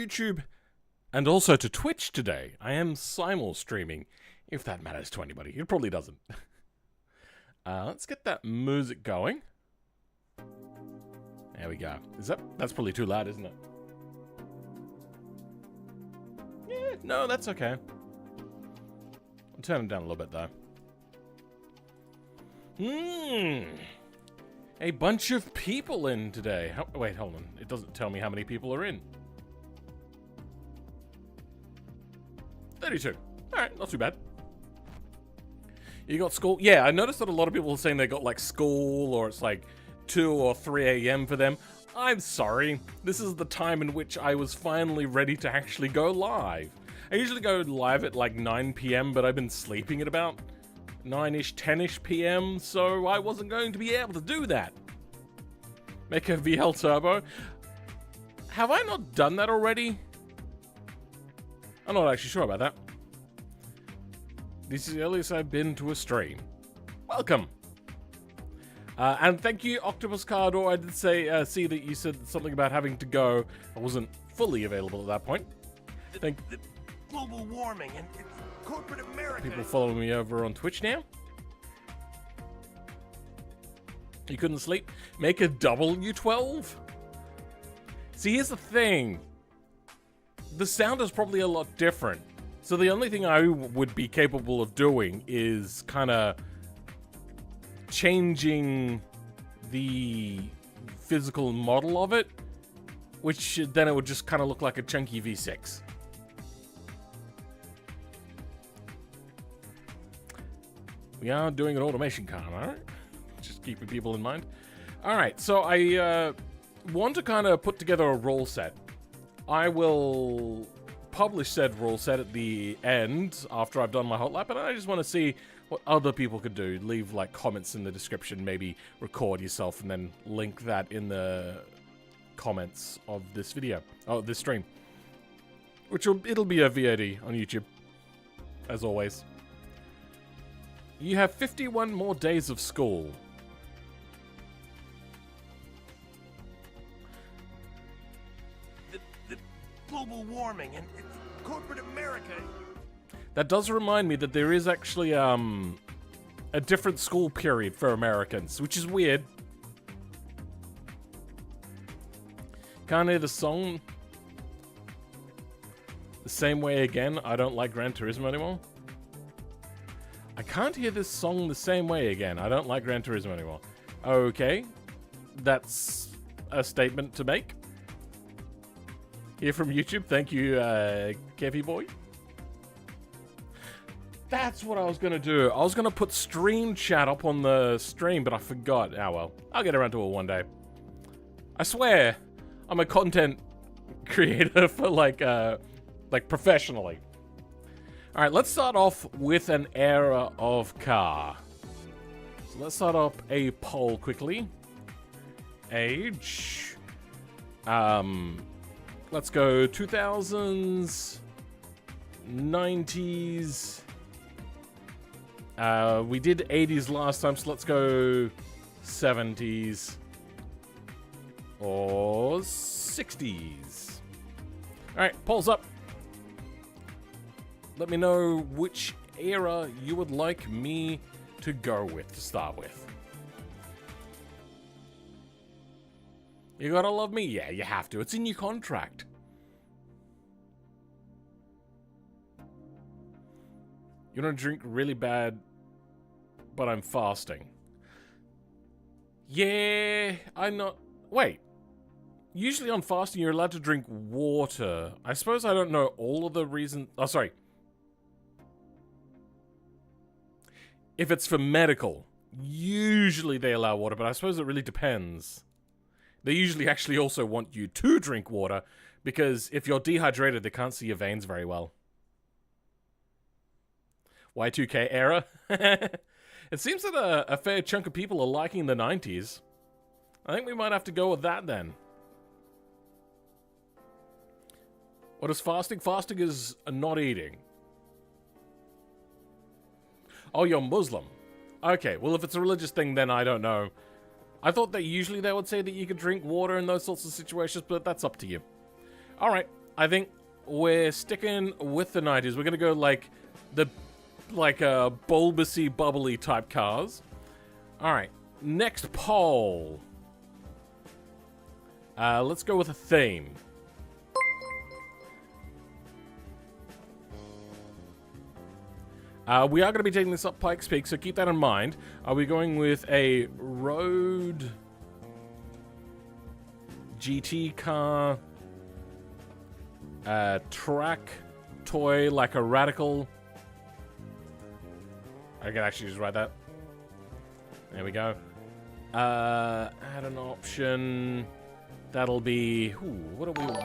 YouTube and also to Twitch today. I am simul streaming, if that matters to anybody. It probably doesn't. Let's get that music going. There we go. That's probably too loud, isn't it? Yeah, no, that's okay. I'll turn it down a little bit though. A bunch of people in today. Wait, hold on. It doesn't tell me how many people are in. 32. Alright, not too bad. You got school? Yeah, I noticed that a lot of people are saying they got like school or it's like 2 or 3 a.m. for them. I'm sorry. This is the time in which I was finally ready to actually go live. I usually go live at like 9 p.m., but I've been sleeping at about 9-ish, 10-ish p.m., so I wasn't going to be able to do that. Make a VL Turbo. Have I not done that already? I'm not actually sure about that. This is the earliest I've been to a stream. Welcome. And thank you, Octopus Cardor. I did say, see that you said something about having to go. I wasn't fully available at that point. Thank global warming and corporate America. People following me over on Twitch now. You couldn't sleep? Make a W12? See, here's the thing. The sound is probably a lot different. So the only thing I would be capable of doing is kind of changing the physical model of it, which then it would just kind of look like a chunky V6. We are doing an automation car, alright? Just keeping people in mind. Alright, so I want to kind of put together a rule set. I will publish said rule set at the end after I've done my hot lap, and I just want to see what other people could do. Leave like comments in the description, maybe record yourself and then link that in the comments of this video, this stream. It'll be a VOD on YouTube, as always. You have 51 more days of school. The global warming and corporate America. That does remind me that there is actually a different school period for Americans, which is weird. Can't hear the song the same way again. I don't like Gran Turismo anymore. I can't hear this song the same way again. I don't like Gran Turismo anymore. Okay. That's a statement to make. Here from YouTube. Thank you, Kevy boy. That's what I was going to do. I was going to put stream chat up on the stream, but I forgot. Oh well. I'll get around to it one day. I swear, I'm a content creator for like professionally. Alright, let's start off with an era of car. So let's start up a poll quickly. Age. Let's go 2000s, 90s. We did 80s last time, so let's go 70s or 60s. Alright, polls up. Let me know which era you would like me to go with to start with. You gotta love me? Yeah, you have to. It's in your contract. You wanna drink really bad, but I'm fasting. Yeah, I'm not... Wait. Usually on fasting, you're allowed to drink water. I suppose I don't know all of the reasons... Oh, sorry. If it's for medical, usually they allow water, but I suppose it really depends. They usually actually also want you to drink water, because if you're dehydrated, they can't see your veins very well. Y2K era? It seems that a fair chunk of people are liking the 90s. I think we might have to go with that then. What is fasting? Fasting is not eating. Oh, you're Muslim. Okay, well, if it's a religious thing, then I don't know. I thought that usually they would say that you could drink water in those sorts of situations, but that's up to you. Alright, I think we're sticking with the 90s. We're gonna go like bulbousy, bubbly type cars. All right, next poll. Let's go with a theme. We are going to be taking this up Pikes Peak, so keep that in mind. Are we going with a road GT car, track toy like a Radical? I can actually just write that. There we go. Add an option. That'll be... Ooh, what do we want?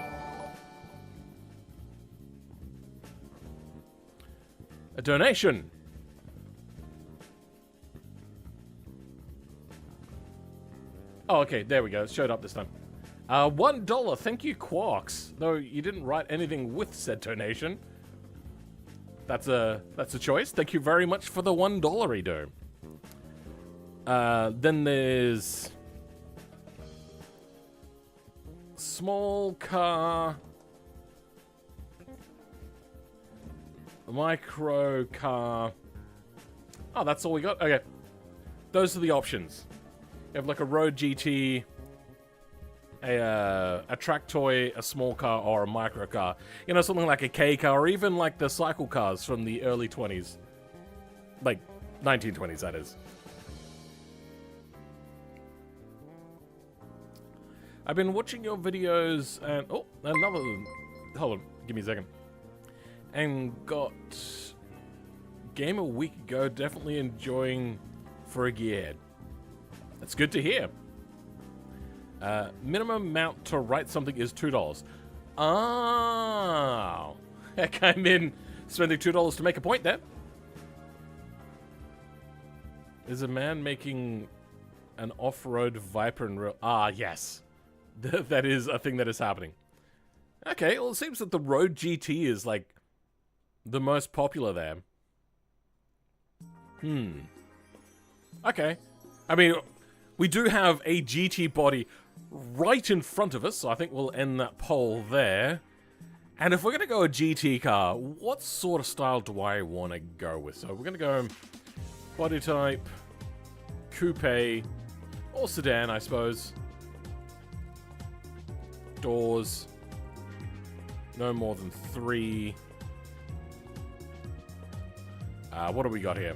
A donation. Oh, okay, there we go. It showed up this time. $1. Thank you, Quarks. Though you didn't write anything with said donation. That's a choice. Thank you very much for the $1 do. Then there's small car, micro car. Oh, that's all we got? Okay. Those are the options. You have like a road GT, a track toy, a small car, or a micro car. You know, something like a K car, or even like the cycle cars from the early 20s. Like, 1920s, that is. I've been watching your videos and... Oh, another... Hold on, give me a second. And got... Game a week ago, definitely enjoying for a gear. That's good to hear. Minimum amount to write something is $2. Oh. Heck, I'm in spending $2 to make a point there. Is a man making an off-road Viper in real... Ah, yes. That is a thing that is happening. Okay, well, it seems that the Road GT is, like, the most popular there. Okay. I mean, we do have a GT body right in front of us, so I think we'll end that poll there. And if we're going to go a GT car, what sort of style do I want to go with? So we're going to go body type, coupe, or sedan, I suppose. Doors, no more than 3. What do we got here?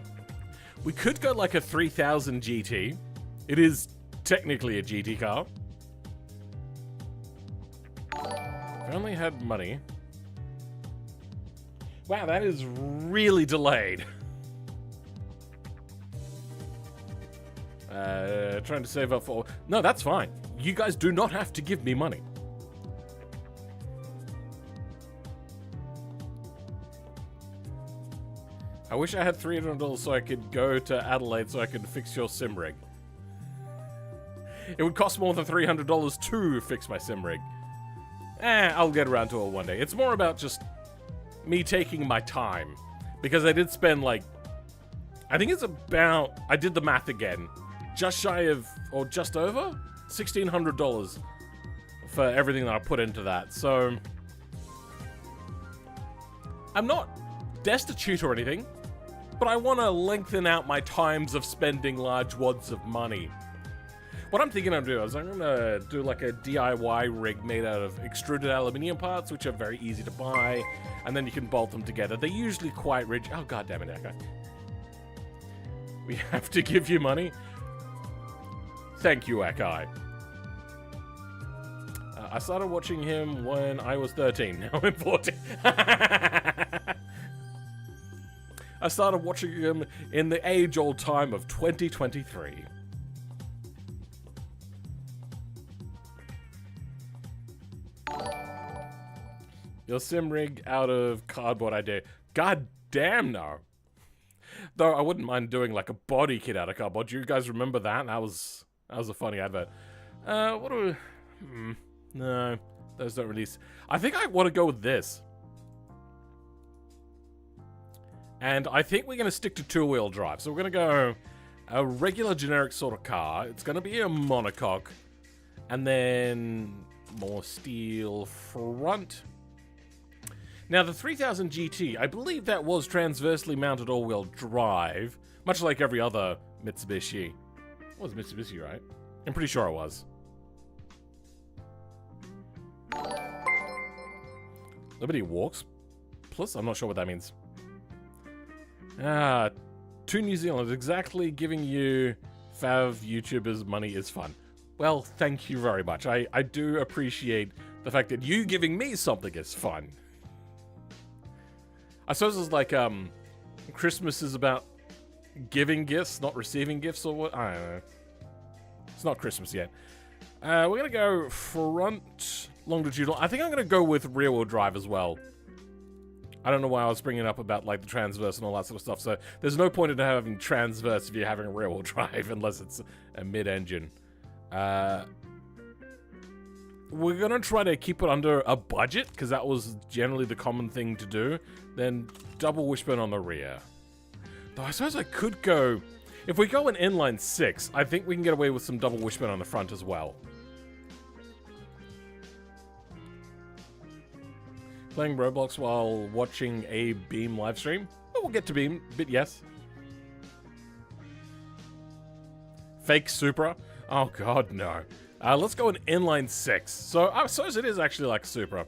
We could go like a 3000 GT. It is technically a GT car. If I only had money. Wow, that is really delayed. Trying to save up for... No, that's fine. You guys do not have to give me money. I wish I had $300 so I could go to Adelaide so I could fix your sim rig. It would cost more than $300 to fix my sim rig. I'll get around to it one day. It's more about just me taking my time. Because I did spend like... I think it's about... I did the math again. Just shy of... Or just over? $1,600 for everything that I put into that. So... I'm not destitute or anything. But I want to lengthen out my times of spending large wads of money. What I'm thinking of doing is I'm going to do like a DIY rig made out of extruded aluminium parts, which are very easy to buy, and then you can bolt them together. They're usually quite rigid. Oh, God damn it, Echo. We have to give you money? Thank you, Echo. I started watching him when I was 13. Now I'm 14. I started watching him in the age-old time of 2023. Your sim rig out of cardboard idea. God damn no. Though I wouldn't mind doing like a body kit out of cardboard. Do you guys remember that? That was a funny advert. What do we... No, those don't release. I think I want to go with this. And I think we're going to stick to two-wheel drive. So we're going to go a regular generic sort of car. It's going to be a monocoque. And then more steel front. Now, the 3000 GT, I believe that was transversely mounted all-wheel drive, much like every other Mitsubishi. It was Mitsubishi, right? I'm pretty sure it was. Liberty Walks Plus? I'm not sure what that means. Ah, to New Zealand, exactly giving you fav YouTubers money is fun. Well, thank you very much. I do appreciate the fact that you giving me something is fun. I suppose it's like, Christmas is about giving gifts, not receiving gifts, or what? I don't know. It's not Christmas yet. We're going to go front longitudinal. I think I'm going to go with rear-wheel drive as well. I don't know why I was bringing up about, like, the transverse and all that sort of stuff. So there's no point in having transverse if you're having a rear-wheel drive, unless it's a mid-engine. We're going to try to keep it under a budget, because that was generally the common thing to do. Then double wishbone on the rear. Though I suppose I could go... If we go an inline 6, I think we can get away with some double wishbone on the front as well. Playing Roblox while watching a Beam livestream? Oh, we'll get to Beam, but yes. Fake Supra? Oh god, no. Let's go an inline 6. So I suppose it is actually like a Supra.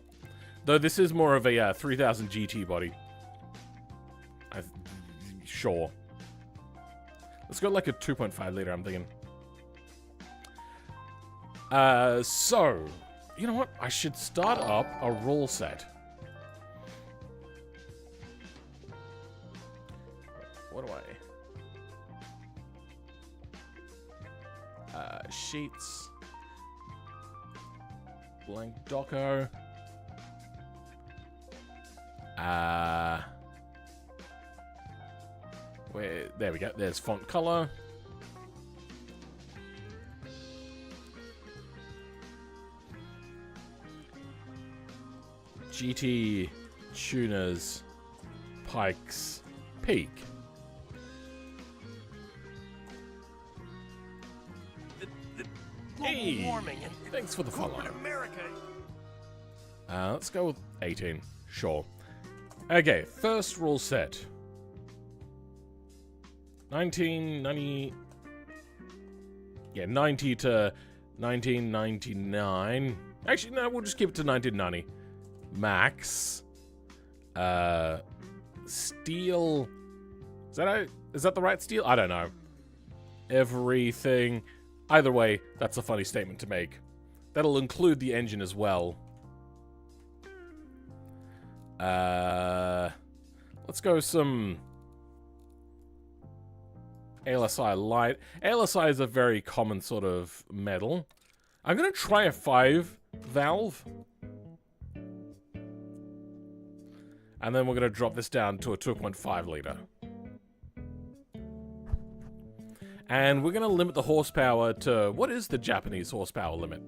Though this is more of a 3000 GT body. Sure. Let's go like a 2.5 liter, I'm thinking. So, you know what? I should start up a rule set. What do I... sheets. Blank doco. There we go. There's font color. GT tuners Pikes Peak. Hey, warming and thanks for the follow. Let's go with 18. Sure. Okay, first rule set. 1990. Yeah, 90 to 1999. Actually, no, we'll just keep it to 1990. Max. Steel. Is that the right steel? I don't know. Everything. Either way, that's a funny statement to make. That'll include the engine as well. Let's go some ALSI light. ALSI is a very common sort of metal. I'm gonna try a 5 valve. And then we're gonna drop this down to a 2.5 liter. And we're gonna limit the horsepower to, what is the Japanese horsepower limit?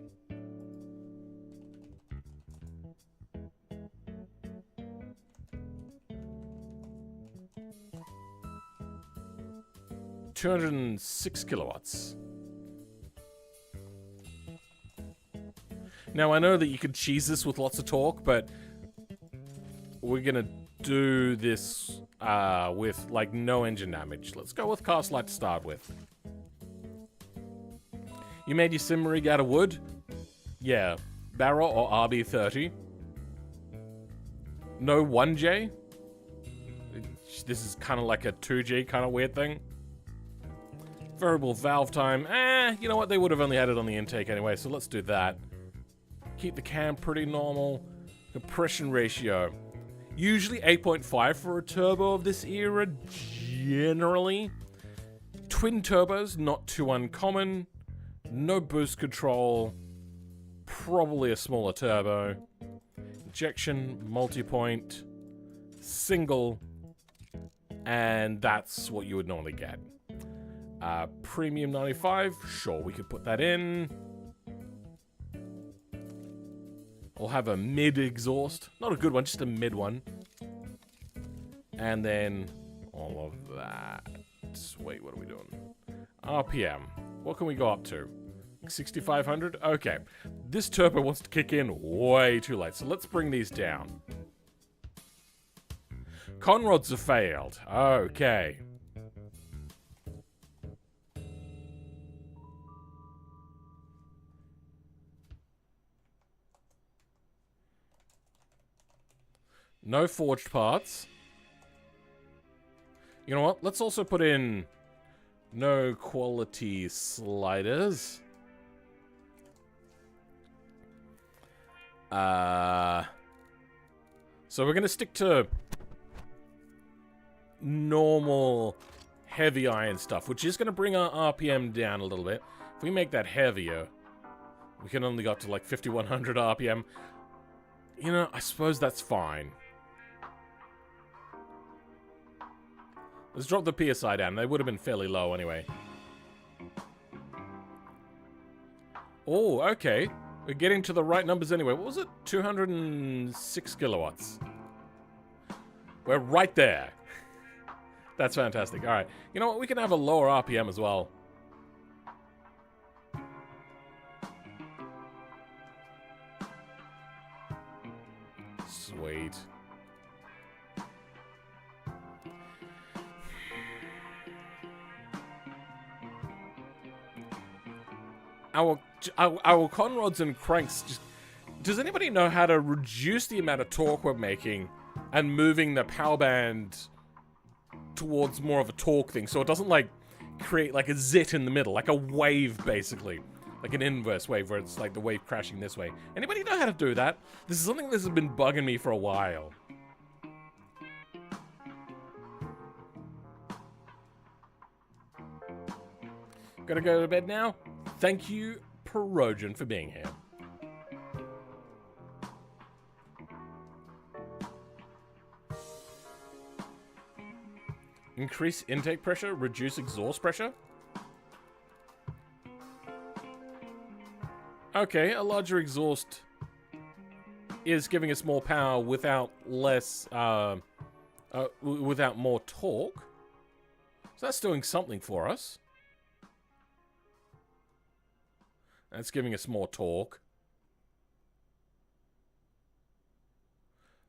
$206 kilowatts. Now I know that you could cheese this with lots of torque, but we're gonna do this with like no engine damage. Let's go with cast light to start with. You made your sim rig out of wood? Yeah. Barrel or RB30? No 1J? This is kind of like a 2G kind of weird thing. Variable valve time. You know what? They would have only had it on the intake anyway, so let's do that. Keep the cam pretty normal. Compression ratio. Usually 8.5 for a turbo of this era, generally. Twin turbos, not too uncommon. No boost control. Probably a smaller turbo. Injection, multi-point, single, and that's what you would normally get. Premium 95, sure, we could put that in. We'll have a mid exhaust. Not a good one, just a mid one. And then all of that. Wait, what are we doing? RPM. What can we go up to? 6,500? Okay. This turbo wants to kick in way too late, so let's bring these down. Conrods have failed. Okay. No forged parts. You know what? Let's also put in no quality sliders. So we're going to stick to normal heavy iron stuff, which is going to bring our RPM down a little bit. If we make that heavier, we can only go up to like 5100 RPM. You know, I suppose that's fine. Let's drop the PSI down. They would have been fairly low anyway. Oh, okay. We're getting to the right numbers anyway. What was it? 206 kilowatts. We're right there. That's fantastic. All right. You know what? We can have a lower RPM as well. Sweet. Our conrods and cranks just... Does anybody know how to reduce the amount of torque we're making and moving the power band towards more of a torque thing so it doesn't, like, create, like, a zit in the middle, like a wave, basically. Like an inverse wave where it's, like, the wave crashing this way. Anybody know how to do that? This is something that's been bugging me for a while. Gotta go to bed now? Thank you, Perogen, for being here. Increase intake pressure, reduce exhaust pressure. Okay, a larger exhaust is giving us more power without less, without more torque. So that's doing something for us. That's giving us more torque.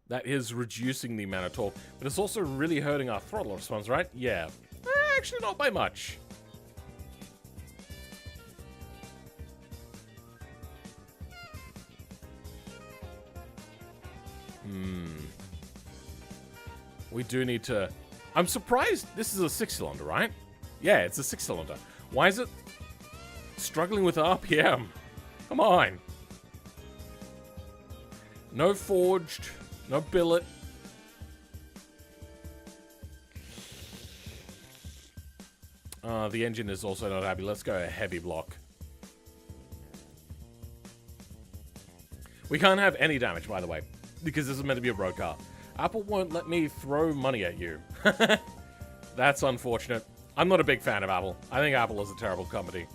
That is reducing the amount of torque, but it's also really hurting our throttle response, right? Yeah. Actually, not by much. We do need to... I'm surprised this is a 6-cylinder, right? Yeah, it's a 6-cylinder. Why is it struggling with RPM? Come on. No forged. No billet. The engine is also not happy. Let's go a heavy block. We can't have any damage, by the way, because this is meant to be a road car. Apple won't let me throw money at you. That's unfortunate. I'm not a big fan of Apple. I think Apple is a terrible company.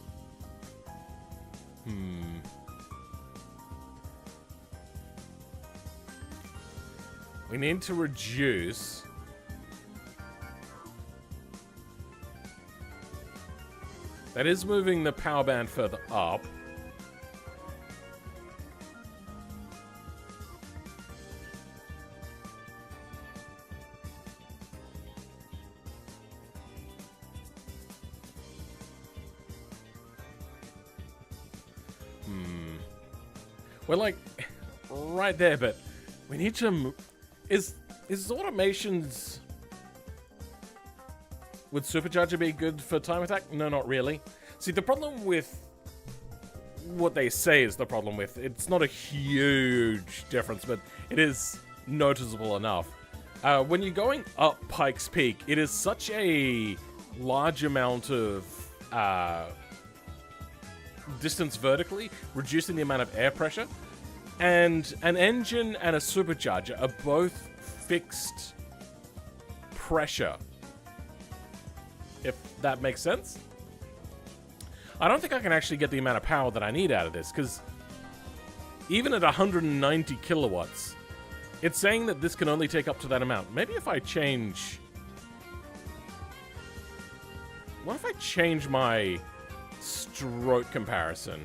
We need to reduce... That is moving the power band further up. We're like right there, but we need to... Is automations would supercharger be good for time attack? No, not really. See, the problem with what they say is the problem with it's not a huge difference, but it is noticeable enough. When you're going up Pikes Peak, it is such a large amount of distance vertically, reducing the amount of air pressure. And an engine and a supercharger are both fixed pressure. If that makes sense. I don't think I can actually get the amount of power that I need out of this, because even at 190 kilowatts, it's saying that this can only take up to that amount. Maybe if I change... What if I change my stroke comparison?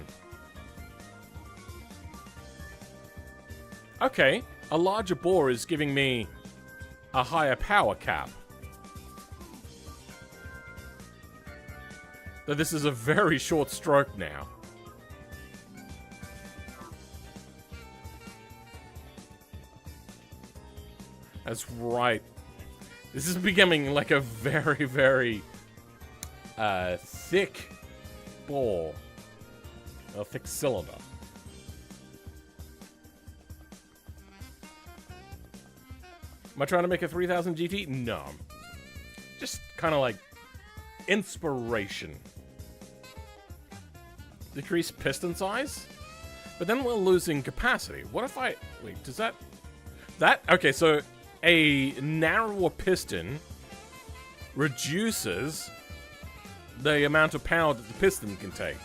Okay, a larger bore is giving me a higher power cap. Though this is a very short stroke now. That's right. This is becoming like a very, very thick bore. A thick cylinder. Am I trying to make a 3000 GT? No. Just kind of like inspiration. Decrease piston size? But then we're losing capacity. What if I... Wait, does that... Okay, so a narrower piston reduces the amount of power that the piston can take.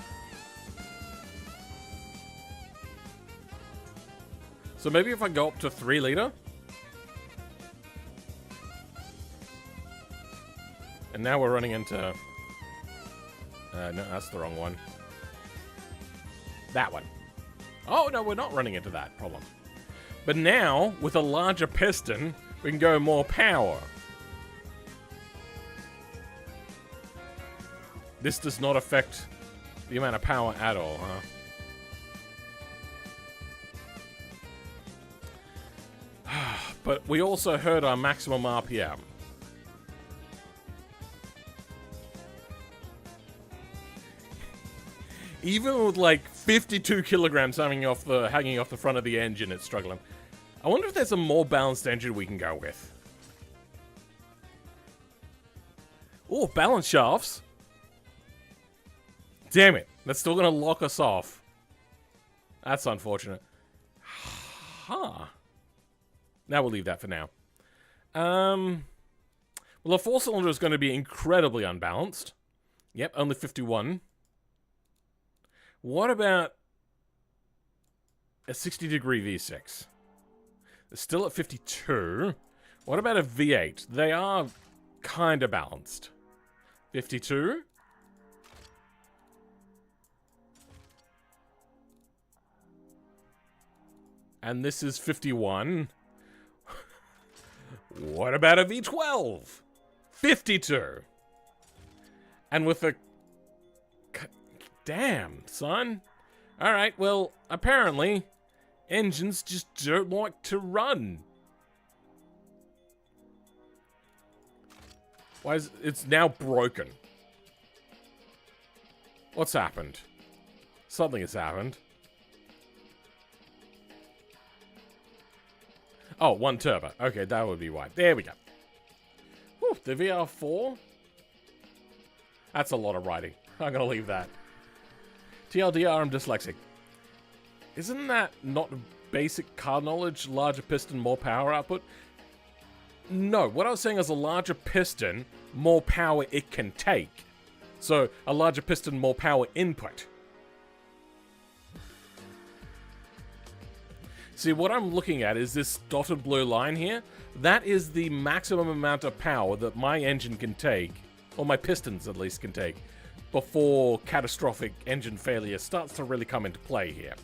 So maybe if I go up to 3 liter... And now we're running into... no, that's the wrong one. That one. Oh, no, we're not running into that problem. But now, with a larger piston, we can go more power. This does not affect the amount of power at all, huh? But we also heard our maximum RPM. Even with like 52 kilograms hanging off the front of the engine, it's struggling. I wonder if there's a more balanced engine we can go with. Oh, balance shafts. Damn it. That's still going to lock us off. That's unfortunate. Huh. Now we'll leave that for now. Well, the 4-cylinder is going to be incredibly unbalanced. Yep, only 51. What about a 60-degree V6? It's still at 52. What about a V8? They are kind of balanced. 52. And this is 51. What about a V12? 52. And with a... Damn, son. Alright, well, apparently, engines just don't like to run. Why is it's now broken? What's happened? Something has happened. Oh, 1 turbo. Okay, that would be why. There we go. Whew, the VR4? That's a lot of writing. I'm gonna leave that. TLDR, I'm dyslexic. Isn't that not basic car knowledge? Larger piston, more power output? No, what I was saying is a larger piston, more power it can take. So, a larger piston, more power input. See, what I'm looking at is this dotted blue line here. That is the maximum amount of power that my engine can take, or my pistons at least can take, before catastrophic engine failure starts to really come into play here.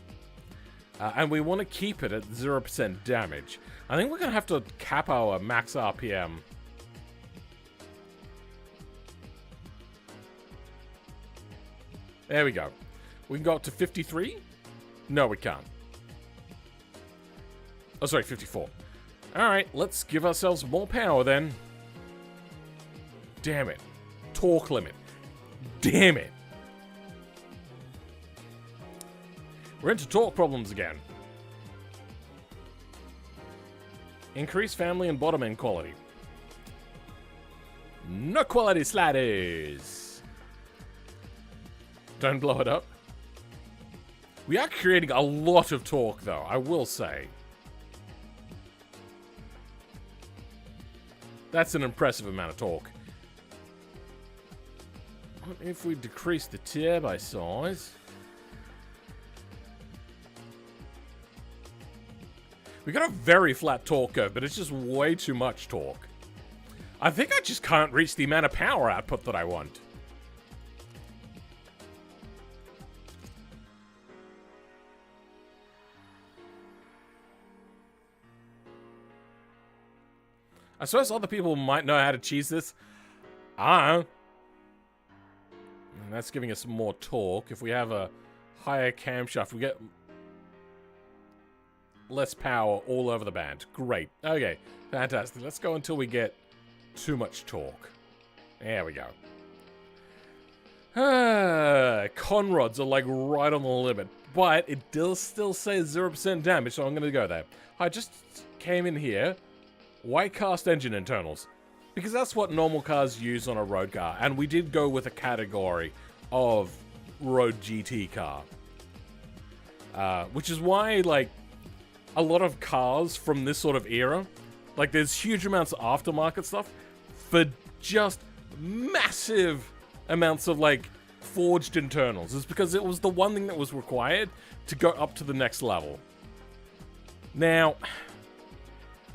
And we want to keep it at 0% damage. I think we're going to have to cap our max RPM. There we go. We can go up to 53? No, we can't. Oh, sorry, 54. Alright, let's give ourselves more power then. Damn it. Torque limit. Damn it. We're into torque problems again. Increase family and bottom end quality. No quality sliders. Don't blow it up. We are creating a lot of torque though, I will say. That's an impressive amount of torque. What if we decrease the turbo size? We got a very flat torque curve, but it's just way too much torque. I think I just can't reach the amount of power output that I want. I suppose other people might know how to cheese this. And that's giving us more torque. If we have a higher camshaft, we get less power all over the band. Great. Okay, fantastic. Let's go until we get too much torque. There we go. Conrods are like right on the limit, but it does still say 0% damage, so I'm going to go there. I just came in here, white cast engine internals, because that's what normal cars use on a road car, and we did go with a category of road GT car. Which is why, like, a lot of cars from this sort of era, like, there's huge amounts of aftermarket stuff for just massive amounts of, like, forged internals. It's because it was the one thing that was required to go up to the next level. Now,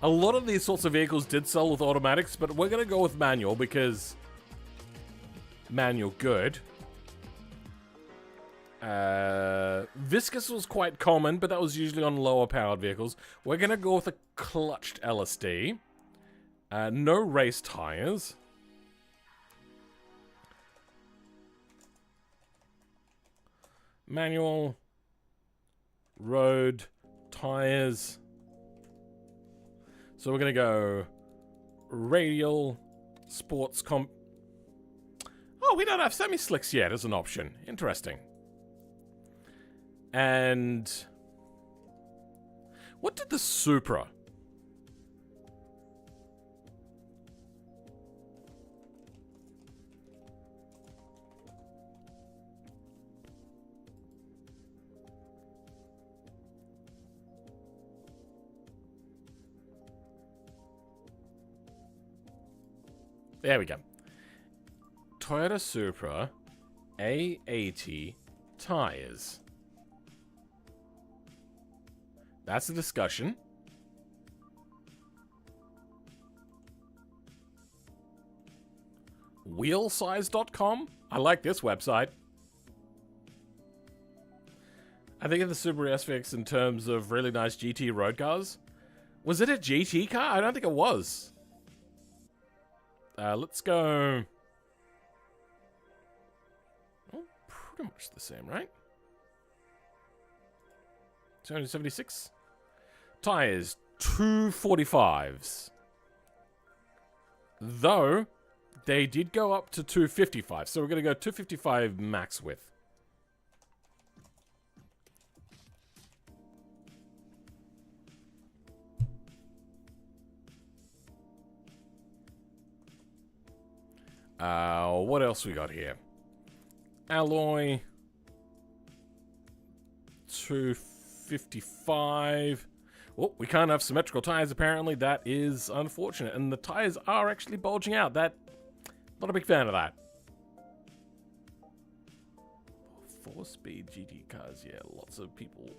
a lot of these sorts of vehicles did sell with automatics, but we're going to go with manual because manual good. Viscous was quite common, but that was usually on lower powered vehicles. We're going to go with a clutched LSD. No race tires. Manual. Road. Tires. So we're going to go radial. Sports comp. Oh, we don't have semi-slicks yet as an option. Interesting. And what did the Supra? There we go. Toyota Supra A80 tires. That's a discussion. Wheelsize.com? I like this website. I think of the Subaru SVX in terms of really nice GT road cars. Was it a GT car? I don't think it was. Let's go... Oh, pretty much the same, right? 276. Tires, 245s. Though, they did go up to 255. So we're going to go 255 max width. What else we got here? Alloy. 255. Oh, we can't have symmetrical tires apparently. That is unfortunate. And the tires are actually bulging out. Not a big fan of that. 4-speed GT cars, yeah, lots of people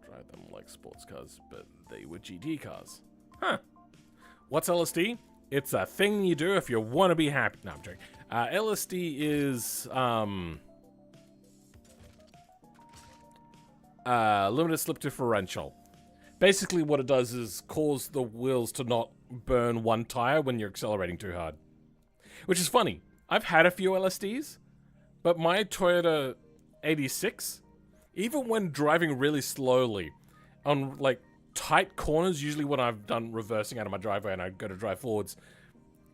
drive them like sports cars, but they were GT cars. Huh. What's LSD? It's a thing you do if you want to be happy. No, I'm joking. LSD is, limited slip differential. Basically what it does is cause the wheels to not burn one tire when you're accelerating too hard. Which is funny. I've had a few LSDs, but my Toyota 86, even when driving really slowly on like tight corners, usually when I've done reversing out of my driveway and I go to drive forwards,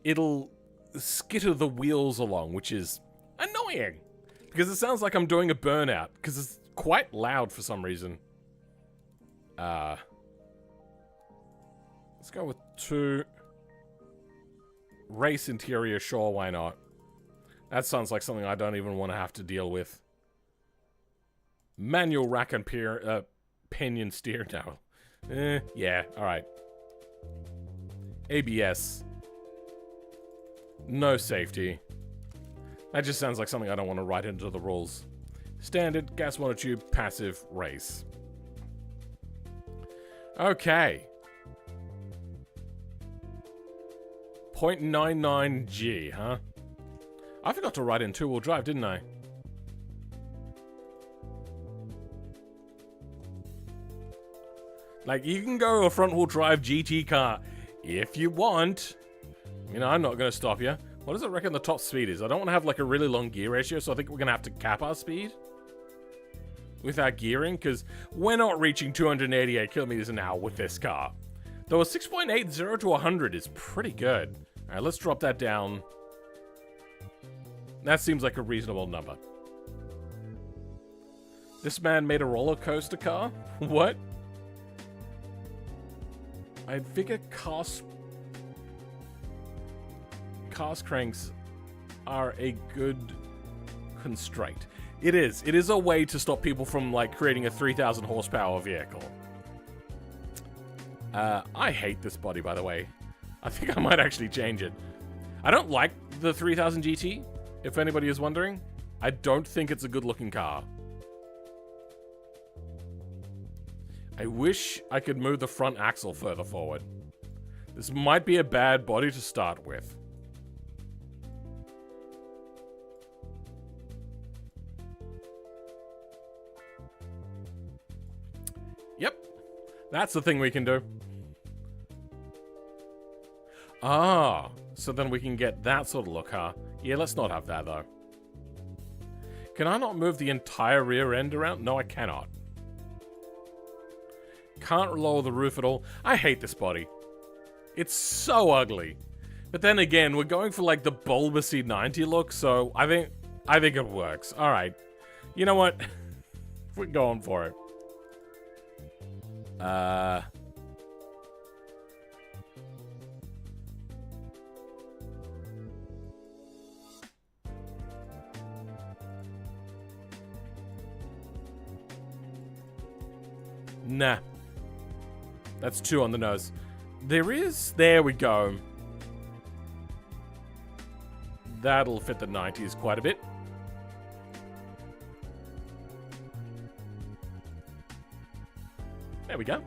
it'll skitter the wheels along, which is annoying because it sounds like I'm doing a burnout because it's quite loud for some reason. Let's go with 2. Race interior, sure, why not? That sounds like something I don't even want to have to deal with. Manual rack and pinion steer now. Yeah, alright. ABS. No safety. That just sounds like something I don't want to write into the rules. Standard, gas monotube, passive, race. Okay. 0.99G, huh? I forgot to write in 2-wheel drive, didn't I? Like, you can go a front-wheel drive GT car If you want. You know, I'm not going to stop you. What does it reckon the top speed is? I don't want to have like a really long gear ratio, so I think we're going to have to cap our speed with our gearing, because we're not reaching 288 kilometers an hour with this car. Though a 6.80 to 100 is pretty good. All right, let's drop that down. That seems like a reasonable number. This man made a roller coaster car? What? I figure cast cranks are a good constraint. It is. It is a way to stop people from, like, creating a 3,000 horsepower vehicle. I hate this body, by the way. I think I might actually change it. I don't like the 3000 GT, if anybody is wondering. I don't think it's a good-looking car. I wish I could move the front axle further forward. This might be a bad body to start with. Yep. That's the thing we can do. Ah, so then we can get that sort of look, huh? Yeah, let's not have that, though. Can I not move the entire rear end around? No, I cannot. Can't lower the roof at all. I hate this body. It's so ugly. But then again, we're going for like the bulbousy 90 look, so I think it works. All right. You know what? We're going for it. Nah. That's 2 on the nose. There we go. That'll fit the 90s quite a bit. There we go.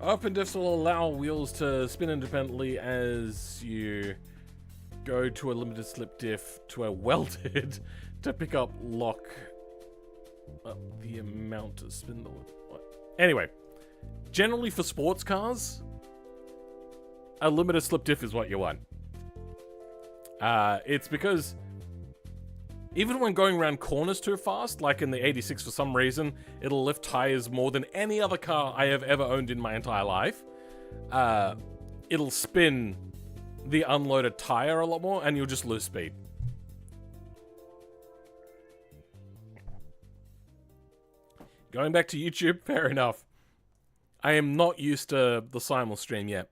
Open diffs will allow wheels to spin independently as you go to a limited slip diff to a welded to pick up lock up the amount to spin the... What? Anyway, generally for sports cars, a limited slip diff is what you want. It's because even when going around corners too fast, like in the 86 for some reason, it'll lift tires more than any other car I have ever owned in my entire life. It'll spin the unloaded tire a lot more, and you'll just lose speed. Going back to YouTube, fair enough. I am not used to the simul stream yet.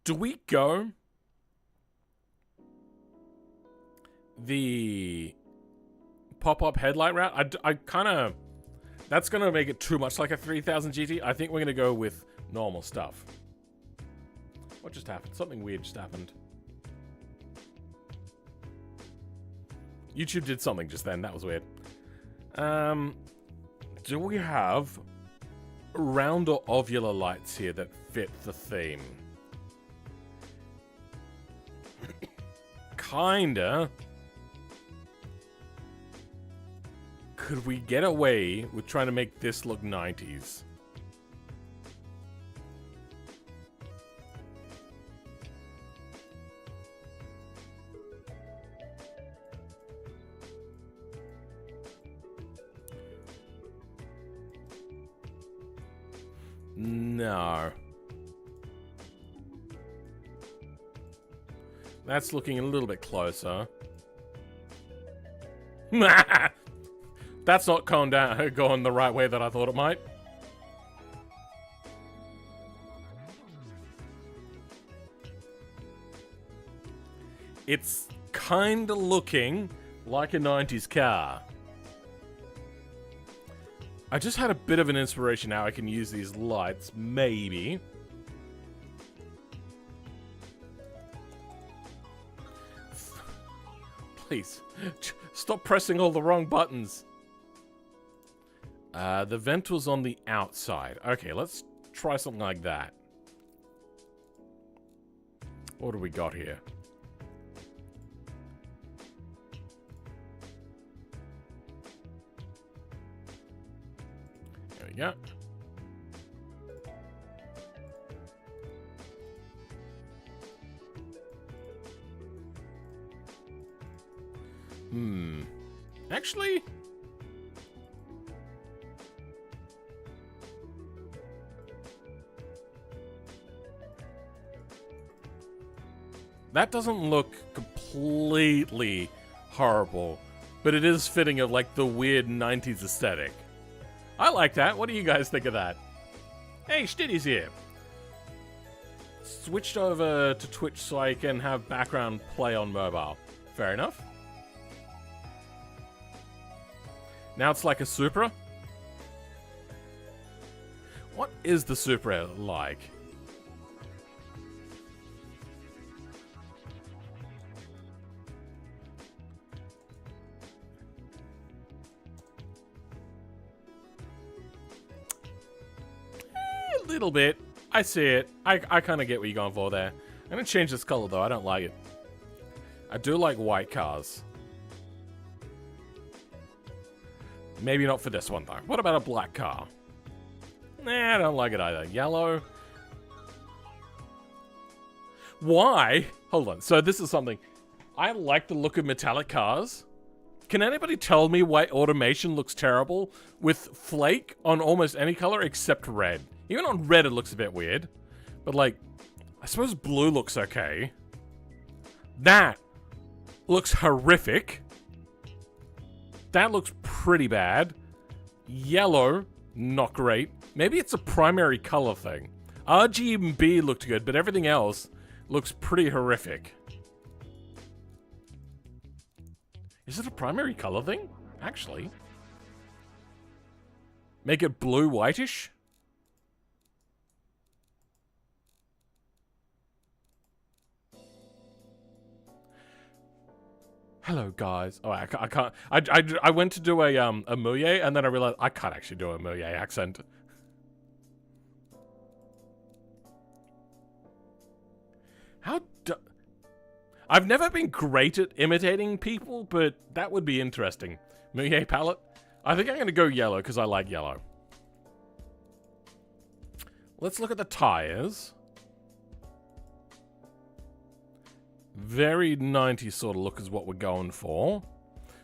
Do we go the pop-up headlight route? I kind of... That's going to make it too much like a 3000 GT. I think we're going to go with normal stuff. What just happened? Something weird just happened. YouTube did something just then. That was weird. Do we have round or ovular lights here that fit the theme? Kinda. Could we get away with trying to make this look 90s? No. That's looking a little bit closer. That's not going the right way that I thought it might. It's kinda looking like a 90s car. I just had a bit of an inspiration how I can use these lights, maybe. Please, stop pressing all the wrong buttons. The vent was on the outside. Okay, let's try something like that. What do we got here? There we go. Actually... that doesn't look completely horrible, but it is fitting of like the weird 90s aesthetic. I like that. What do you guys think of that? Hey, Stiddy's here. Switched over to Twitch so I can have background play on mobile. Fair enough. Now it's like a Supra. What is the Supra like? A little bit. I see it. I kind of get what you're going for there. I'm going to change this color, though. I don't like it. I do like white cars. Maybe not for this one, though. What about a black car? Nah, I don't like it either. Yellow. Why? Hold on. So this is something. I like the look of metallic cars. Can anybody tell me why automation looks terrible with flake on almost any color except red? Even on red, it looks a bit weird. But, like, I suppose blue looks okay. That looks horrific. That looks pretty bad. Yellow, not great. Maybe it's a primary color thing. RGB looked good, but everything else looks pretty horrific. Is it a primary color thing? Actually. Make it blue-whitish? Hello, guys. Oh, I can't. I went to do a Mouye, and then I realized I can't actually do a Mouye accent. I've never been great at imitating people, but that would be interesting. Mouye palette. I think I'm going to go yellow because I like yellow. Let's look at the tires. Very 90s sort of look is what we're going for.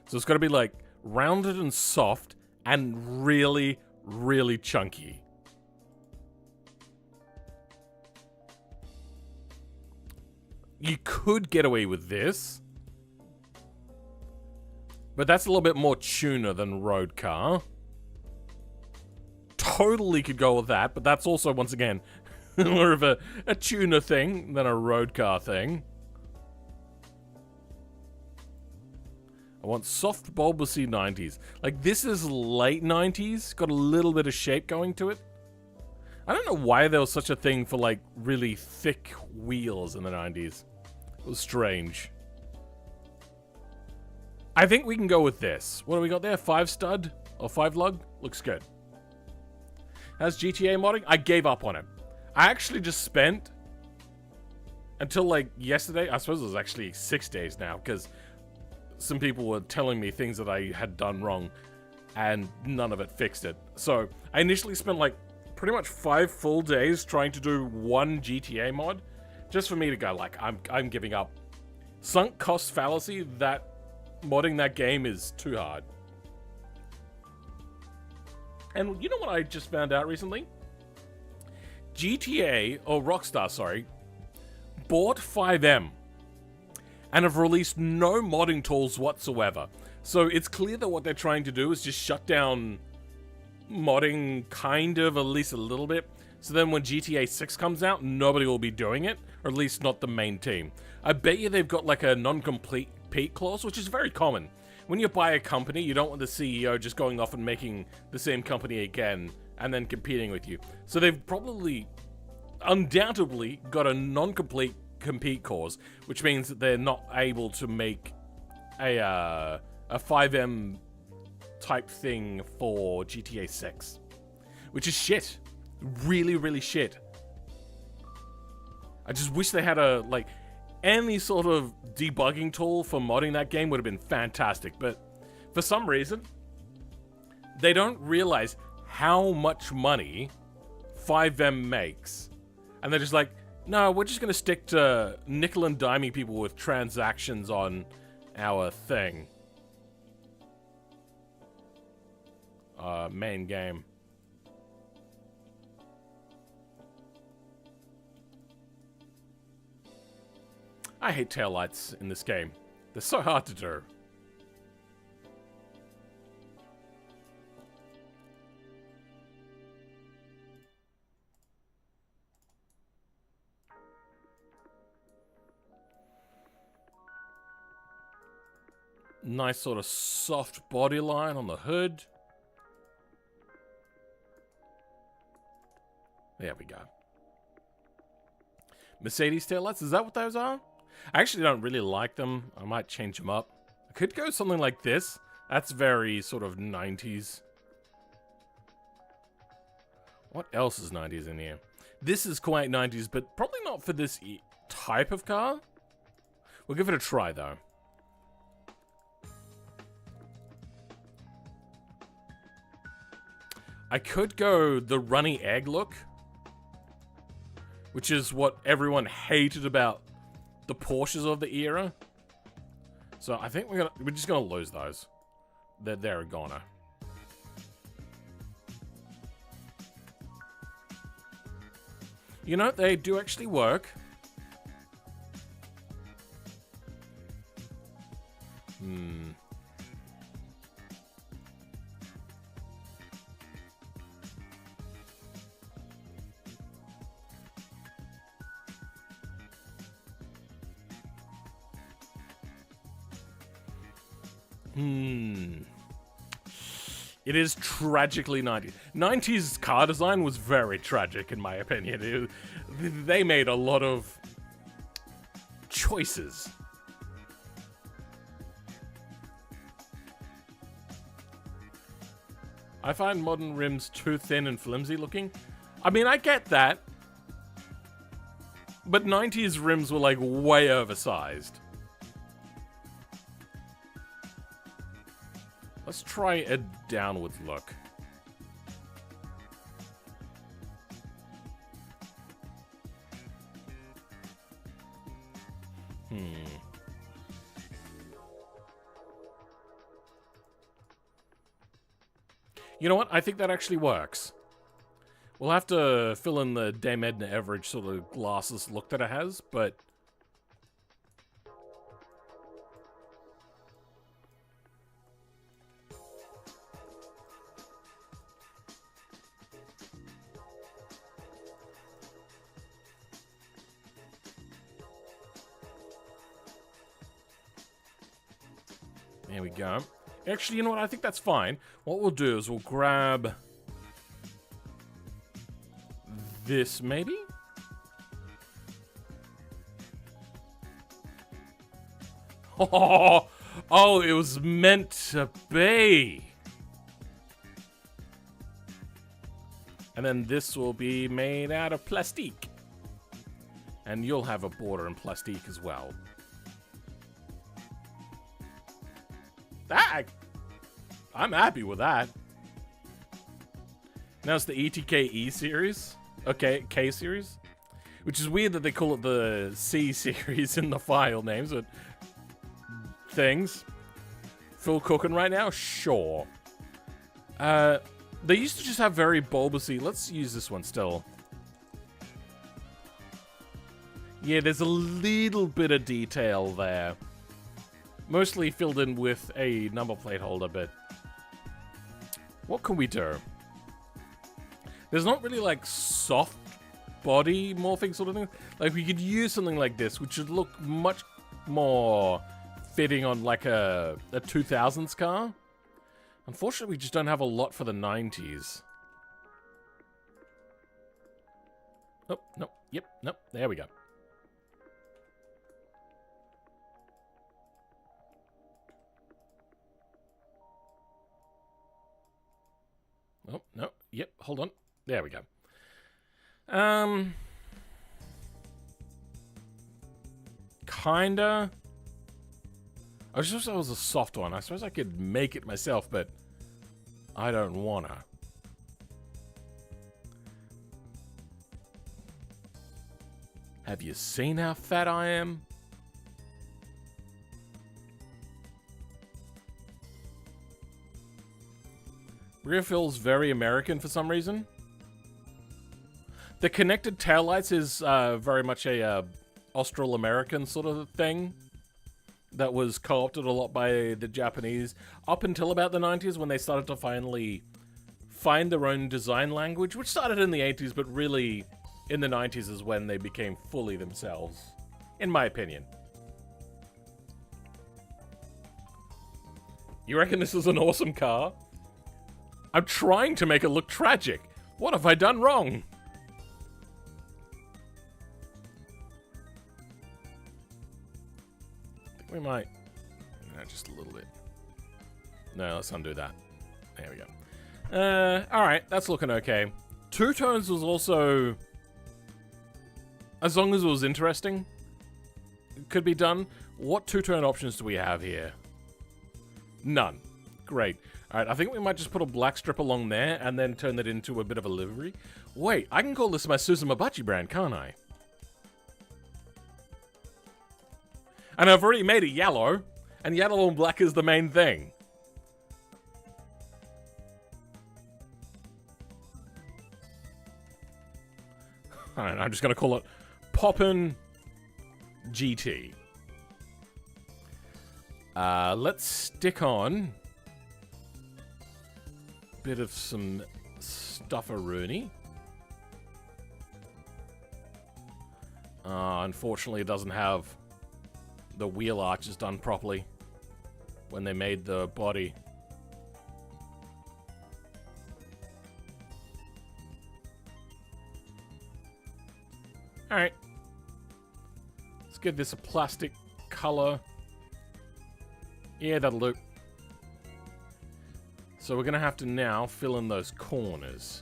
So it's got to be like rounded and soft and really, really chunky. You could get away with this. But that's a little bit more tuner than road car. Totally could go with that, but that's also, once again, more of a tuner thing than a road car thing. I want soft bulbousy 90s. Like, this is late 90s. Got a little bit of shape going to it. I don't know why there was such a thing for, like, really thick wheels in the 90s. It was strange. I think we can go with this. What do we got there? 5 stud? Or 5 lug? Looks good. How's GTA modding? I gave up on it. I actually just spent until, like, yesterday. I suppose it was actually 6 days now, because some people were telling me things that I had done wrong, and none of it fixed it. So I initially spent like pretty much 5 full days trying to do one GTA mod, just for me to go like, I'm giving up. Sunk cost fallacy. That modding that game is too hard. And you know what I just found out recently? GTA, or Rockstar, sorry, bought 5M. And have released no modding tools whatsoever. So it's clear that what they're trying to do is just shut down modding, kind of, at least a little bit. So then when GTA 6 comes out, nobody will be doing it, or at least not the main team. I bet you they've got like a non-complete clause, which is very common. When you buy a company, you don't want the CEO just going off and making the same company again and then competing with you. So they've probably, undoubtedly, got a non-complete compete cause, which means that they're not able to make a 5M type thing for GTA 6, which is shit. Really, really shit. I just wish they had a, like, any sort of debugging tool for modding that game would have been fantastic, but for some reason, they don't realize how much money 5M makes. And they're just like, no, we're just going to stick to nickel and diming people with transactions on our thing. main game. I hate taillights in this game. They're so hard to do. Nice sort of soft body line on the hood. There we go. Mercedes taillights, is that what those are? I actually don't really like them. I might change them up. I could go something like this. That's very sort of 90s. What else is 90s in here? This is quite 90s, but probably not for this type of car. We'll give it a try, though. I could go the runny egg look, which is what everyone hated about the Porsches of the era. So I think we're just gonna lose those. They're a goner. You know, they do actually work. It is tragically 90s. 90s car design was very tragic, in my opinion. They made a lot of choices. I find modern rims too thin and flimsy looking. I mean, I get that. But 90s rims were like way oversized. Let's try a downwards look. You know what? I think that actually works. We'll have to fill in the Dame Edna Everage sort of glasses look that it has, but... There we go. Actually, you know what? I think that's fine. What we'll do is we'll grab this, maybe? Oh, it was meant to be. And then this will be made out of plastique. And you'll have a border in plastique as well. I'm happy with that. Now it's the ETK E series. Okay, K series. Which is weird that they call it the C series in the file names, but things. Phil cooking right now? Sure. They used to just have very bulbousy. Let's use this one still. Yeah, there's a little bit of detail there. Mostly filled in with a number plate holder, but what can we do? There's not really like soft body morphing sort of thing. Like we could use something like this, which would look much more fitting on like a 2000s car. Unfortunately, we just don't have a lot for the 90s. Oh, no, yep, nope, there we go. Oh, no. Yep, hold on. There we go. Kinda. I just wish that was a soft one. I suppose I could make it myself, but I don't wanna. Have you seen how fat I am? Rear feels very American for some reason. The connected taillights is very much a Austral-American sort of thing that was co-opted a lot by the Japanese up until about the 90s when they started to finally find their own design language, which started in the 80s, but really in the 90s is when they became fully themselves, in my opinion. You reckon this is an awesome car? I'm trying to make it look tragic. What have I done wrong? I think we might... No, just a little bit. No, let's undo that. There we go. Alright, that's looking okay. Two tones was also... As long as it was interesting, it could be done. What two-tone options do we have here? None. Great. Alright, I think we might just put a black strip along there and then turn that into a bit of a livery. Wait, I can call this my Suzumabachi brand, can't I? And I've already made it yellow, and yellow and black is the main thing. Alright, I'm just going to call it Poppin' GT. Let's stick on a bit of some stufferoony. Unfortunately, it doesn't have the wheel arches done properly when they made the body. Alright. Let's give this a plastic color. Yeah, that'll do. So we're going to have to now fill in those corners.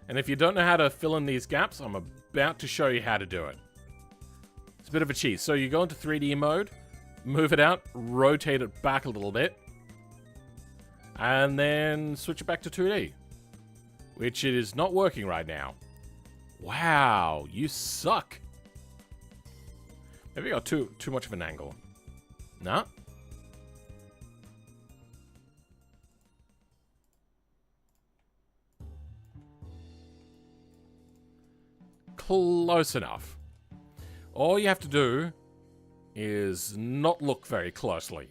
And if you don't know how to fill in these gaps, I'm about to show you how to do it. It's a bit of a cheat. So you go into 3D mode, move it out, rotate it back a little bit, and then switch it back to 2D, which it is not working right now. Wow, you suck. Maybe I got too much of an angle. No? Close enough. All you have to do is not look very closely.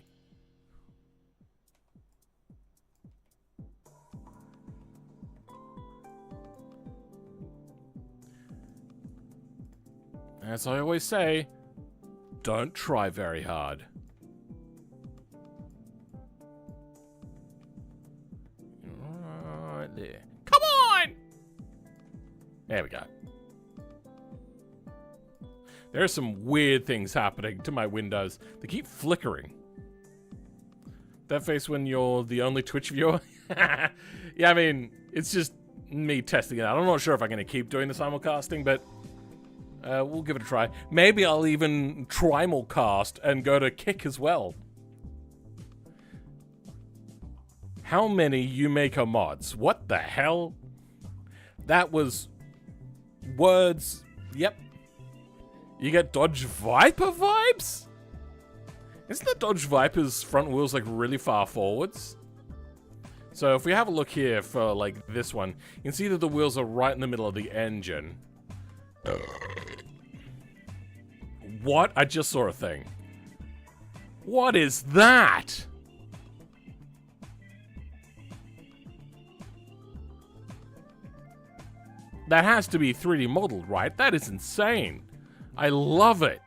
As I always say, don't try very hard. Right there. Come on! There we go. There are some weird things happening to my windows. They keep flickering. That face when you're the only Twitch viewer? Yeah, I mean, it's just me testing it out. I'm not sure if I'm going to keep doing the simulcasting, but we'll give it a try. Maybe I'll even trimulcast and go to Kick as well. How many YouMaker mods? What the hell? That was words. Yep. You get Dodge Viper vibes? Isn't the Dodge Viper's front wheels like really far forwards? So if we have a look here for like this one, you can see that the wheels are right in the middle of the engine. What? I just saw a thing. What is that? That has to be 3D modeled, right? That is insane. I love it.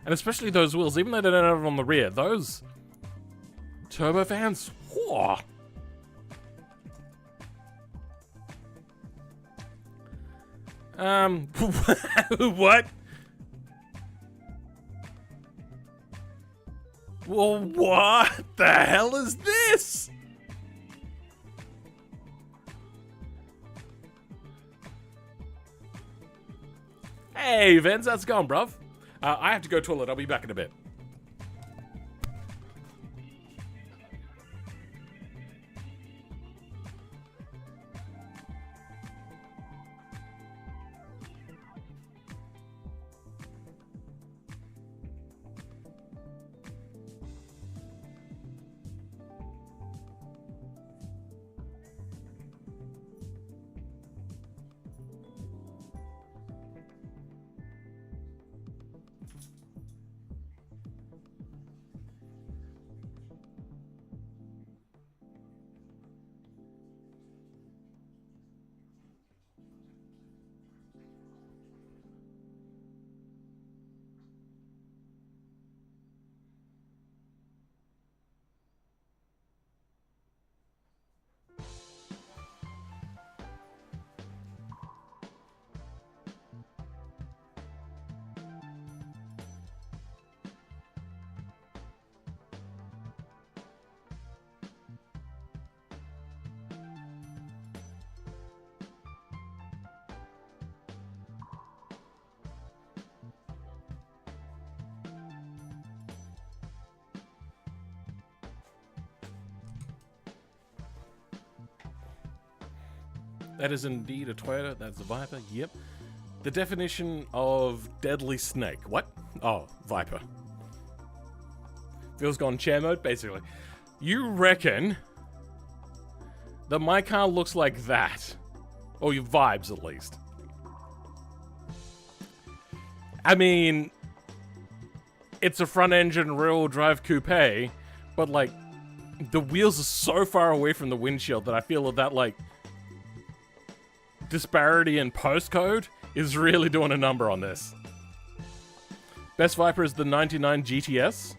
And especially those wheels, even though they don't have it on the rear, those turbofans, whoa. What? Well, what the hell is this? Hey, Vince, how's it going, bruv? I have to go toilet. I'll be back in a bit. That is indeed a Toyota. That's a Viper. Yep. The definition of deadly snake. What? Oh, Viper. Phil's gone chair mode, basically. You reckon that my car looks like that? Or your vibes, at least. I mean, it's a front-engine rear-wheel drive coupe, but, like, the wheels are so far away from the windshield that I feel that, like, disparity in postcode is really doing a number on this. Best Viper is the 99 GTS.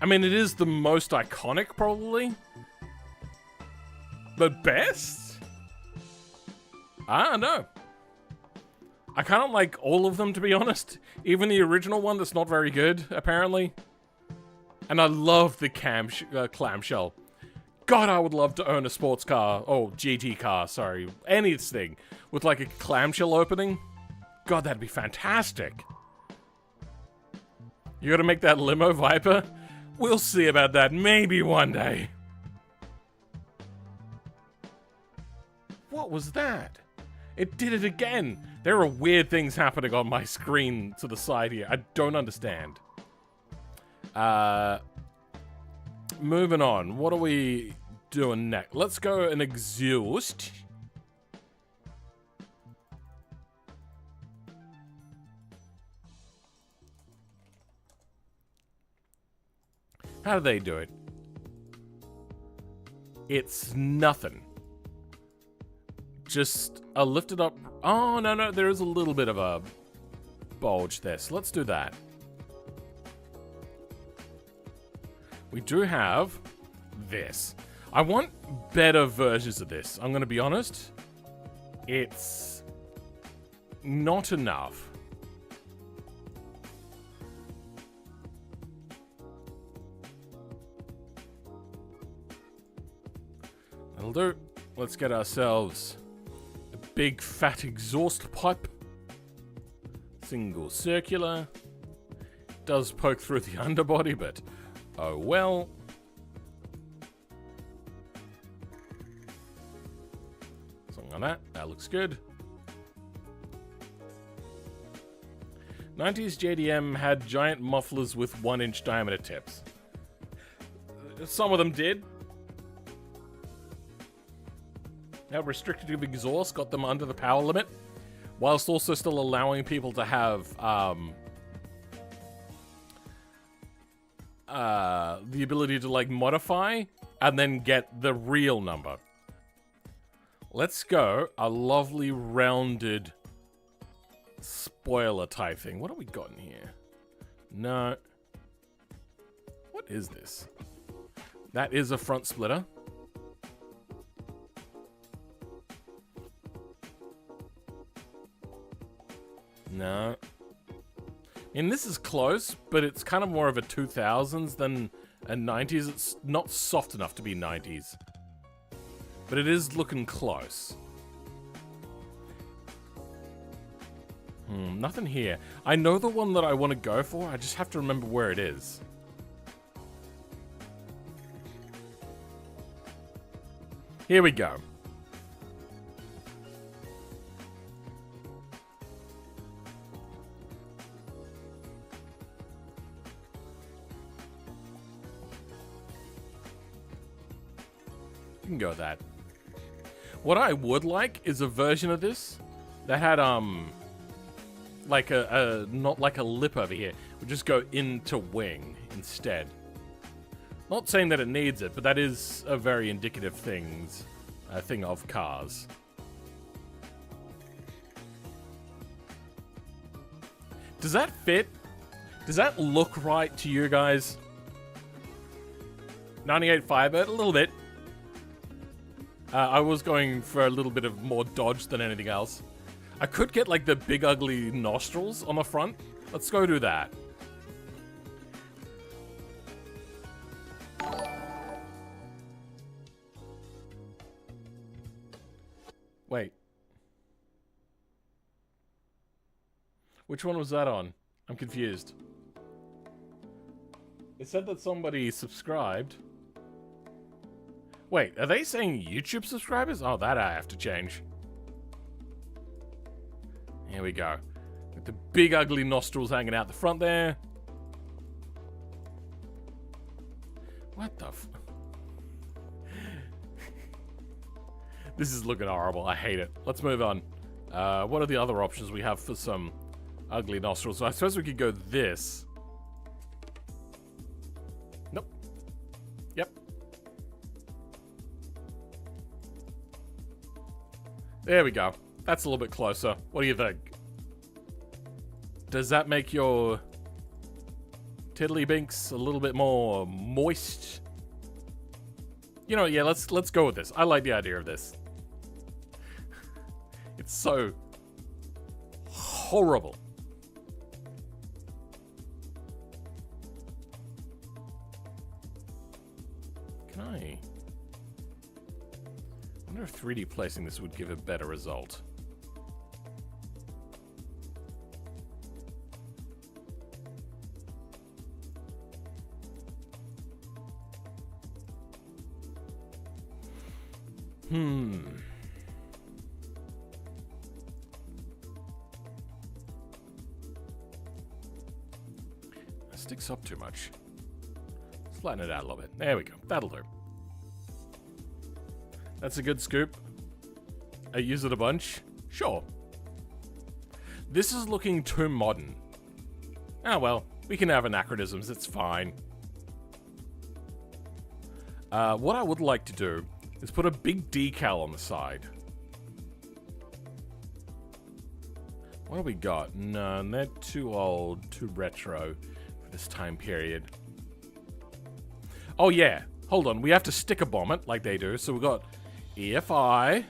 I mean, it is the most iconic, probably. But best? I don't know. I kind of like all of them, to be honest. Even the original one that's not very good, apparently. And I love the clamshell. God, I would love to own a sports car. Oh, GT car, sorry. Anything with like a clamshell opening. God, that'd be fantastic. You gotta make that limo Viper? We'll see about that maybe one day. What was that? It did it again. There are weird things happening on my screen to the side here. I don't understand. Moving on. What are we doing next? Let's go and exhaust. How do they do it? It's nothing. Just a lifted up... Oh, no, there is a little bit of a bulge there. So let's do that. We do have this. I want better versions of this. I'm going to be honest. It's not enough. That'll do. Let's get ourselves a big fat exhaust pipe. Single circular. Does poke through the underbody, but oh well. Something like that. That looks good. 90s JDM had giant mufflers with 1-inch diameter tips. Some of them did. Now, restrictive exhaust got them under the power limit, whilst also still allowing people to have the ability to like modify and then get the real number. Let's go a lovely rounded spoiler type thing. What have we got in here? No. What is this? That is a front splitter. No. And this is close, but it's kind of more of a 2000s than a 90s. It's not soft enough to be 90s. But it is looking close. Nothing here. I know the one that I want to go for. I just have to remember where it is. Here we go. You can go with that. What I would like is a version of this that had like not like a lip over here. Would just go into wing instead. Not saying that it needs it, but that is a very indicative thing of cars. Does that fit? Does that look right to you guys? 98 Firebird, a little bit. I was going for a little bit of more dodge than anything else. I could get like the big ugly nostrils on the front. Let's go do that. Wait. Which one was that on? I'm confused. It said that somebody subscribed. Wait, are they saying YouTube subscribers? Oh, that I have to change. Here we go. With the big ugly nostrils hanging out the front there. What the f... This is looking horrible. I hate it. Let's move on. What are the other options we have for some ugly nostrils? So I suppose we could go this. Nope. Yep. There we go. That's a little bit closer. What do you think? Does that make your tiddlybinks a little bit more moist? You know, yeah, let's go with this. I like the idea of this. It's so horrible. Can I wonder if 3D placing this would give a better result. That sticks up too much. Let's flatten it out a little bit. There we go. That'll do. That's a good scoop. I use it a bunch. Sure. This is looking too modern. Ah, well, we can have anachronisms. It's fine. What I would like to do is put a big decal on the side. What have we got? None. They're too old, too retro for this time period. Oh, yeah. Hold on. We have to sticker bomb it like they do. So we've got EFI. I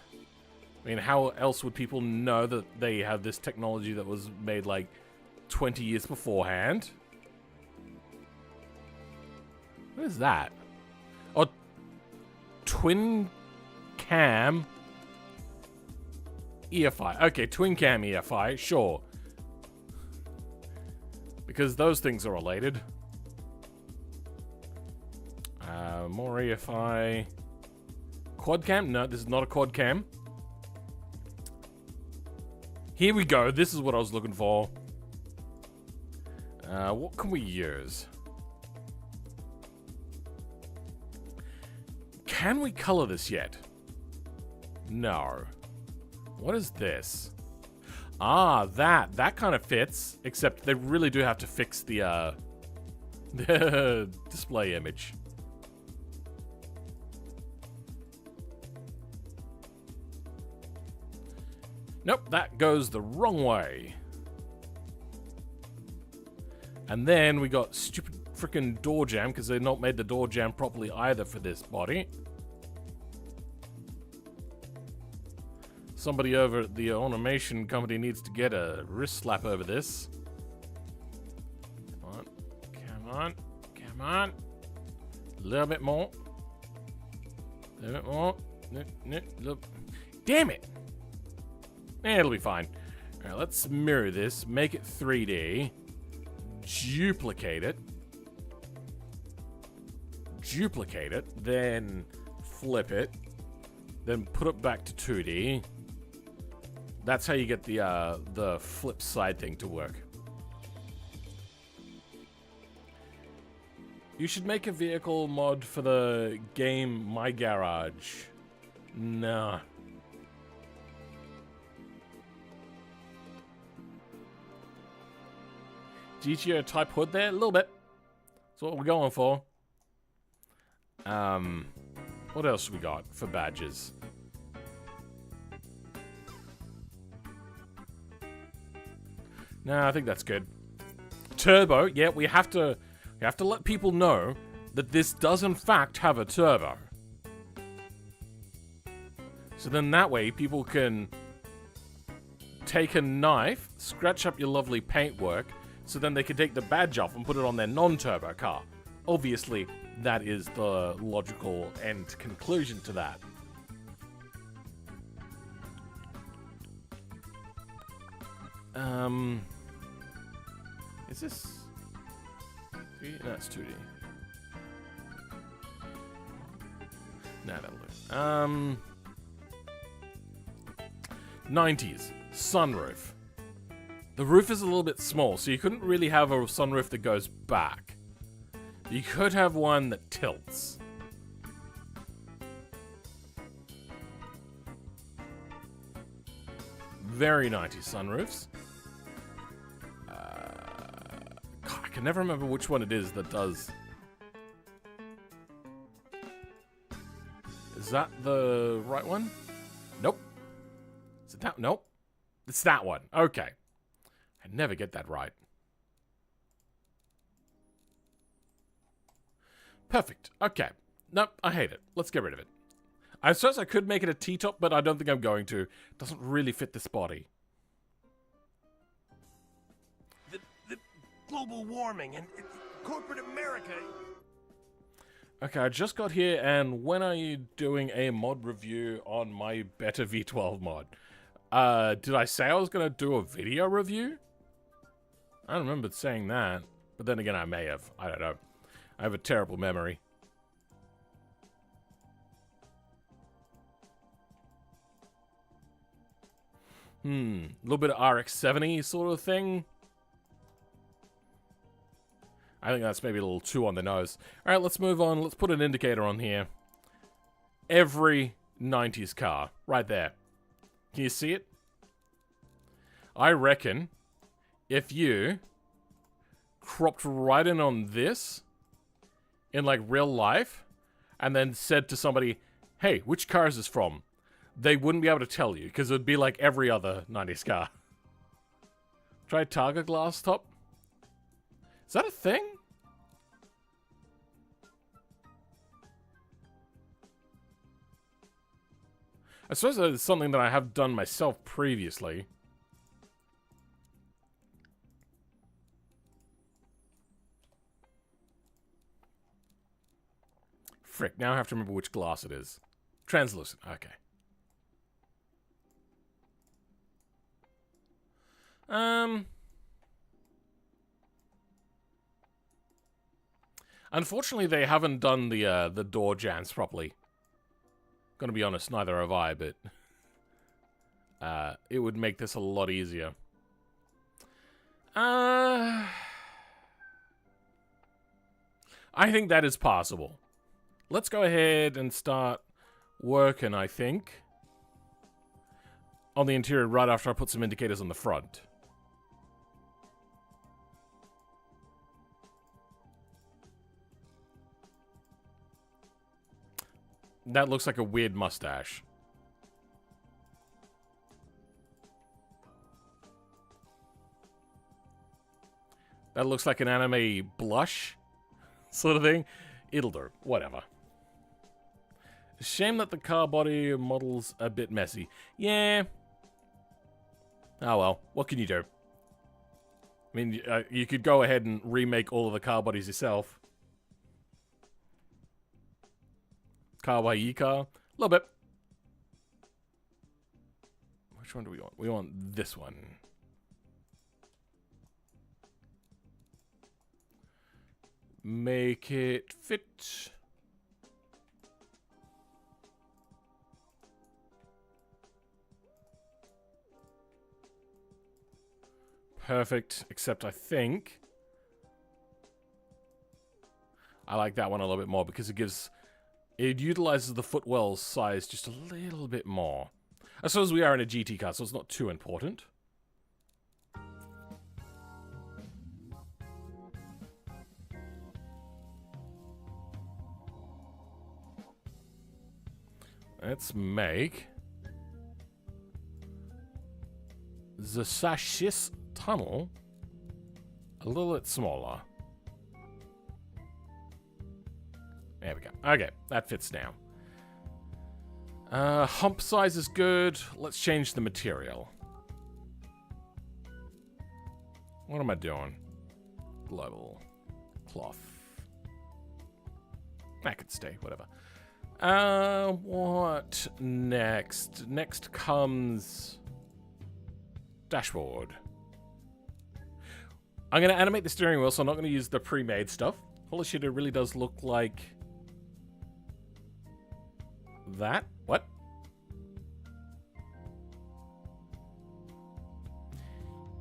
mean, how else would people know that they have this technology that was made like 20 years beforehand? What is that? Oh, twin cam EFI. Okay, twin cam EFI, sure. Because those things are related. More EFI. Quad cam? No, this is not a quad cam. Here we go. This is what I was looking for. What can we use? Can we color this yet? No. What is this? Ah, that kind of fits, except they really do have to fix the display image. Nope, that goes the wrong way. And then we got stupid freaking door jamb, because they've not made the door jamb properly either for this body. Somebody over at the automation company needs to get a wrist slap over this. Come on, come on, come on. A little bit more. A little bit more. Look. Damn it! It'll be fine. Alright, let's mirror this, make it 3D, duplicate it, then flip it, then put it back to 2D. That's how you get the flip side thing to work. You should make a vehicle mod for the game My Garage. Nah. GTO type hood there? A little bit. That's what we're going for. What else we got for badges? No, I think that's good. Turbo, yeah, we have to let people know that this does in fact have a turbo. So then that way people can take a knife, scratch up your lovely paintwork, so then they can take the badge off and put it on their non-turbo car. Obviously, that is the logical end conclusion to that. Is this 3D? No, it's 2D. Nah, that'll do. 90s. Sunroof. The roof is a little bit small, so you couldn't really have a sunroof that goes back. You could have one that tilts. Very 90s sunroofs. God, I can never remember which one it is that does. Is that the right one? Nope. Is it that? Nope. It's that one. Okay. I never get that right. Perfect. Okay. Nope, I hate it. Let's get rid of it. I suppose I could make it a T-top, but I don't think I'm going to. It doesn't really fit this body. The global warming and corporate America. Okay, I just got here, and when are you doing a mod review on my Better V12 mod? Did I say I was going to do a video review? I don't remember saying that, but then again, I may have. I don't know. I have a terrible memory. A little bit of RX-70 sort of thing. I think that's maybe a little too on the nose. All right, let's move on. Let's put an indicator on here. Every 90s car, right there. Can you see it? I reckon if you cropped right in on this in like real life and then said to somebody, hey, which car is this from? They wouldn't be able to tell you because it would be like every other 90s car. Try Targa glass top. Is that a thing? I suppose that is something that I have done myself previously. Frick, now I have to remember which glass it is. Translucent, okay. Unfortunately, they haven't done the door jams properly. Gonna be honest, neither have I, but it would make this a lot easier. I think that is possible. Let's go ahead and start working, I think, on the interior right after I put some indicators on the front. That looks like a weird mustache. That looks like an anime blush sort of thing. It'll do. Whatever. Shame that the car body model's a bit messy. Yeah. Oh well. What can you do? I mean, you could go ahead and remake all of the car bodies yourself. Car by e-car. A little bit. Which one do we want? We want this one. Make it fit. Perfect, except I think I like that one a little bit more because it utilizes the footwell size just a little bit more. I suppose we are in a GT car, so it's not too important. Let's make the chassis tunnel a little bit smaller. There we go. Okay, that fits now. Hump size is good. Let's change the material. What am I doing? Global. Cloth. That could stay, whatever. What next? Next comes dashboard. I'm going to animate the steering wheel, so I'm not going to use the pre-made stuff. Holy shit, it really does look like that. What?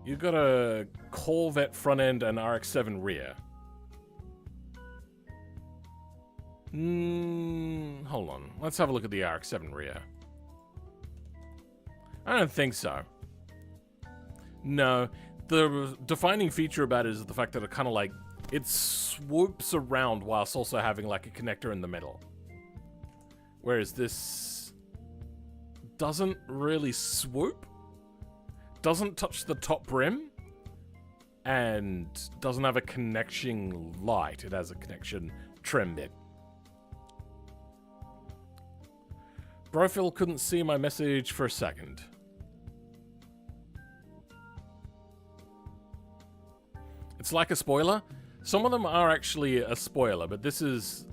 You've got a Corvette front end and RX-7 rear. Hold on. Let's have a look at the RX-7 rear. I don't think so. No. The defining feature about it is the fact that it kind of like, it swoops around whilst also having like a connector in the middle. Whereas this doesn't really swoop, doesn't touch the top brim, and doesn't have a connection light. It has a connection trim bit. Brofil couldn't see my message for a second. It's like a spoiler. Some of them are actually a spoiler, but this is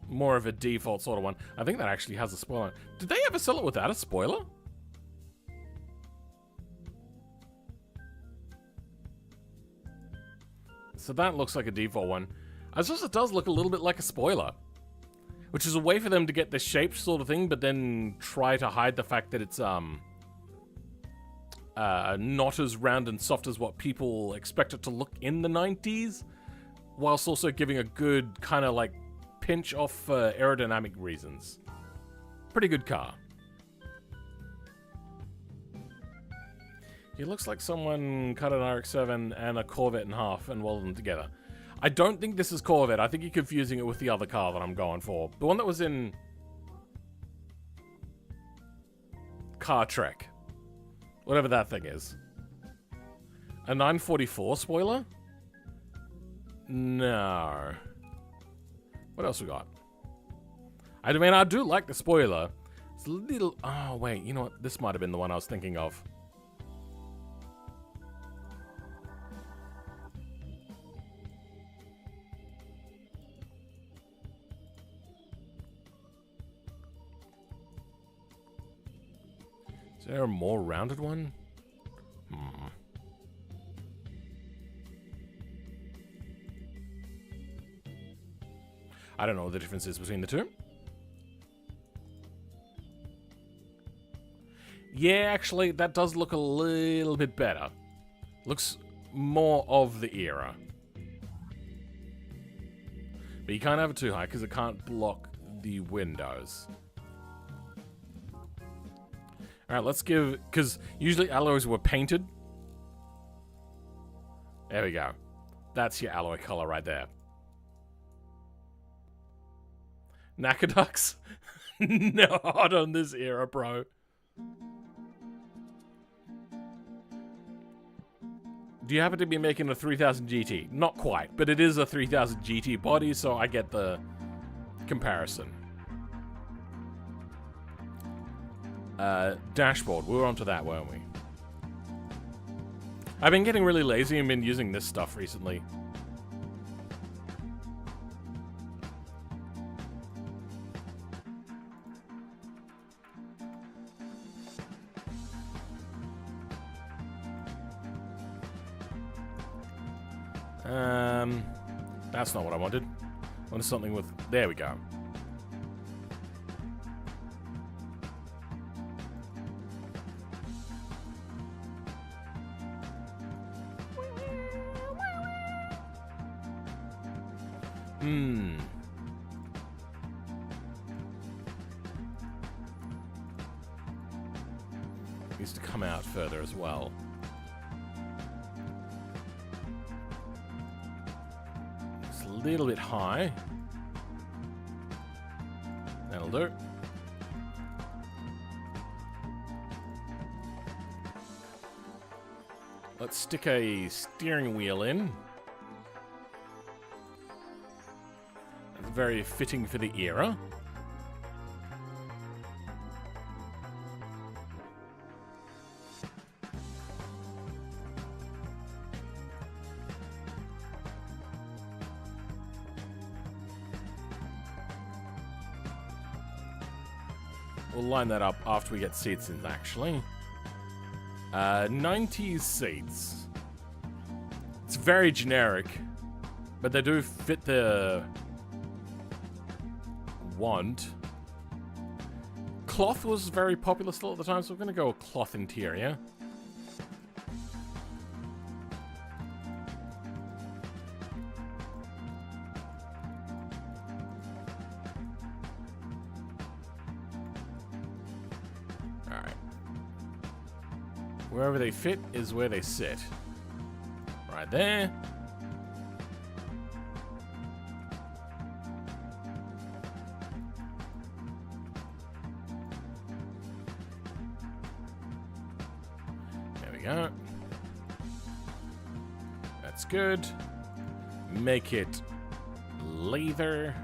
more of a default sort of one. I think that actually has a spoiler. Did they ever sell it without a spoiler? So that looks like a default one. I suppose it does look a little bit like a spoiler, which is a way for them to get the shape sort of thing, but then try to hide the fact that it's not as round and soft as what people expect it to look in the 90s, whilst also giving a good kind of like pinch off for aerodynamic reasons. Pretty good car. It looks like someone cut an RX-7 and a Corvette in half and welded them together. I don't think this is Corvette. I think you're confusing it with the other car that I'm going for. The one that was in Car Trek. Whatever that thing is. A 944 spoiler? No. What else we got? I mean, I do like the spoiler. It's a little... Oh, wait. You know what? This might have been the one I was thinking of. Is there a more rounded one? I don't know what the difference is between the two. Yeah, actually, that does look a little bit better. Looks more of the era. But you can't have it too high because it can't block the windows. Alright, let's give... Because usually alloys were painted. There we go. That's your alloy color right there. Nakaducks? Not on this era, bro. Do you happen to be making a 3000 GT? Not quite, but it is a 3000 GT body, so I get the comparison. Dashboard. We were onto that, weren't we? I've been getting really lazy and been using this stuff recently. That's not what I wanted. I wanted something with... There we go. Needs to come out further as well. It's a little bit high. That'll do. Let's stick a steering wheel in. That's very fitting for the era. We'll line that up after we get seats in, actually. 90s seats. It's very generic, but they do fit the want. cloth was very popular still at the time, so we're going to go with cloth interior. Alright. Wherever they fit is where they sit. Right there. Go. That's good. Make it leather.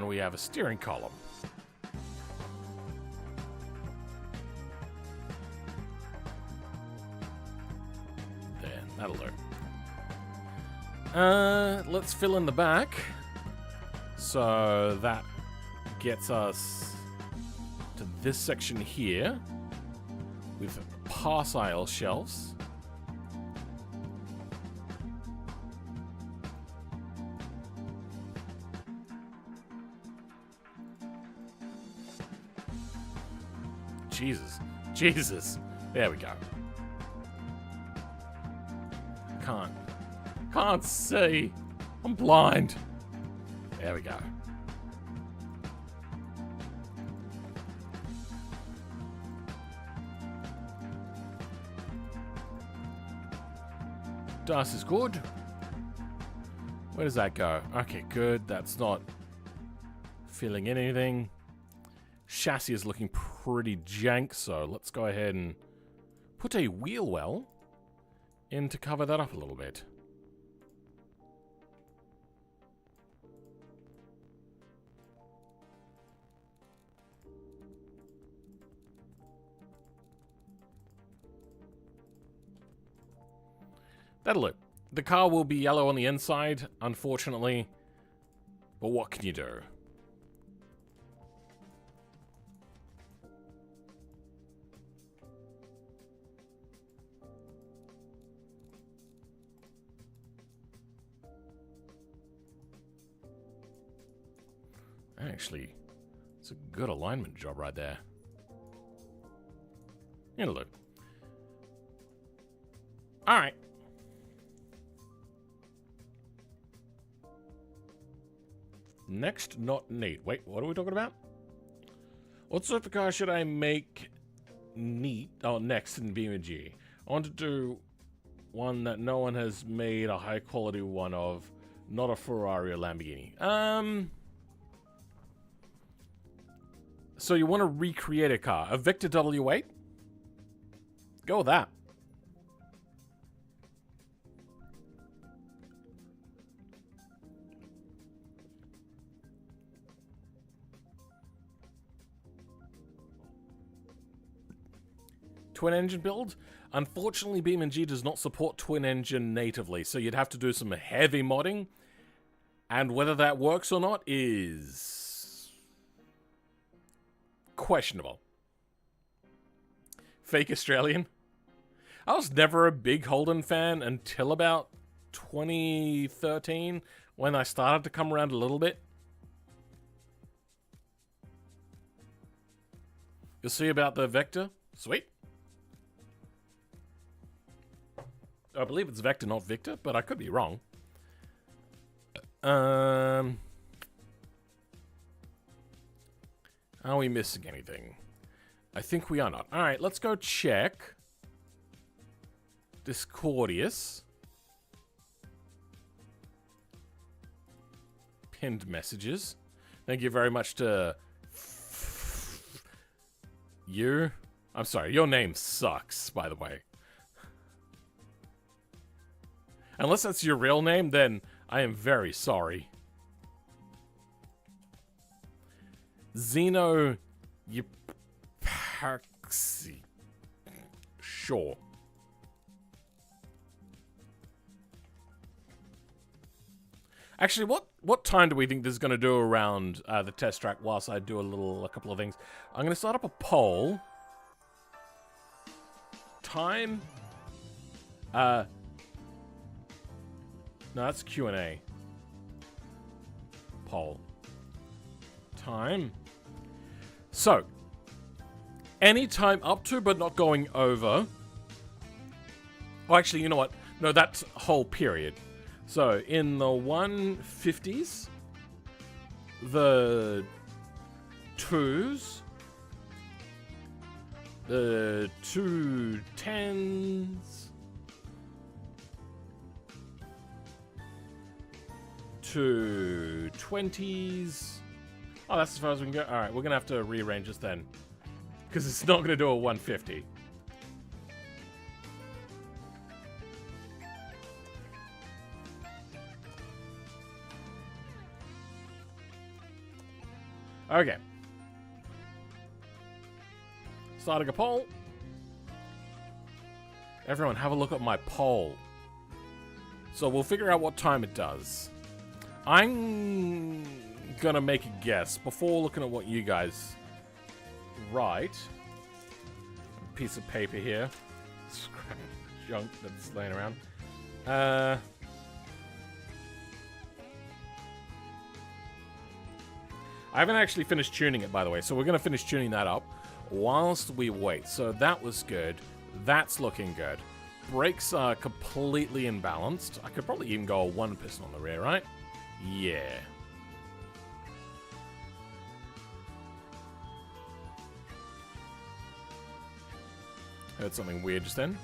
We have a steering column. There, that'll do. Let's fill in the back. So that gets us to this section here with pass aisle shelves. Jesus. There we go. Can't see. I'm blind. There we go. Dust is good. Where does that go? Okay, good. That's not filling in anything. Chassis is looking pretty jank, so let's go ahead and put a wheel well in to cover that up a little bit. That'll do. The car will be yellow on the inside, unfortunately, but what can you do? Actually, it's a good alignment job right there. It'll do. Alright. Next, not neat. Wait, what are we talking about? What supercar should I make neat? Oh, next in BeamNG. I want to do one that no one has made a high quality one of. Not a Ferrari or Lamborghini. So you want to recreate a car. A Victor W8? Go with that. Twin engine build? Unfortunately, BeamNG does not support twin engine natively, so you'd have to do some heavy modding. And whether that works or not is questionable. Fake Australian? I was never a big Holden fan until about 2013, when I started to come around a little bit. You'll see about the Vector. Sweet. I believe it's Vector, not Victor, but I could be wrong. Are we missing anything? I think we are not. Alright, let's go check. Discordius. Pinned messages. Thank you very much to you. I'm sorry, your name sucks, by the way. Unless that's your real name, then I am very sorry. Xeno Yipaxi. Sure. Actually, what time do we think this is going to do around the test track whilst I do a couple of things? I'm going to start up a poll. Time. No, that's Q&A. Poll. Time. So, any time up to but not going over. Oh, actually, you know what? No, that's whole period. So, in the 150s, the 2s, the 210s, 220s. Oh, that's as far as we can go. Alright, we're going to have to rearrange this then. Because it's not going to do a 150. Okay. Starting a poll. Everyone, have a look at my poll. So we'll figure out what time it does. I'm gonna make a guess before looking at what you guys write. A piece of paper here. Scrap junk that's laying around. I haven't actually finished tuning it, by the way, so we're going to finish tuning that up whilst we wait. So that was good. That's looking good. Brakes are completely imbalanced. I could probably even go a one piston on the rear, right? Yeah. Heard something weird just then.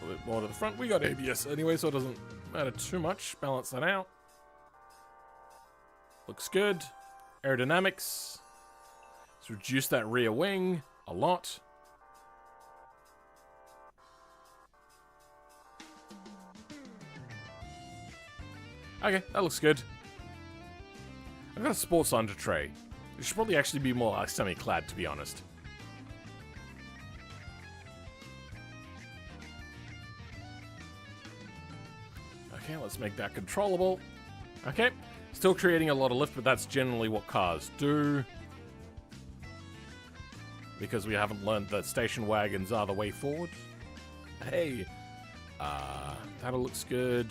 A little bit more to the front. We got ABS anyway, so it doesn't matter too much. Balance that out. Looks good. Aerodynamics. Let's reduce that rear wing a lot. Okay, that looks good. I've got a sports under tray. It should probably actually be more like semi-clad, to be honest. Okay, let's make that controllable. Okay. Still creating a lot of lift, but that's generally what cars do. Because we haven't learned that station wagons are the way forward. Hey. That all looks good.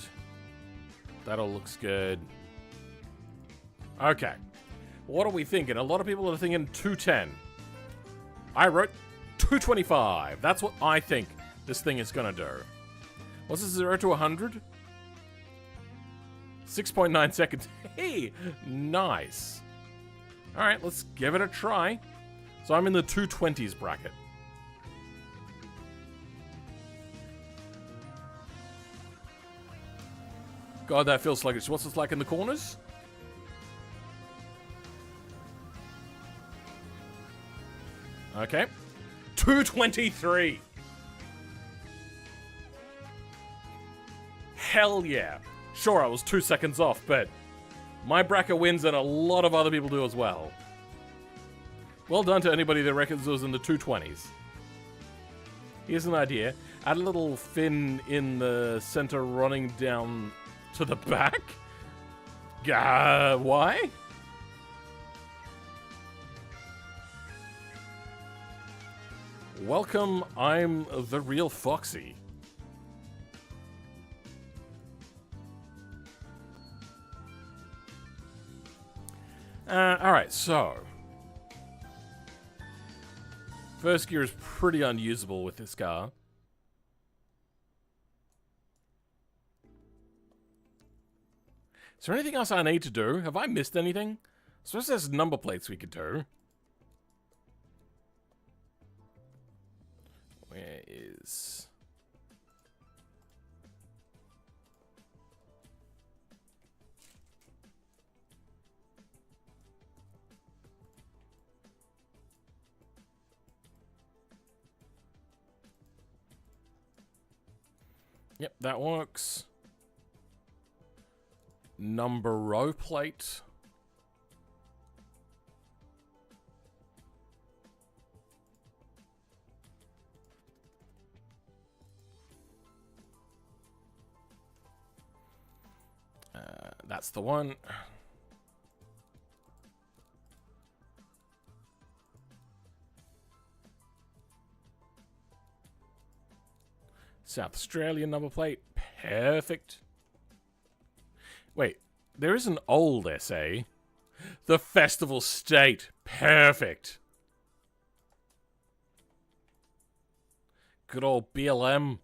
That all looks good. Okay. What are we thinking? A lot of people are thinking 210. I wrote 225. That's what I think this thing is going to do. What's this, 0 to 100? 6.9 seconds. Hey, nice. All right, let's give it a try. So I'm in the 220s bracket. God, that feels sluggish. What's this like in the corners? Okay. 223. Hell yeah. Sure, I was 2 seconds off, but my bracket wins and a lot of other people do as well. Well done to anybody that reckons it was in the 220s. Here's an idea. Add a little fin in the center running down to the back. Why? Welcome, I'm the real Foxy. Alright, so first gear is pretty unusable with this car. Is there anything else I need to do? Have I missed anything? I suppose there's number plates we could do. Where is... Yep, that works. Number row plate. That's the one. South Australian number plate. Perfect. Wait, there is an old SA. The Festival State. Perfect. Good old BLM.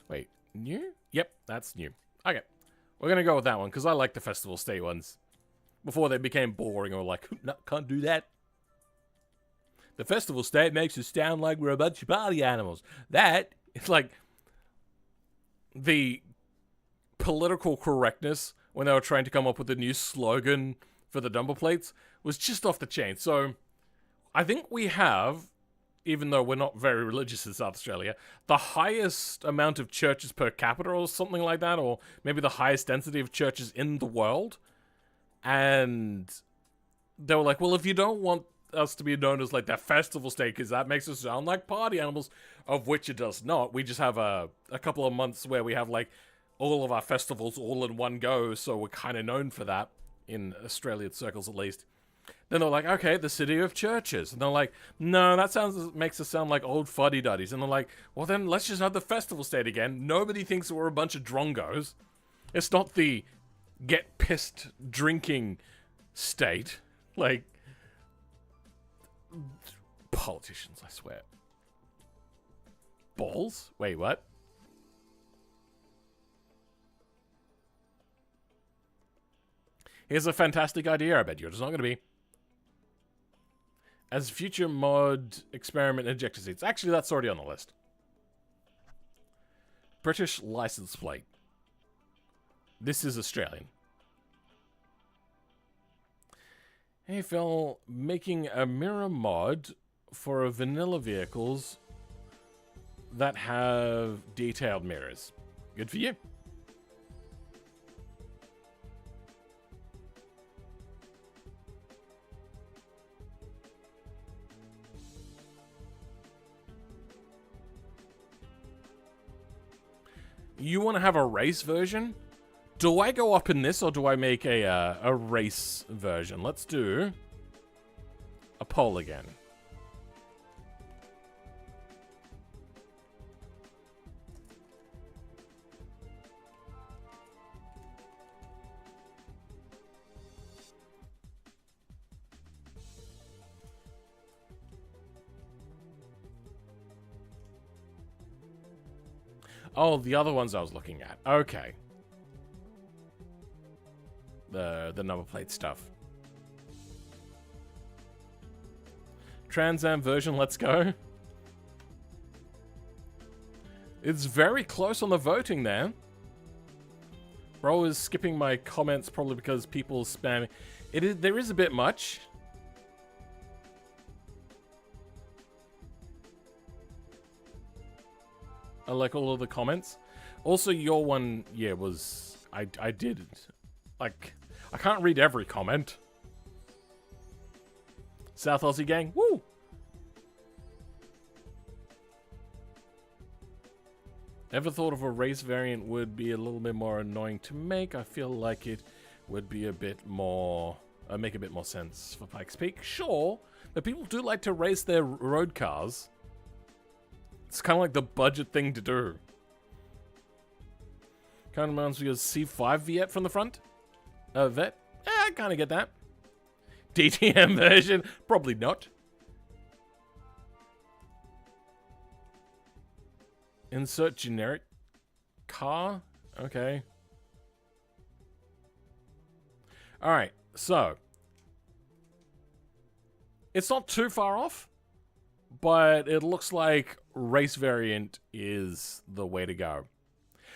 Wait, new? Yep, that's new. Okay, we're going to go with that one because I like the Festival State ones. Before they became boring or like, no, can't do that. The Festival State makes us sound like we're a bunch of party animals. That, it's like the political correctness when they were trying to come up with a new slogan for the number plates was just off the chain. So I think we have, even though we're not very religious in South Australia, the highest amount of churches per capita or something like that, or maybe the highest density of churches in the world. And they were like, well, if you don't want us to be known as like that festival state because that makes us sound like party animals, of which it does not. We just have a couple of months where we have like all of our festivals all in one go, so we're kind of known for that in Australian circles at least. Then they're like, okay, the city of churches, and they're like, no, that makes us sound like old fuddy-duddies. And they're like, well then let's just have the festival state again. Nobody thinks we're a bunch of drongos. It's not the get pissed drinking state. Like, politicians, I swear. Balls? Wait, what? Here's a fantastic idea, I bet you. It's not going to be. As future mod experiment injector seats. Actually, that's already on the list. British license plate. This is Australian. Hey Phil, making a mirror mod for a vanilla vehicles that have detailed mirrors. Good for you. You want to have a race version? Do I go up in this or do I make a race version? Let's do a poll again. Oh, the other ones I was looking at. Okay. The number plate stuff. Trans Am version, let's go. It's very close on the voting there. Bro is skipping my comments probably because people spam. There is a bit much. I like all of the comments. Also, your one, yeah, was... I did... Like, I can't read every comment. South Aussie gang, woo! Ever thought of a race variant would be a little bit more annoying to make? I feel like it would be a bit more... make a bit more sense for Pikes Peak. Sure, but people do like to race their road cars. It's kind of like the budget thing to do. Kind of reminds me of C5 Viet from the front. Vet? Yeah, I kind of get that. DTM version? Probably not. Insert generic car? Okay. Alright, so. It's not too far off, but it looks like race variant is the way to go.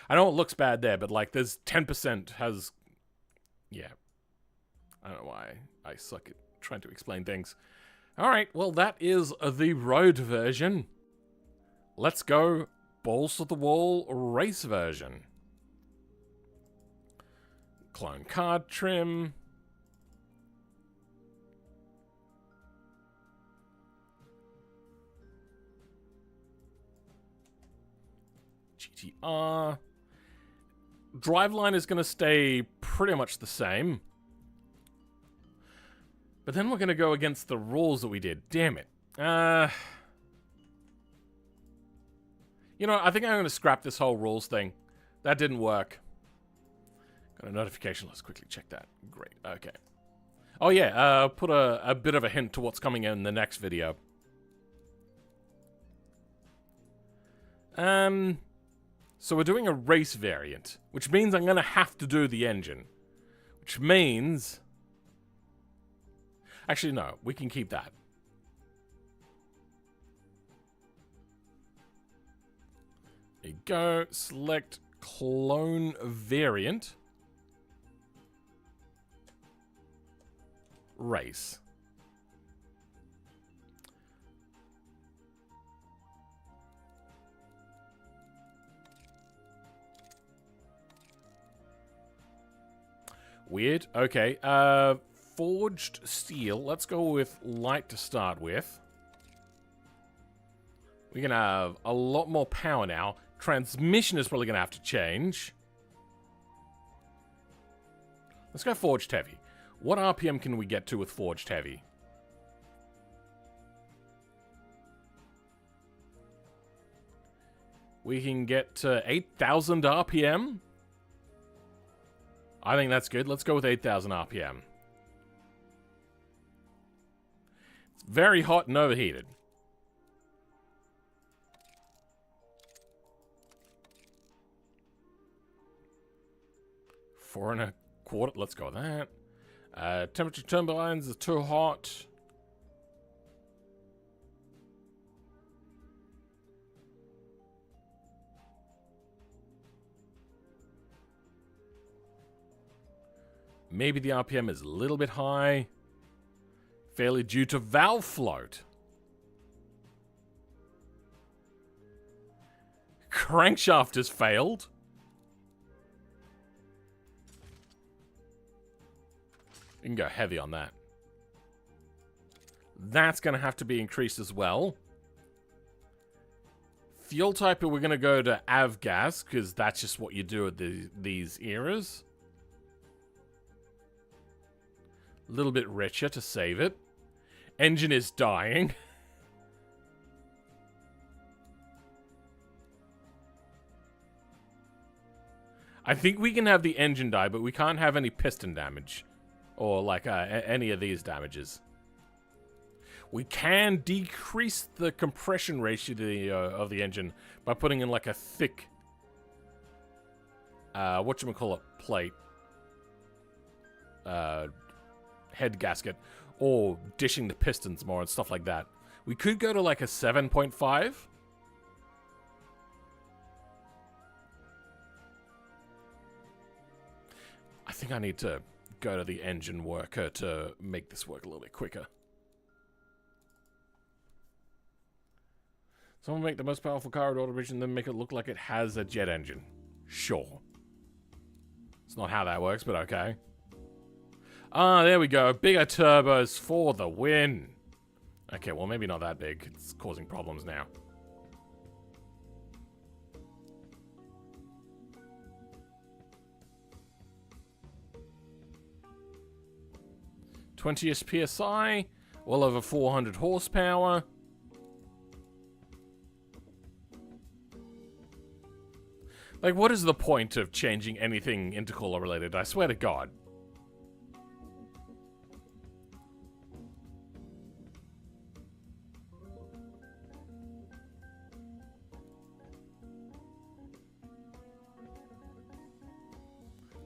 I know it looks bad there, but like there's 10% has... Yeah. I don't know why I suck at trying to explain things. Alright, well that is the road version. Let's go balls to the wall race version. Clone card trim. GTR. driveline is going to stay pretty much the same. But then we're going to go against the rules that we did. Damn it. You know, I think I'm going to scrap this whole rules thing. That didn't work. Got a notification. Let's quickly check that. Great. Okay. Oh, yeah. Put a bit of a hint to what's coming in the next video. So we're doing a race variant, which means I'm going to have to do the engine. Which means... Actually, no. We can keep that. There you go. Select clone variant. Race. Weird. Okay. Forged steel. Let's go with light to start with. We're going to have a lot more power now. Transmission is probably going to have to change. Let's go forged heavy. What RPM can we get to with forged heavy? We can get to 8,000 RPM. I think that's good. Let's go with 8,000 RPM. It's very hot and overheated. Four and a quarter. Let's go with that. Temperature turbines is too hot. Maybe the RPM is a little bit high. Failure due to valve float. Crankshaft has failed. You can go heavy on that. That's going to have to be increased as well. Fuel type, we're going to go to avgas, because that's just what you do at these eras. A little bit richer to save it. Engine is dying. I think we can have the engine die, but we can't have any piston damage. Or, like, any of these damages. We can decrease the compression ratio of the engine by putting in, like, a thick... whatchamacallit plate. Head gasket. Or dishing the pistons more and stuff like that. We could go to, like, a 7.5. I think I need to go to the engine worker to make this work a little bit quicker. Someone make the most powerful car in automation, then make it look like it has a jet engine. Sure. It's not how that works, but okay. Ah, there we go. Bigger turbos for the win. Okay, well, maybe not that big. It's causing problems now. .20 PSI, well over 400 horsepower. Like, what is the point of changing anything intercooler related? I swear to God.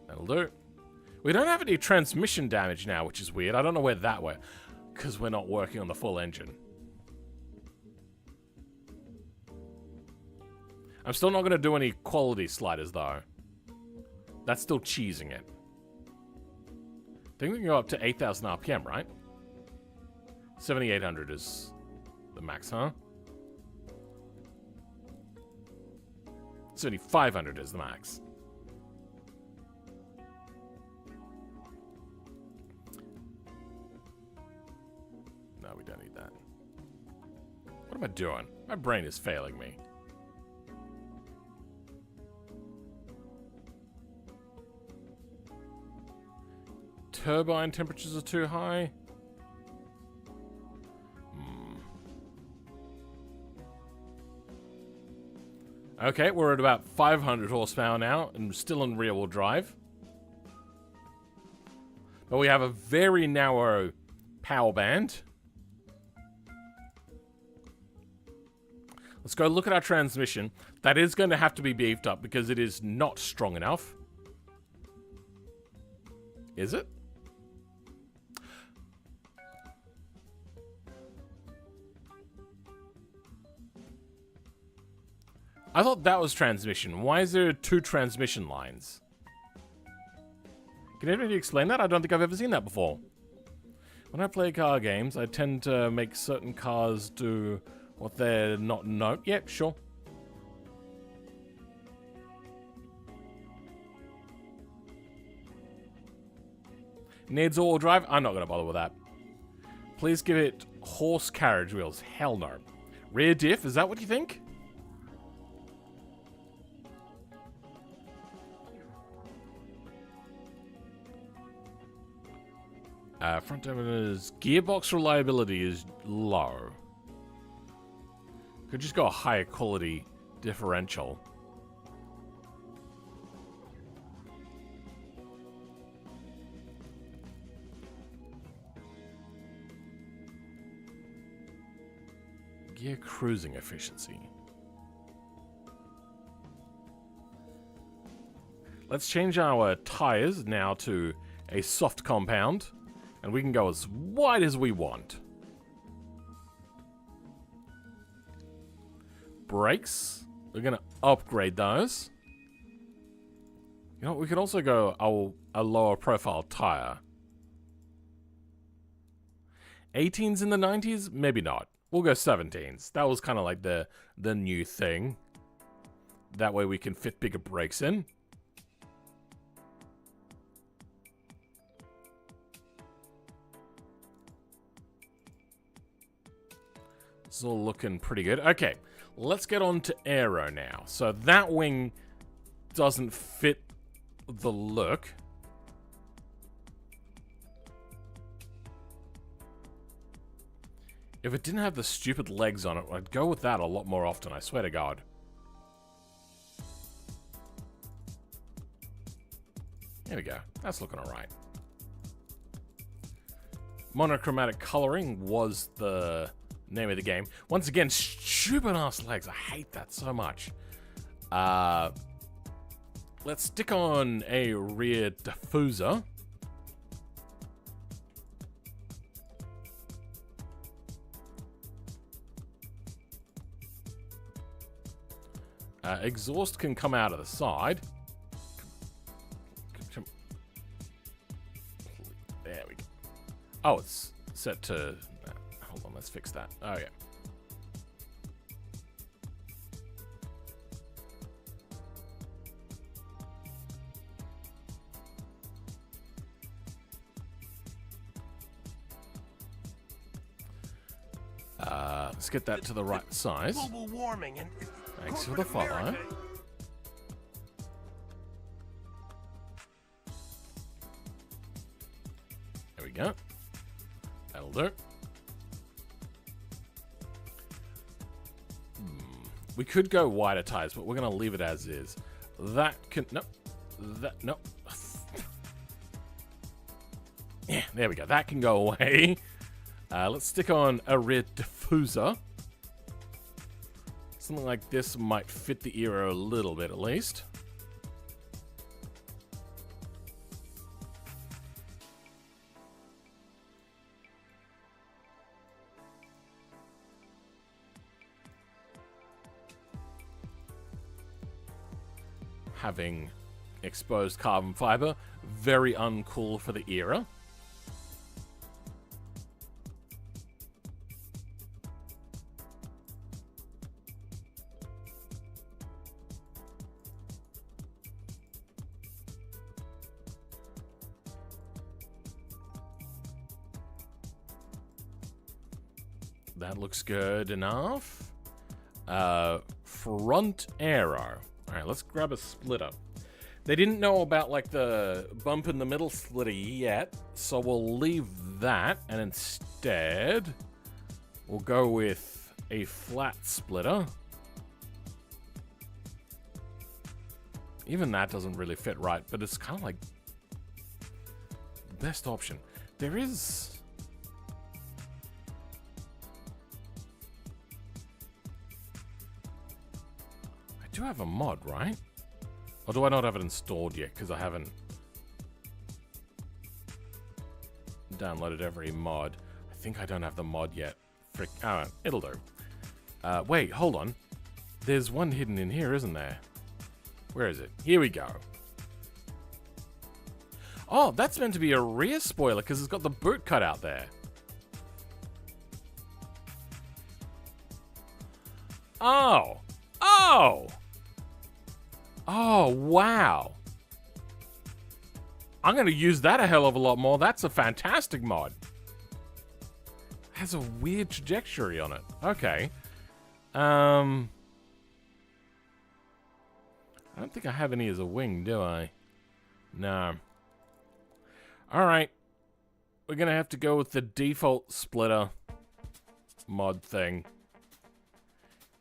That'll do. We don't have any transmission damage now, which is weird. I don't know where that went. Because we're not working on the full engine. I'm still not going to do any quality sliders, though. That's still cheesing it. I think we can go up to 8,000 RPM, right? 7,800 is the max, huh? 7,500 is the max. No, we don't need that. What am I doing? My brain is failing me. turbine temperatures are too high. Okay, we're at about 500 horsepower now, and still in rear-wheel drive. But we have a very narrow power band. Let's go look at our transmission. That is going to have to be beefed up because it is not strong enough. Is it? I thought that was transmission. Why is there 2 transmission lines? Can anybody explain that? I don't think I've ever seen that before. When I play car games, I tend to make certain cars do what they're not known. Yep, sure. Needs all-wheel drive? I'm not going to bother with that. Please give it horse carriage wheels. Hell no. Rear diff? Is that what you think? Front diameters. Gearbox reliability is low. Could just go a higher quality differential. Gear cruising efficiency. Let's change our tires now to a soft compound. And we can go as wide as we want. Brakes. We're going to upgrade those. You know, we could also go a lower profile tire. 18s in the 90s? Maybe not. We'll go 17s. That was kind of like the new thing. That way we can fit bigger brakes in. It's all looking pretty good. Okay, let's get on to aero now. So that wing doesn't fit the look. If it didn't have the stupid legs on it, I'd go with that a lot more often, I swear to God. There we go. That's looking alright. Monochromatic coloring was the name of the game. Once again, stupid ass legs. I hate that so much. Let's stick on a rear diffuser. Exhaust can come out of the side. There we go. Oh, it's set to... hold on, let's fix that. Oh, yeah. Let's get that to the right size. Global warming and Thanks for the follow. There we go. That'll do. We could go wider tires, but we're going to leave it as is. That can... Nope. That... Nope. Yeah, there we go. That can go away. Let's stick on a rear diffuser. Something like this might fit the Aero a little bit, at least. Having exposed carbon fiber, very uncool for the era. That looks good enough. Front aero. Alright, let's grab a splitter. They didn't know about like the bump in the middle splitter yet, so we'll leave that, and instead we'll go with a flat splitter. Even that doesn't really fit right, but it's kind of like the best option. There is... I do have a mod, right? Or do I not have it installed yet? Because I haven't downloaded every mod. I think I don't have the mod yet. Frick. Oh, it'll do. Wait, hold on. There's one hidden in here, isn't there? Where is it? Here we go. Oh, that's meant to be a rear spoiler because it's got the boot cut out there. Oh. Oh! Oh, wow. I'm going to use that a hell of a lot more. That's a fantastic mod. Has a weird trajectory on it. Okay. I don't think I have any as a wing, do I? No. Alright. We're going to have to go with the default splitter mod thing.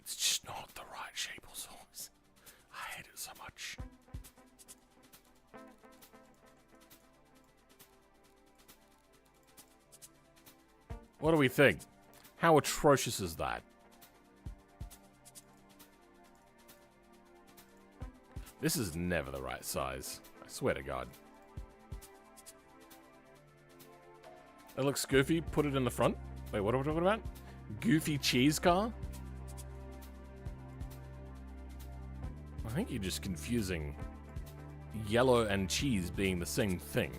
It's just not the right shape or size. I hate it so much. What do we think? How atrocious is that? This is never the right size. I swear to God. That looks goofy. Put it in the front. Wait, what are we talking about? Goofy cheese car? I think you're just confusing yellow and cheese being the same thing.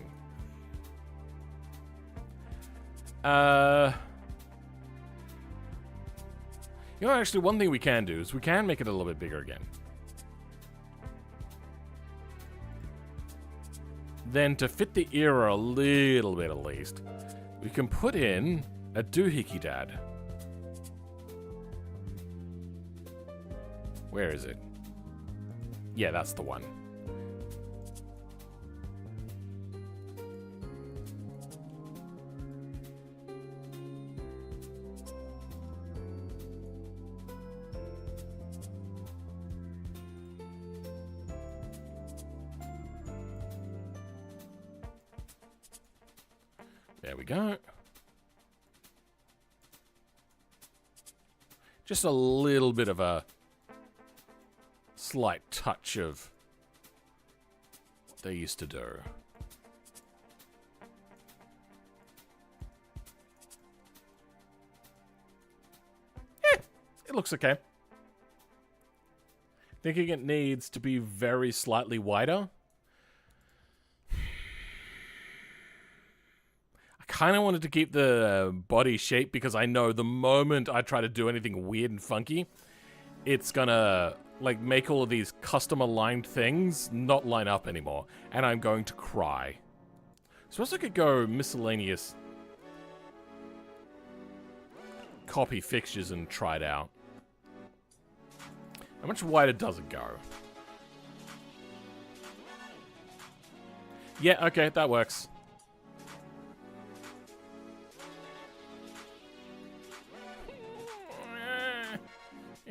You know, actually, one thing we can do is we can make it a little bit bigger again. Then, to fit the era a little bit at least, we can put in a doohickey dad. Where is it? Yeah, that's the one. There we go. Just a little bit of a slight touch of what they used to do. It looks okay. Thinking it needs to be very slightly wider. Kind of wanted to keep the body shape because I know the moment I try to do anything weird and funky, it's gonna like make all of these custom aligned things not line up anymore, and I'm going to cry. Suppose I could go miscellaneous copy fixtures and try it out. How much wider does it go? Yeah, okay, that works.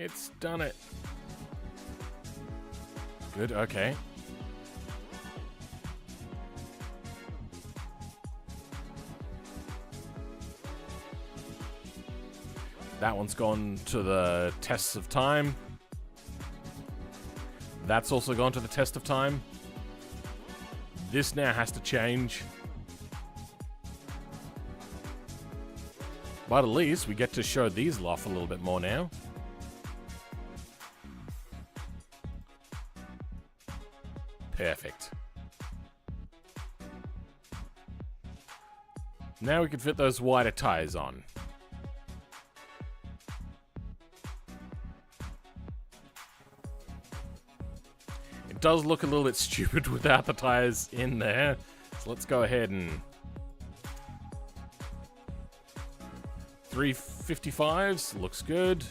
It's done it. Good, okay. That one's gone to the tests of time. That's also gone to the test of time. This now has to change. But at least we get to show these off a little bit more now. Perfect. Now we can fit those wider tires on. It does look a little bit stupid without the tires in there. So let's go ahead and 355s looks good.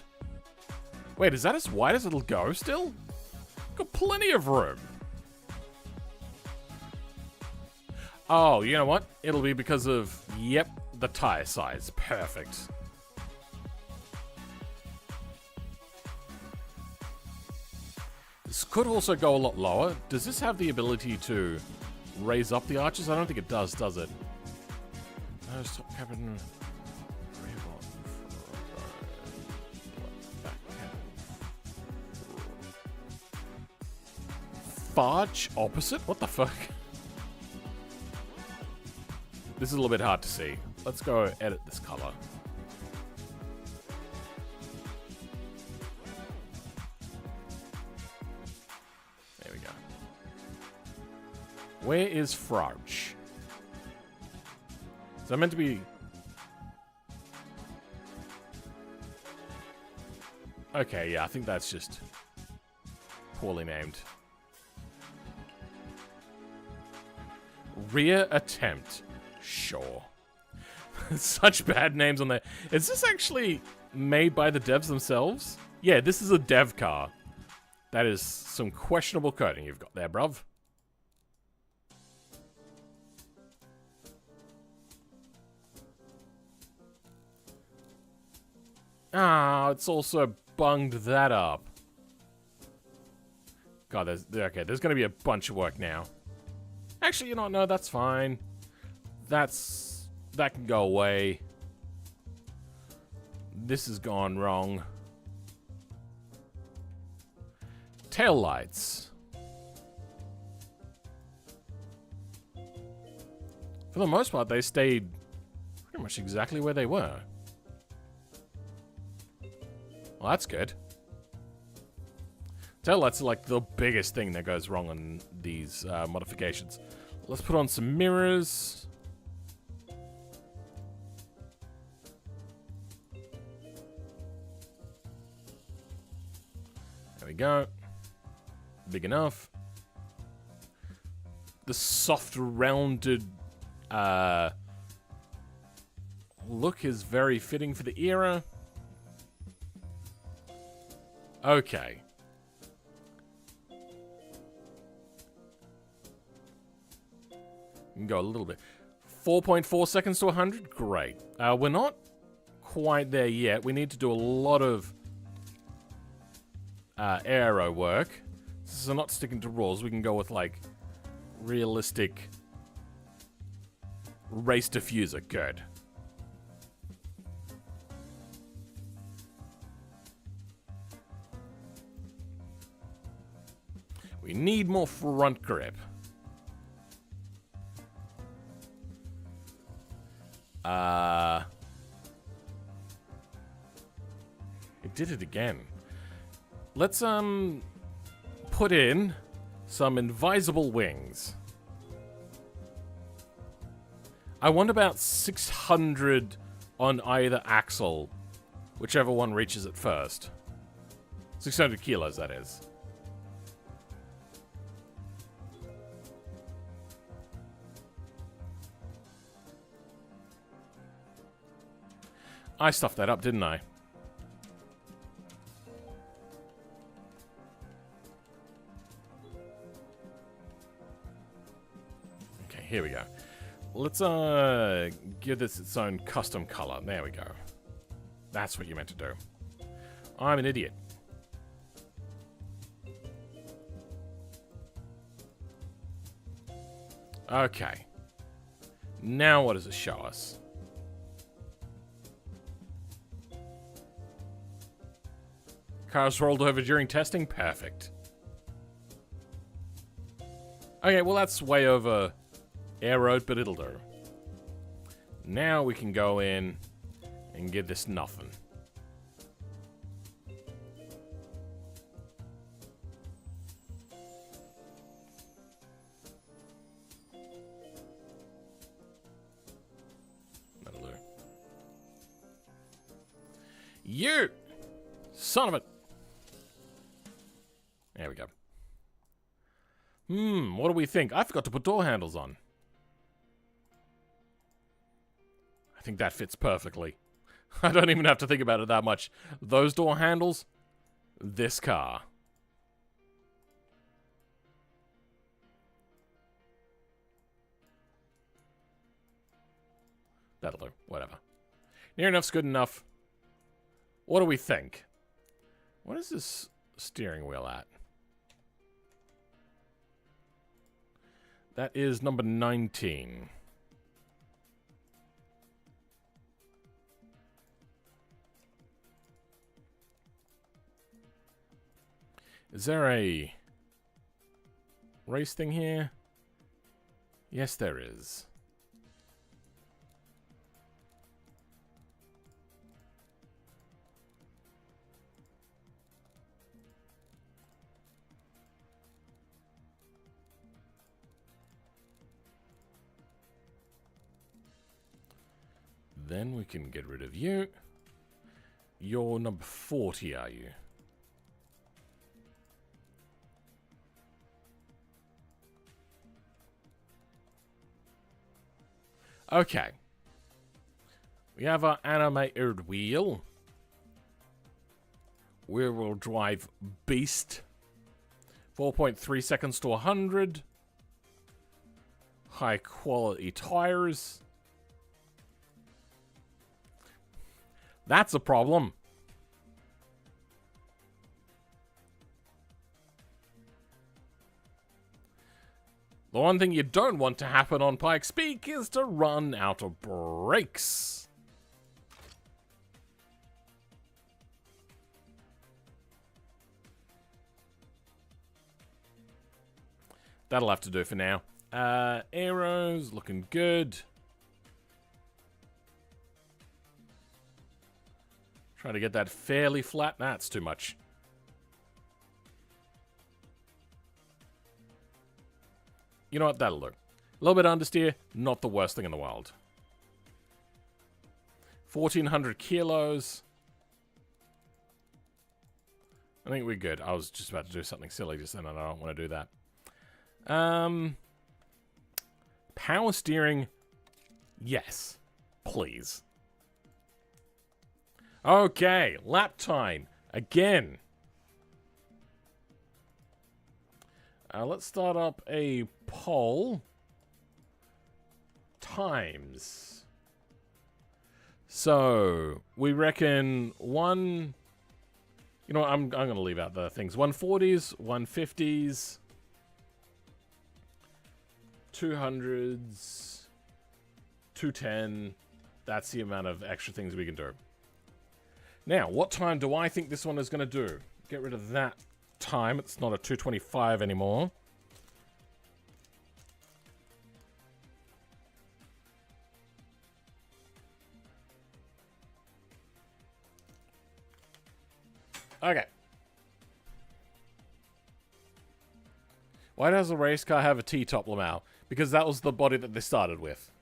Wait, is that as wide as it'll go still? Got plenty of room. Oh, you know what? It'll be because of, yep, the tire size. Perfect. This could also go a lot lower. Does this have the ability to raise up the arches? I don't think it does it? No, stop cabin. Fudge opposite? What the fuck? This is a little bit hard to see. Let's go edit this color. There we go. Where is Frudge? Is that meant to be... Okay, yeah, I think that's just poorly named. Rear attempt. Sure. Such bad names on there. Is this actually made by the devs themselves? Yeah, this is a dev car. That is some questionable coding you've got there, bruv. Ah, it's also bunged that up. God, there's going to be a bunch of work now. Actually, you know what? No, that's fine. That can go away. This has gone wrong. Tail lights. For the most part, they stayed pretty much exactly where they were. Well, that's good. Tail lights are like the biggest thing that goes wrong on these modifications. Let's put on some mirrors. There we go. Big enough. The soft, rounded look is very fitting for the era. Okay. We can go a little bit. 4.4 seconds to 100? Great. We're not quite there yet. We need to do a lot of aero work. So not sticking to rules. We can go with, like, realistic race diffuser. Good. We need more front grip. It did it again. Let's put in some invisible wings. I want about 600 on either axle, whichever one reaches it first. 600 kilos, that is. I stuffed that up, didn't I? Okay, here we go. Let's give this its own custom color. There we go. That's what you meant to do. I'm an idiot. Okay. Now what does it show us? Cars rolled over during testing? Perfect. Okay, well that's way over air road, but it'll do. Now we can go in and give this nothing. That'll do. You! Son of a... There we go. What do we think? I forgot to put door handles on. I think that fits perfectly. I don't even have to think about it that much. Those door handles, this car. That'll do. Whatever. Near enough's good enough. What do we think? What is this steering wheel at? That is number 19. Is there a race thing here? Yes, there is. Then we can get rid of you. You're number 40, are you? Okay. We have our animated wheel. Rear-wheel drive beast. 4.3 seconds to 100. High quality tires. That's a problem. The one thing you don't want to happen on Pikes Peak is to run out of brakes. That'll have to do for now. Arrows looking good. Try to get that fairly flat. That's too much. You know what? That'll do. A little bit understeer, not the worst thing in the world. 1,400 kilos. I think we're good. I was just about to do something silly just then, and I don't want to do that. Power steering. Yes. Please. Okay. Lap time. Again. Let's start up a poll. Times. So, we reckon one... You know what, I'm going to leave out the things. 140s, 150s, 200s, 210. That's the amount of extra things we can do. Now, what time do I think this one is going to do? Get rid of that time. It's not a 225 anymore. Okay. Why does a race car have a T-top Lamau? Because that was the body that they started with.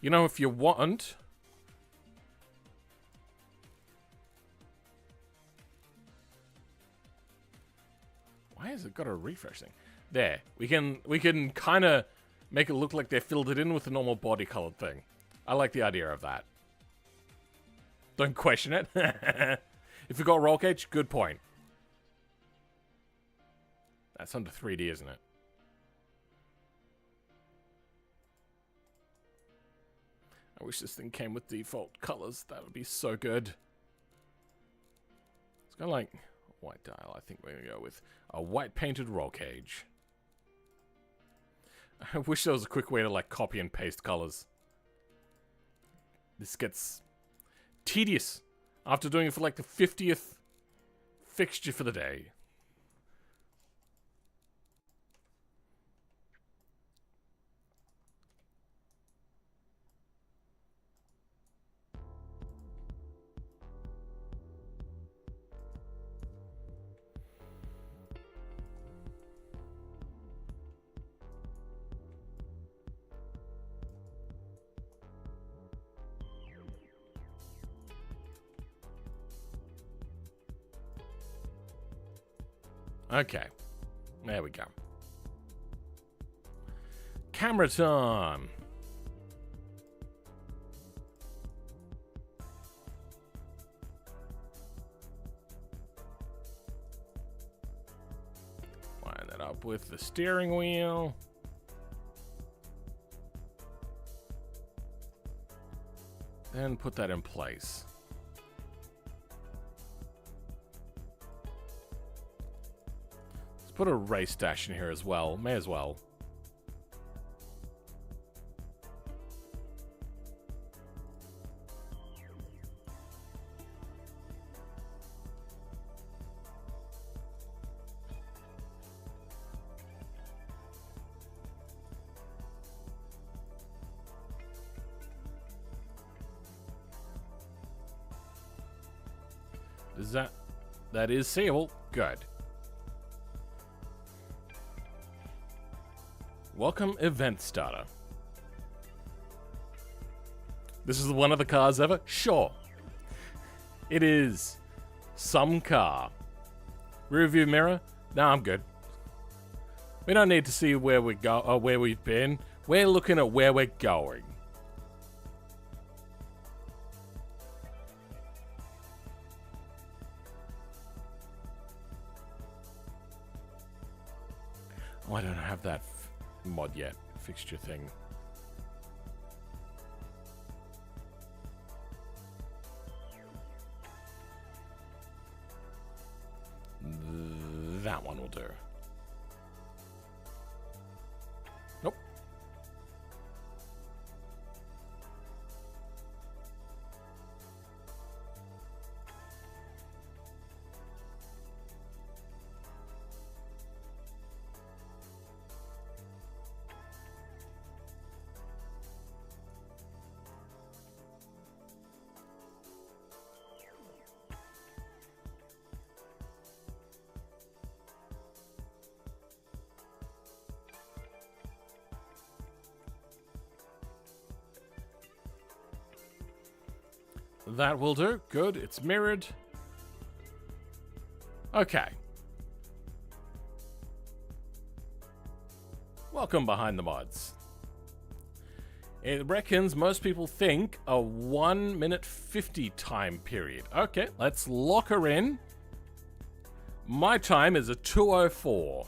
You know, if you want... Why has it got a refresh thing? There. We can kind of make it look like they filled it in with a normal body colored thing. I like the idea of that. Don't question it. If you got roll cage, good point. That's under 3D, isn't it? I wish this thing came with default colors. That would be so good. It's kind of like white dial. I think we're going to go with a white painted roll cage. I wish there was a quick way to like copy and paste colors. This gets tedious after doing it for like the 50th fixture for the day. Okay, there we go. Camera time. Line that up with the steering wheel. Then put that in place. Let's put a race dash in here as well. May as well. Is that is seeable? Good. Welcome event starter. This is one of the cars ever? Sure. It is some car. Rear view mirror? Nah, I'm good. We don't need to see where we go or where we've been. We're looking at where we're going. Oh, I don't have that mod yet. Fixture thing. That one will do. Nope. That will do. Good. It's mirrored. Okay. Welcome behind the mods. It reckons most people think a 1 minute 50 time period. Okay, let's lock her in. My time is a 2:04.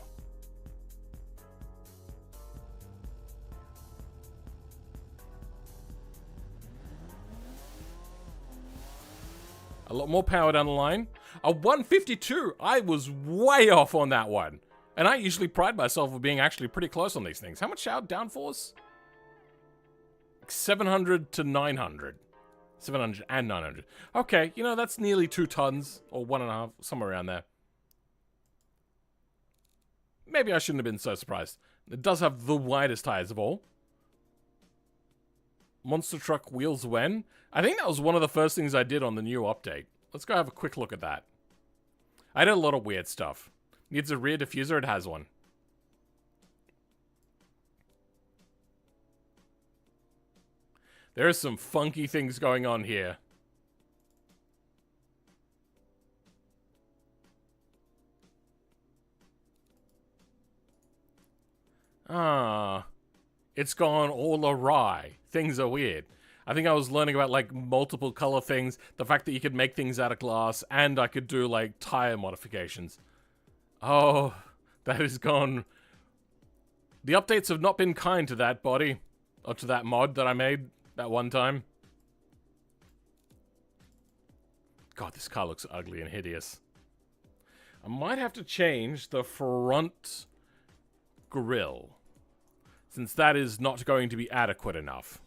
A lot more power down the line. A 152. I was way off on that one. And I usually pride myself of being actually pretty close on these things. How much downforce? 700 to 900. 700 and 900. Okay, you know, that's nearly 2 tons. Or 1.5, somewhere around there. Maybe I shouldn't have been so surprised. It does have the widest tires of all. Monster truck wheels when? I think that was one of the first things I did on the new update. Let's go have a quick look at that. I did a lot of weird stuff. Needs a rear diffuser, it has one. There are some funky things going on here. Ah, it's gone all awry. Things are weird. I think I was learning about, like, multiple color things, the fact that you could make things out of glass, and I could do, like, tire modifications. Oh, that has gone... The updates have not been kind to that body, or to that mod that I made that one time. God, this car looks ugly and hideous. I might have to change the front grille, since that is not going to be adequate enough.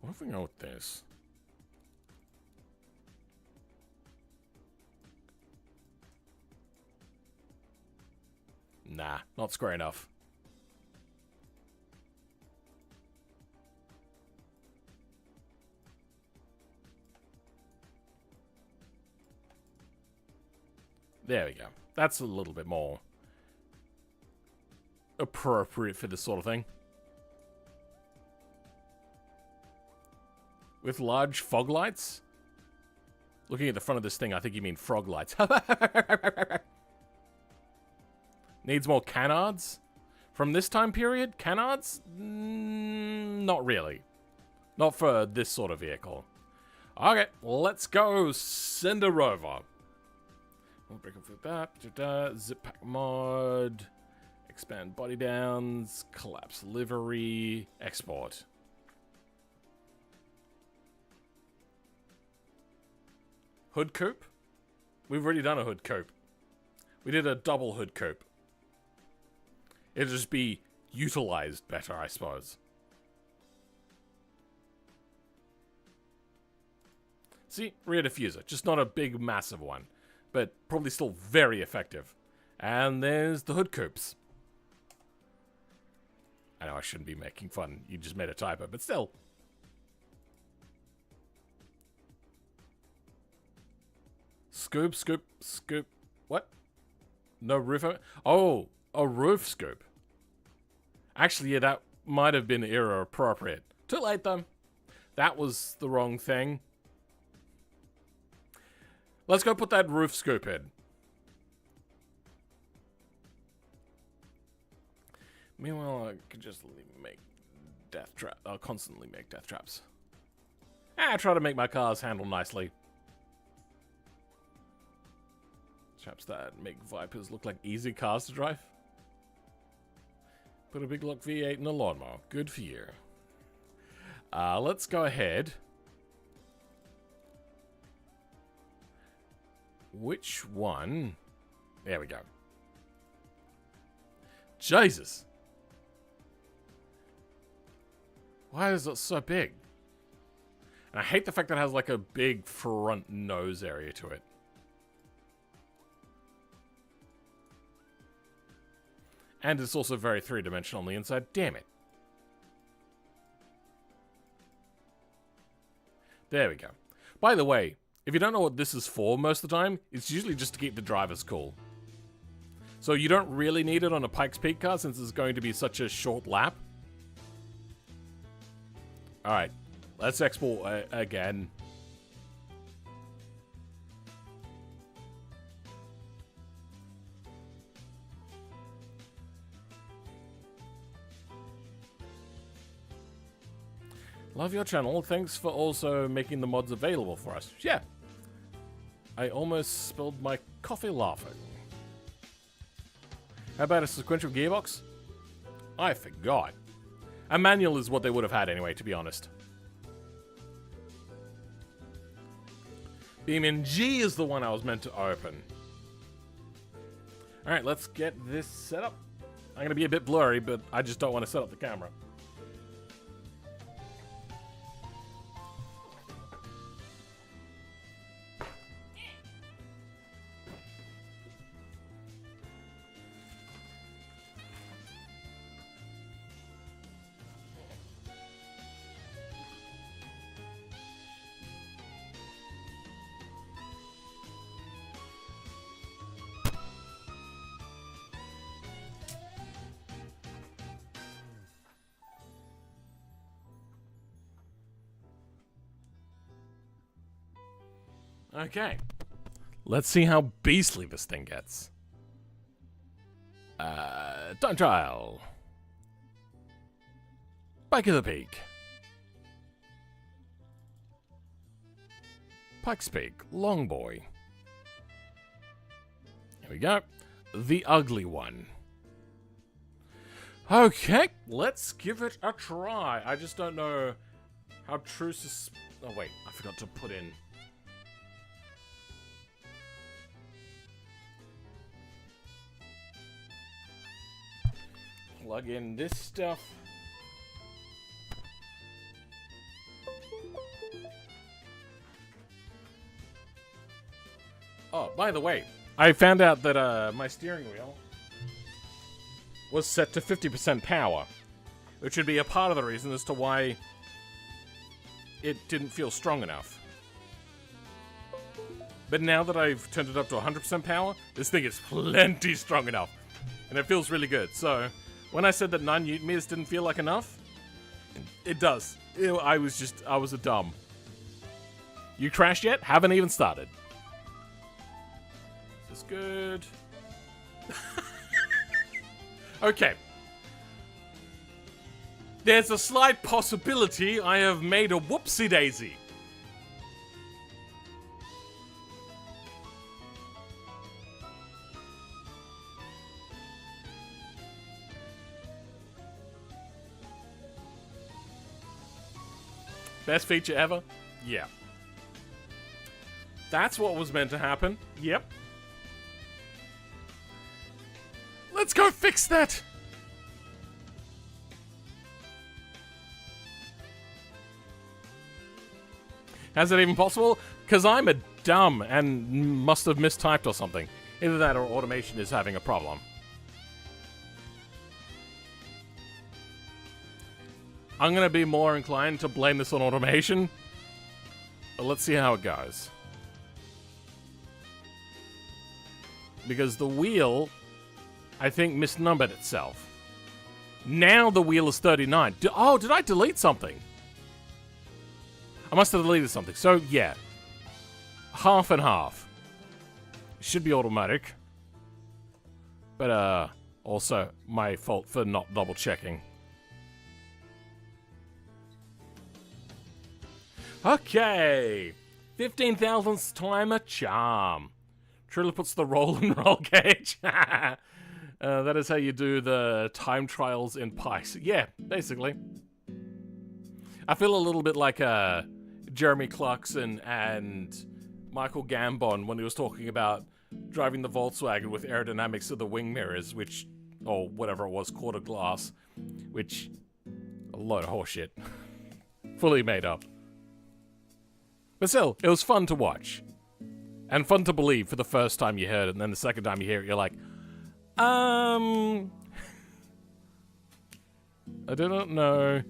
What if we go with this? Nah, not square enough. There we go. That's a little bit more appropriate for this sort of thing. With large fog lights? Looking at the front of this thing, I think you mean frog lights. Needs more canards? From this time period? Canards? Not really. Not for this sort of vehicle. Okay, let's go send a rover. We'll break up with that. Zip pack mod. Expand body downs, collapse livery, export. Hood coupe? We've already done a hood coupe. We did a double hood coupe. It'll just be utilized better, I suppose. See, rear diffuser. Just not a big, massive one. But probably still very effective. And there's the hood coupes. I know I shouldn't be making fun. You just made a typo, but still. Scoop, scoop, scoop. What? No roof? Oh, a roof scoop. Actually, yeah, that might have been era appropriate. Too late, though. That was the wrong thing. Let's go put that roof scoop in. Meanwhile, I could just make death traps. I'll constantly make death traps. I try to make my cars handle nicely. Traps that make Vipers look like easy cars to drive. Put a big block V8 in a lawnmower. Good for you. Let's go ahead. Which one? There we go. Jesus. Why is it so big? And I hate the fact that it has like a big front nose area to it. And it's also very three-dimensional on the inside. Damn it. There we go. By the way, if you don't know what this is for most of the time, it's usually just to keep the drivers cool. So you don't really need it on a Pikes Peak car since it's going to be such a short lap. Alright, let's export again. Love your channel. Thanks for also making the mods available for us. Yeah. I almost spilled my coffee laughing. How about a sequential gearbox? I forgot. A manual is what they would have had anyway, to be honest. BeamNG is the one I was meant to open. Alright, let's get this set up. I'm going to be a bit blurry, but I just don't want to set up the camera. Okay. Let's see how beastly this thing gets. Time trial. Bike of the Peak. Pikes Peak. Long Boy. Here we go. The ugly one. Okay, let's give it a try. I just don't know how true oh wait, I forgot to put in. Plug in this stuff. Oh, by the way, I found out that my steering wheel was set to 50% power, which would be a part of the reason as to why it didn't feel strong enough. But now that I've turned it up to 100% power, this thing is plenty strong enough, and it feels really good. So when I said that 9 Newton meters didn't feel like enough, it does. I was a dumb. You crashed yet? Haven't even started. This is good. Okay. There's a slight possibility I have made a whoopsie daisy. Best feature ever? Yeah. That's what was meant to happen. Yep. Let's go fix that! How's that even possible? Because I'm a dumb and must have mistyped or something. Either that or automation is having a problem. I'm going to be more inclined to blame this on automation. But let's see how it goes. Because the wheel, I think, misnumbered itself. Now the wheel is 39. Oh, did I delete something? I must have deleted something. So, yeah. Half and half. Should be automatic. But, also my fault for not double checking. Okay. 15,000th time a charm. Truly puts the roll and roll gauge. That is how you do the time trials in Pikes. Yeah, basically. I feel a little bit like Jeremy Clarkson and Michael Gambon when he was talking about driving the Volkswagen with aerodynamics of the wing mirrors, which, or whatever it was, quarter glass, which, a load of horseshit. Fully made up. But still, it was fun to watch. And fun to believe for the first time you heard it, and then the second time you hear it, you're like, I didn't know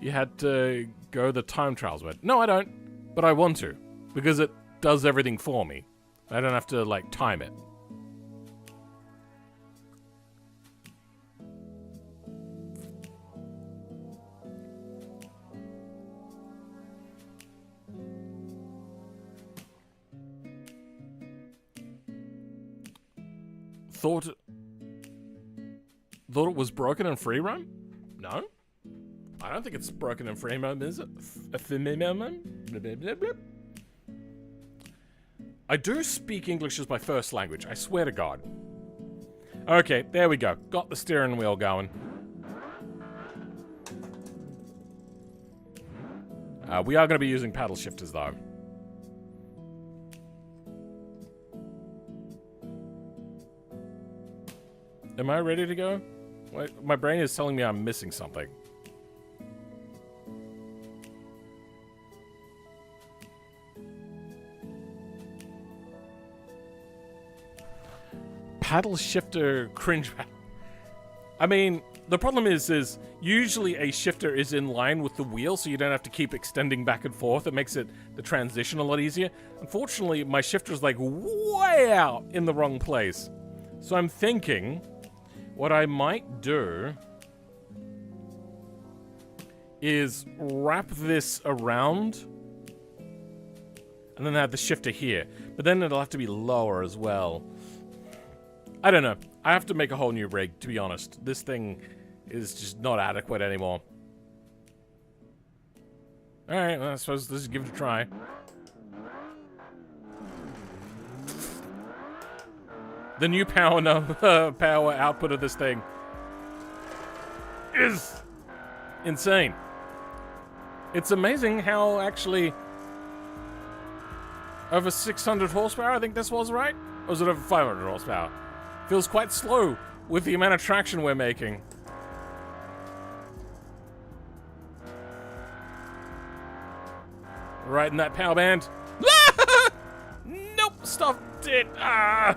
you had to go the time trials with. No, I don't. But I want to. Because it does everything for me. I don't have to, like, time it. Thought it was broken in free roam? No? I don't think it's broken in free roam, is it? I do speak English as my first language, I swear to God. Okay, there we go. Got the steering wheel going. We are going to be using paddle shifters, though. Am I ready to go? Wait, my brain is telling me I'm missing something. Paddle shifter cringe. I mean, the problem is usually a shifter is in line with the wheel, so you don't have to keep extending back and forth. It makes the transition a lot easier. Unfortunately, my shifter is like way out in the wrong place. So I'm thinking what I might do is wrap this around and then have the shifter here. But then it'll have to be lower as well. I don't know. I have to make a whole new rig, to be honest. This thing is just not adequate anymore. Alright, well, I suppose let's give it a try. The new power output of this thing is insane. It's amazing how actually over 600 horsepower, I think this was, right? Or was it over 500 horsepower? Feels quite slow with the amount of traction we're making. Right in that power band. Nope, stopped it. Ah.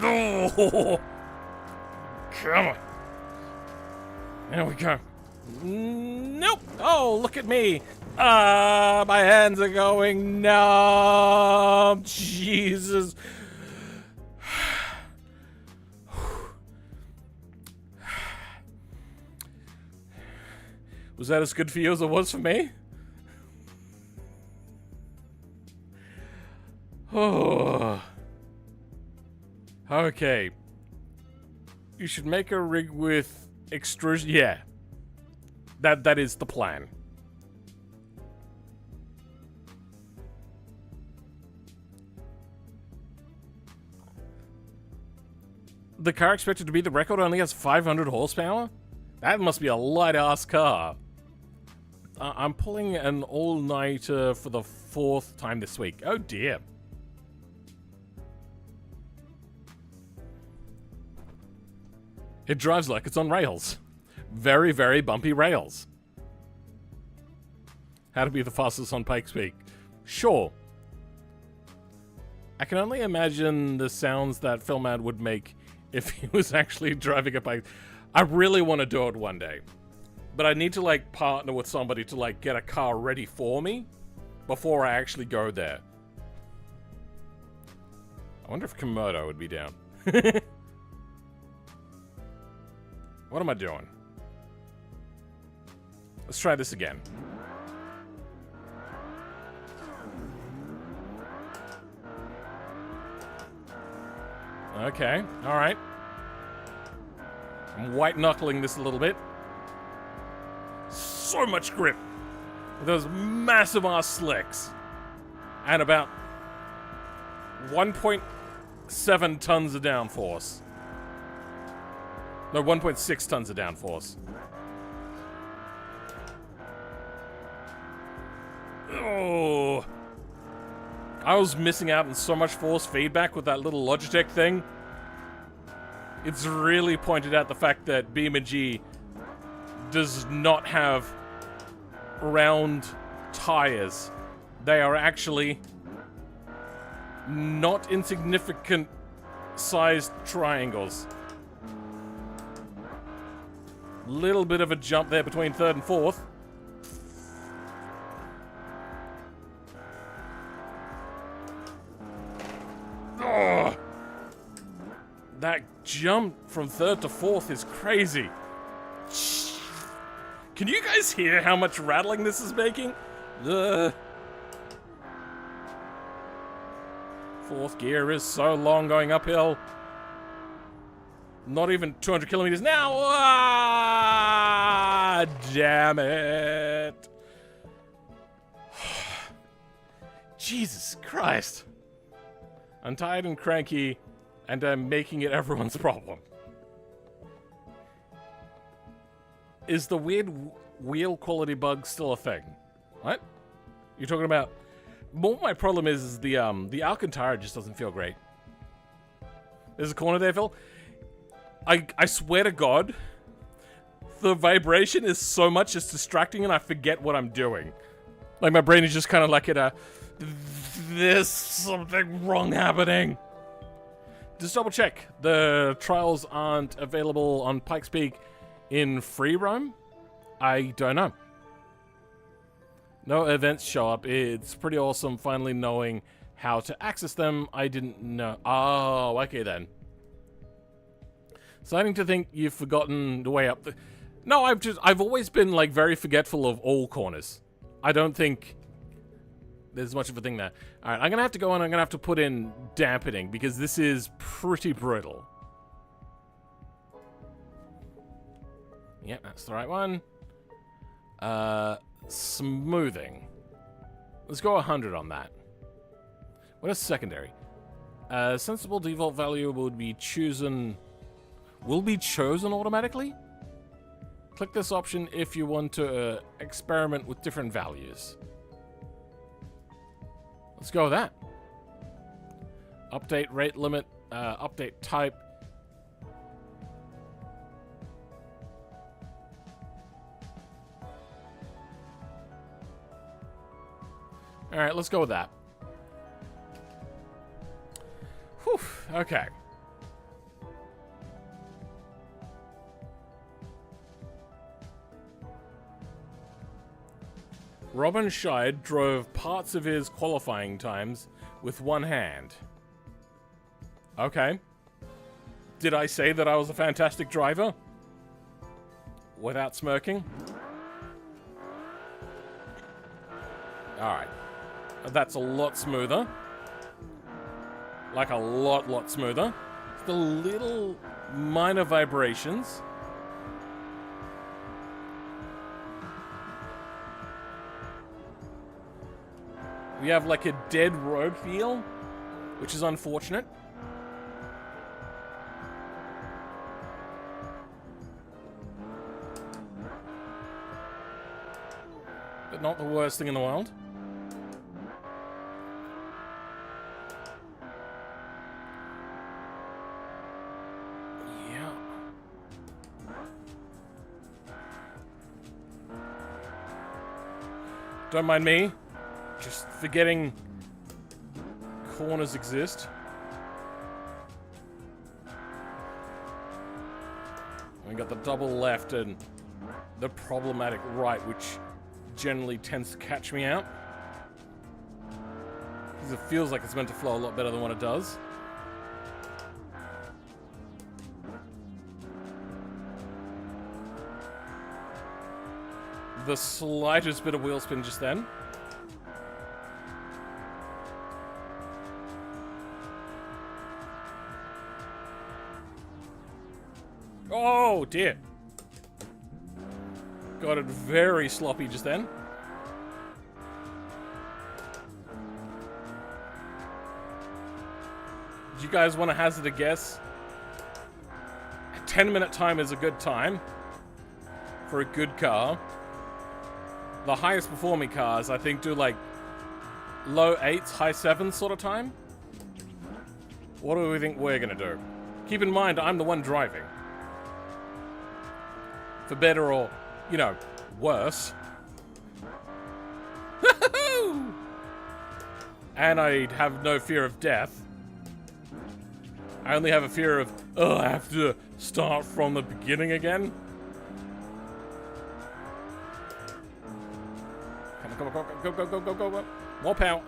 No! Come on. There we go. Nope. Oh, look at me. My hands are going numb. Jesus. Was that as good for you as it was for me? Oh. Okay. You should make a rig with extrusion. Yeah. That is the plan. The car expected to be the record only has 500 horsepower? That must be a light-ass car. I'm pulling an all-nighter for the 4th time this week. Oh dear. It drives like it's on rails. Very, very bumpy rails. How to be the fastest on Pikes Peak. Sure. I can only imagine the sounds that Philmad would make if he was actually driving a bike. I really want to do it one day. But I need to, like, partner with somebody to, like, get a car ready for me before I actually go there. I wonder if Komodo would be down. What am I doing? Let's try this again. Okay, alright. I'm white-knuckling this a little bit. So much grip. Those massive-ass slicks. And about 1.7 tons of downforce. No, 1.6 tons of downforce. Oh. I was missing out on so much force feedback with that little Logitech thing. It's really pointed out the fact that BeamNG does not have round tires. They are actually not insignificant sized triangles. Little bit of a jump there between 3rd and 4th. Oh, that jump from 3rd to 4th is crazy. Can you guys hear how much rattling this is making? The 4th gear is so long going uphill. Not even 200 kilometers now. Ah, damn it. Jesus Christ. I'm tired and cranky, and I'm making it everyone's problem. Is the weird wheel quality bug still a thing? What? You're talking about... More my problem is the Alcantara just doesn't feel great. There's a corner there, Phil. I swear to God, the vibration is so much it's distracting and I forget what I'm doing. Like my brain is just kind of like at a... There's something wrong happening. Just double check. The trials aren't available on Pikes Peak in free roam? I don't know. No events show up. It's pretty awesome finally knowing how to access them. I didn't know. Oh, okay then. Starting to think you've forgotten the way up. No, I've always been like very forgetful of all corners. I don't think there's much of a thing there. All right, I'm gonna have to go and I'm gonna have to put in dampening because this is pretty brutal. Yep, that's the right one. Smoothing. Let's go 100 on that. What is secondary? Sensible default value would be chosen. Will be chosen automatically? Click this option if you want to experiment with different values. Let's go with that. Update rate limit, update type. All right, let's go with that. Whew, okay. Robin Scheid drove parts of his qualifying times with one hand. Okay. Did I say that I was a fantastic driver? Without smirking? Alright. That's a lot smoother. Like a lot smoother. The little minor vibrations. We have like a dead road feel, which is unfortunate. but not the worst thing in the world. Yeah. Don't mind me. Just forgetting corners exist. We got the double left and the problematic right, which generally tends to catch me out. Because it feels like it's meant to flow a lot better than what it does. The slightest bit of wheel spin just then. Oh dear. Got it very sloppy just then. Do you guys want to hazard a guess? A 10-minute time is a good time for a good car. The highest performing cars, I think, do like low 8s, high 7s sort of time. What do we think we're gonna do? Keep in mind, I'm the one driving. For better or, you know, worse. And I have no fear of death. I only have a fear of, oh, I have to start from the beginning again. Come on, go, go, go, go, go, go, go. More power.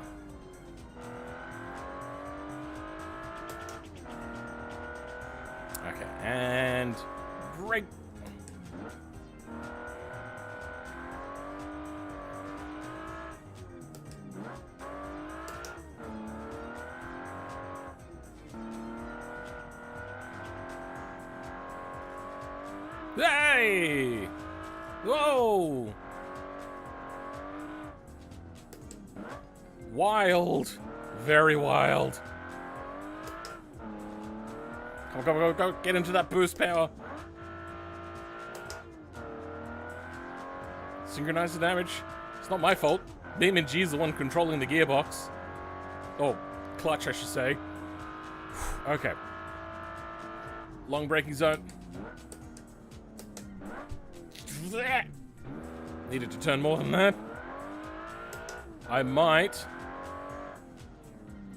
Okay, and brake. Hey! Whoa! Wild. Very wild. Come on, go, go, go. Get into that boost power. Synchronize the damage. It's not my fault. BeamNG is the one controlling the gearbox. Oh, clutch, I should say. Okay. Long braking zone. Needed to turn more than that. I might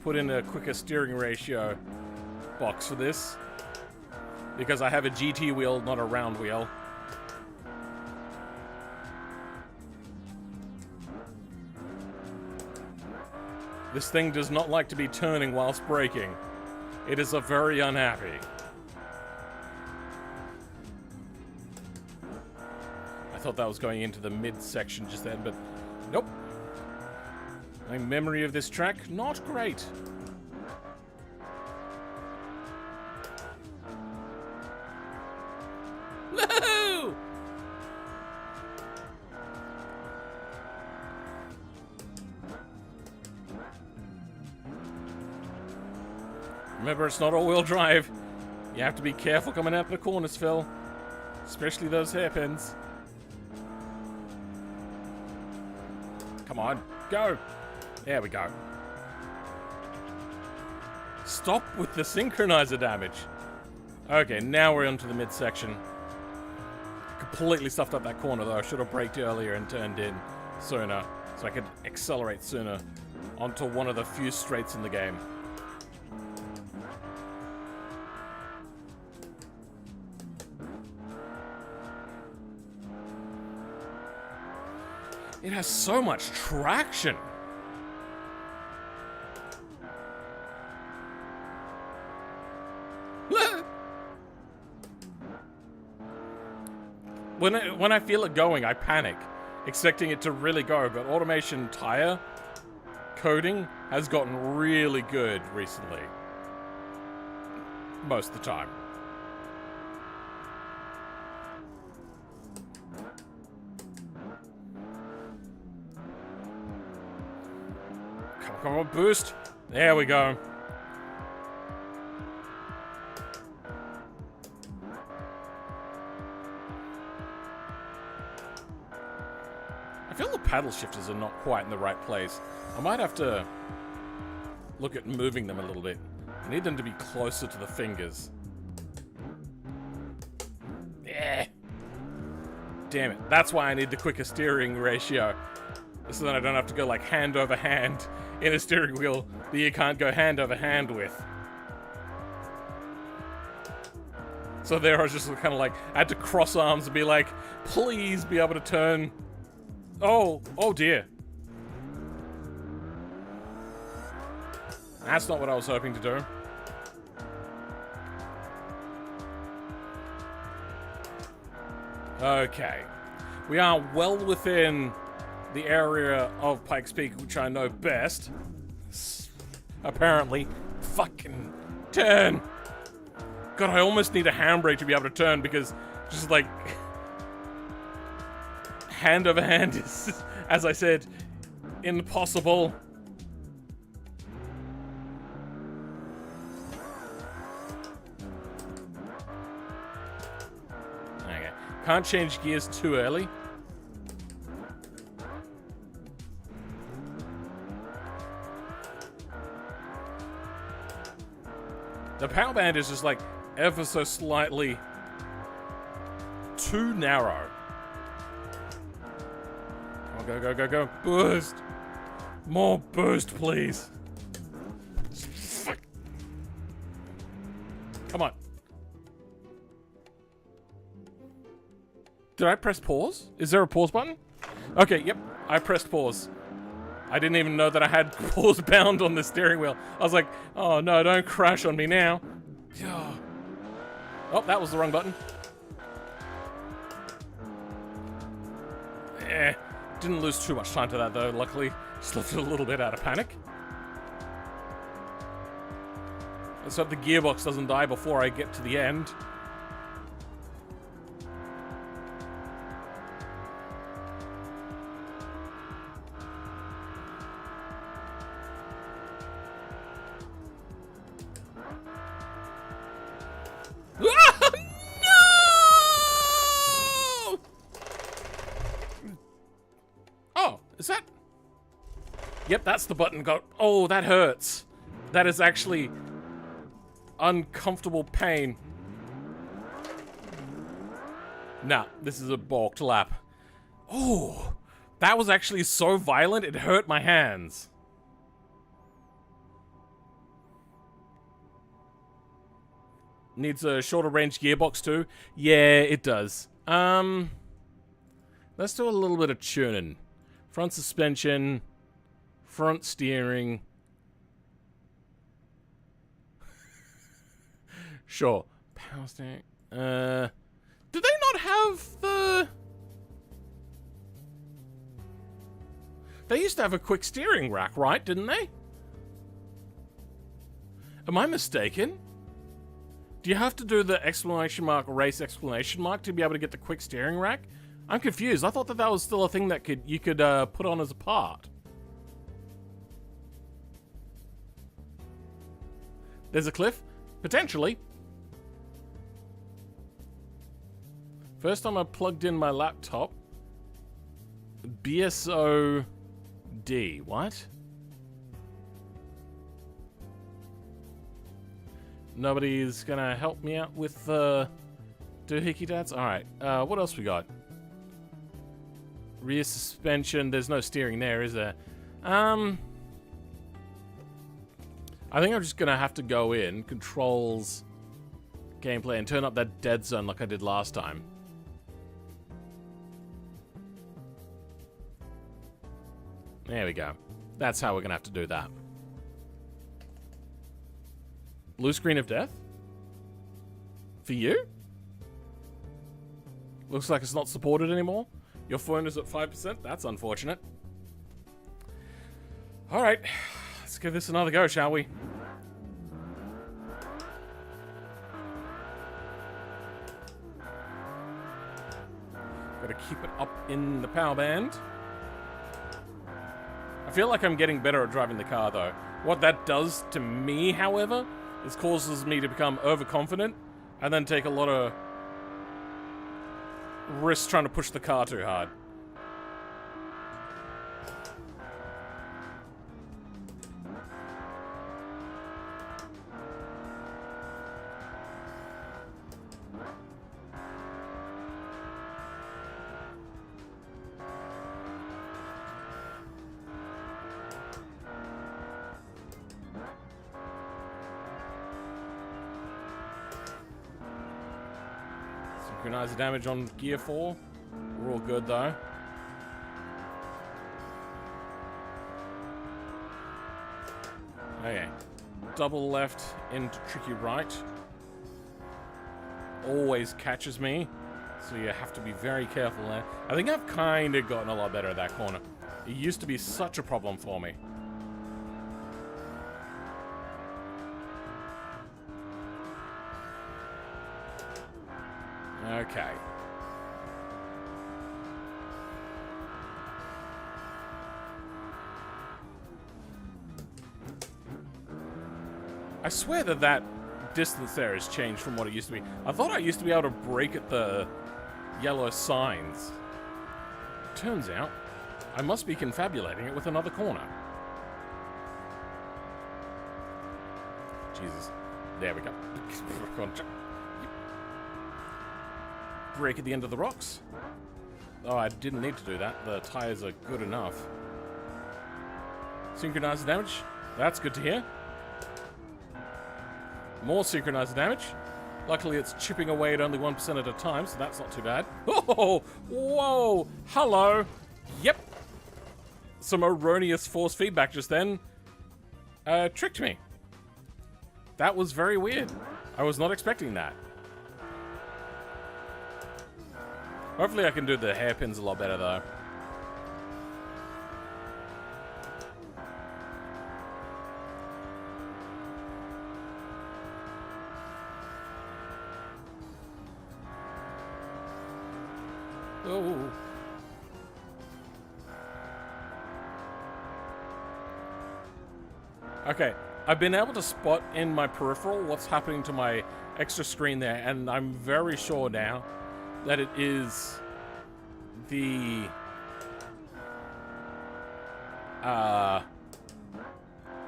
put in a quicker steering ratio box for this because I have a GT wheel, not a round wheel. This thing does not like to be turning whilst braking. It is a very unhappy. I thought that was going into the mid-section just then, but nope. My memory of this track, not great. No! Remember, it's not all-wheel drive. You have to be careful coming out the corners, Phil. Especially those hairpins. Come on, go! There we go. Stop with the synchronizer damage. Okay, now we're onto the midsection. Completely stuffed up that corner though. I should have braked earlier and turned in sooner so I could accelerate sooner onto one of the few straights in the game. It has so much traction. When I feel it going, I panic, expecting it to really go, but automation tire coding has gotten really good recently. Most of the time. Come on, boost. There we go. I feel the paddle shifters are not quite in the right place. I might have to look at moving them a little bit. I need them to be closer to the fingers. Yeah. Damn it. That's why I need the quicker steering ratio. So that I don't have to go like hand over hand in a steering wheel that you can't go hand over hand with. So there I was just kind of like, I had to cross arms and be like, please be able to turn. Oh dear. That's not what I was hoping to do. Okay. We are well within the area of Pikes Peak, which I know best. Apparently. Fucking turn. God, I almost need a handbrake to be able to turn because just like hand over hand is, as I said, impossible. Okay. Can't change gears too early. The power band is just like ever so slightly too narrow. Oh, go, go, go, go. Boost. More boost, please. Fuck. Come on. Did I press pause? Is there a pause button? Okay, yep. I pressed pause. I didn't even know that I had pause bound on the steering wheel. I was like, oh no, don't crash on me now. Oh, that was the wrong button. Didn't lose too much time to that though, luckily. Just left it a little bit out of panic. Let's hope the gearbox doesn't die before I get to the end. Is that? Yep, that's the button. Oh, that hurts. That is actually uncomfortable pain. Nah, this is a balked lap. Oh, that was actually so violent, it hurt my hands. Needs a shorter range gearbox too. Yeah, it does. Let's do a little bit of tuning. Front suspension, front steering. Sure. Power steering. Did they not have the... They used to have a quick steering rack, right? Didn't they? Am I mistaken? Do you have to do the exclamation mark, race exclamation mark to be able to get the quick steering rack? I'm confused. I thought that that was still a thing that you could put on as a part. There's a cliff? Potentially. First time I plugged in my laptop. BSOD. What? Nobody's gonna help me out with doohickey dads? Alright, what else we got? Rear suspension, there's no steering there, is there? I think I'm just gonna have to go in, controls, gameplay, and turn up that dead zone like I did last time. There we go. That's how we're gonna have to do that. Blue screen of death? For you? Looks like it's not supported anymore. Your phone is at 5%. That's unfortunate. Alright. Let's give this another go, shall we? Gotta keep it up in the power band. I feel like I'm getting better at driving the car, though. What that does to me, however, is causes me to become overconfident and then take a lot of risks trying to push the car too hard. Synchronize the damage on gear 4. We're all good though. Okay. Double left into tricky right. Always catches me. So you have to be very careful there. I think I've kind of gotten a lot better at that corner. It used to be such a problem for me. Okay. I swear that that distance there has changed from what it used to be. I thought I used to be able to brake at the yellow signs. Turns out, I must be confabulating it with another corner. Jesus. There we go. Brake at the end of the rocks. Oh, I didn't need to do that. The tires are good enough. Synchronize the damage. That's good to hear. More synchronized damage. Luckily, it's chipping away at only 1% at a time, so that's not too bad. Oh, whoa, hello. Yep. Some erroneous force feedback just then tricked me. That was very weird. I was not expecting that. Hopefully I can do the hairpins a lot better, though. Oh. Okay, I've been able to spot in my peripheral what's happening to my extra screen there, and I'm very sure now that it is the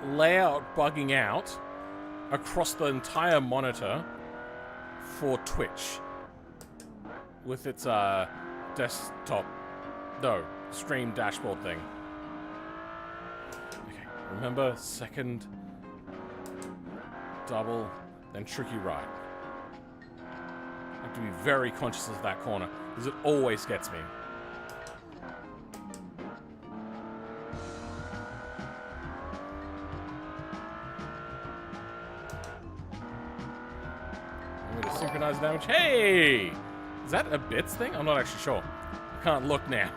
layout bugging out across the entire monitor for Twitch with its desktop, no, stream dashboard thing. Okay, remember, second, double, then tricky right. I have to be very conscious of that corner, because it always gets me. I'm going to synchronize damage. Hey! Is that a bits thing? I'm not actually sure. I can't look now.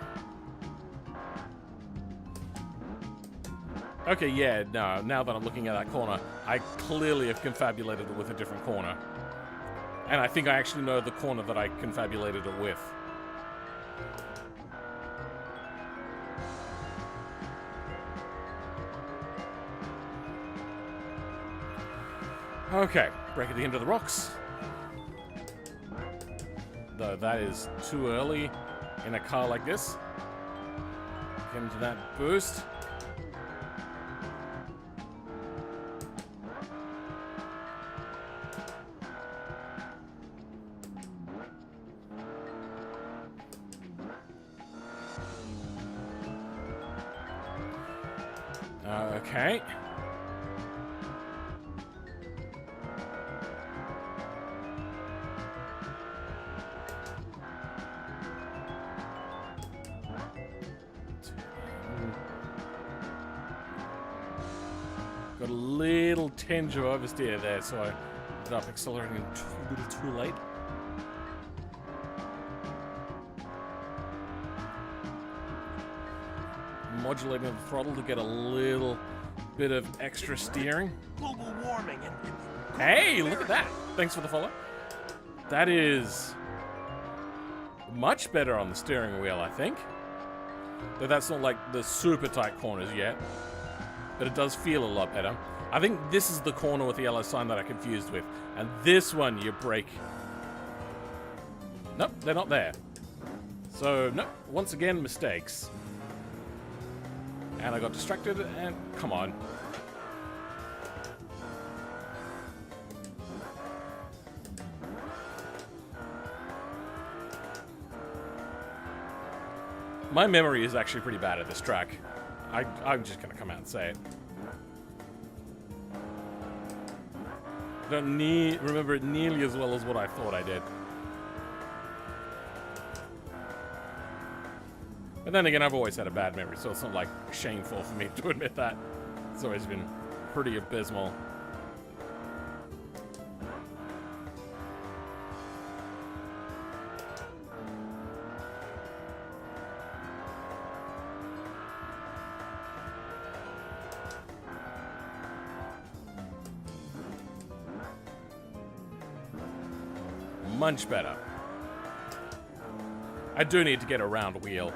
Okay, yeah, no. Now that I'm looking at that corner, I clearly have confabulated it with a different corner. And I think I actually know the corner that I confabulated it with. Okay, break at the end of the rocks. Though that is too early in a car like this. Get into that boost. Okay. Got a little tinge of oversteer there, so I ended up accelerating a little too late. Modulating the throttle to get a little bit of extra steering. Global warming and Hey, look at that. Thanks for the follow. That is much better on the steering wheel, I think. Though that's not like the super tight corners yet. But it does feel a lot better. I think this is the corner with the yellow sign that I confused with. And this one, you brake. Nope, they're not there. So, nope, once again, mistakes. And I got distracted, and come on. My memory is actually pretty bad at this track. I'm just gonna come out and say it. I don't remember it nearly as well as what I thought I did. But then again, I've always had a bad memory, so it's not like shameful for me to admit that. It's always been pretty abysmal. Much better. I do need to get a round wheel.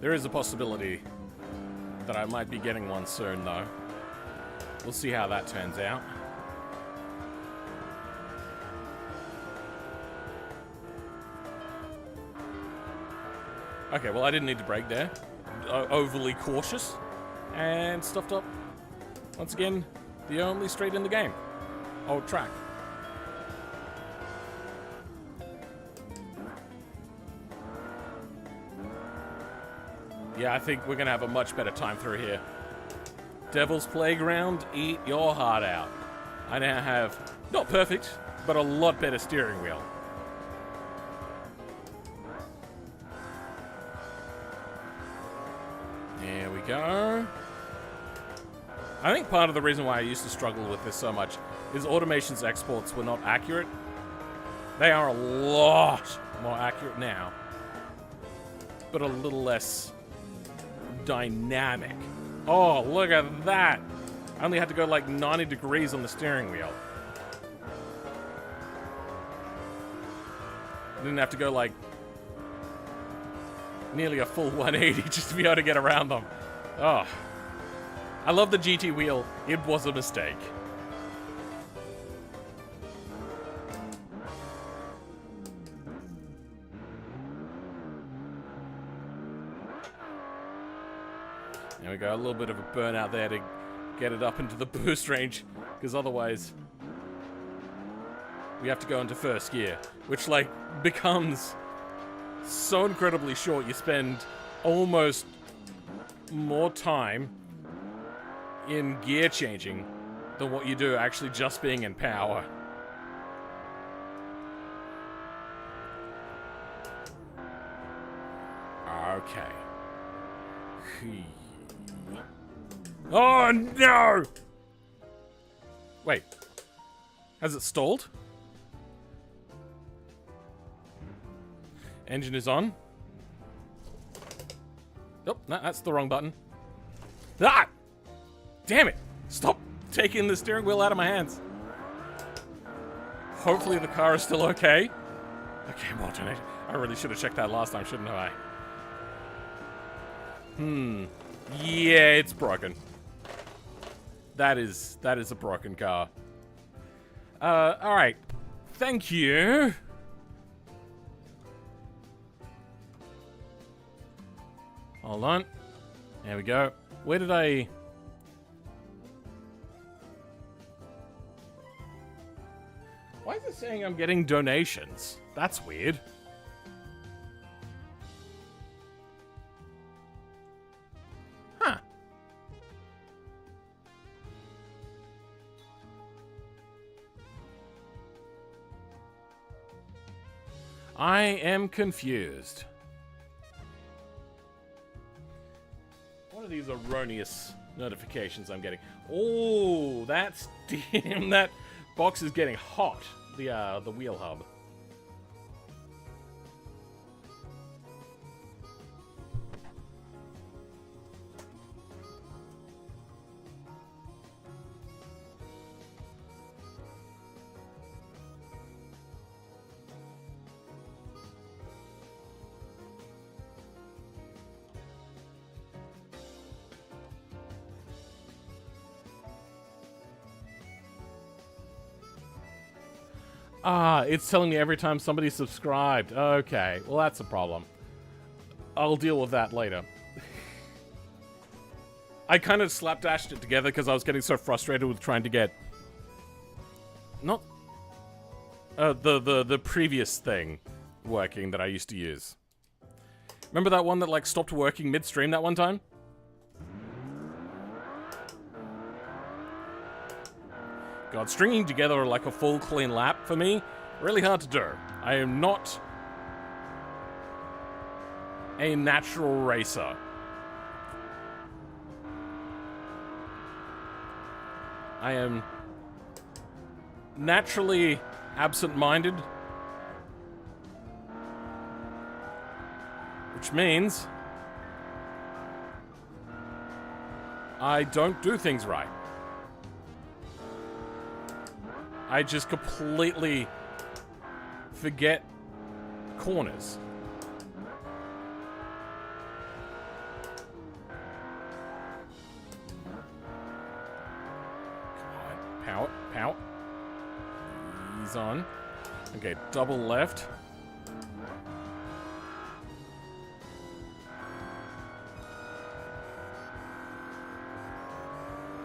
There is a possibility that I might be getting one soon, though. We'll see how that turns out. Okay, well, I didn't need to brake there. Overly cautious. And stuffed up. Once again, the only straight in the game. Old track. Yeah, I think we're going to have a much better time through here. Devil's Playground, eat your heart out. I now have, not perfect, but a lot better steering wheel. There we go. I think part of the reason why I used to struggle with this so much is Automation's exports were not accurate. They are a lot more accurate now, but a little less dynamic. Oh, look at that. I only had to go like 90 degrees on the steering wheel. I didn't have to go like nearly a full 180 just to be able to get around them. Oh. I love the GT wheel. It was a mistake. There we go, a little bit of a burnout there to get it up into the boost range, because otherwise we have to go into first gear, which like becomes so incredibly short. You spend almost more time in gear changing than what you do actually just being in power. Okay. Oh no! Wait. Has it stalled? Engine is on. Nope, no, that's the wrong button. Ah! Damn it! Stop taking the steering wheel out of my hands. Hopefully the car is still okay. Okay, I'm alternating. I really should have checked that last time, shouldn't I? Yeah, it's broken. That is a broken car. Alright. Thank you. Hold on. There we go. Where did I... Why is it saying I'm getting donations? That's weird. Huh. I am confused. What are these erroneous notifications I'm getting? Oh, that's damn, that box is getting hot. The wheel hub. Ah, it's telling me every time somebody subscribed. Okay, well that's a problem. I'll deal with that later. I kind of slapdashed it together because I was getting so frustrated with trying to get... Not... the previous thing working that I used to use. Remember that one that like stopped working midstream that one time? God, stringing together like a full clean lap for me, really hard to do. I am not a natural racer. I am naturally absent-minded, which means I don't do things right. I just completely forget corners. Power, power. He's on. Okay, double left.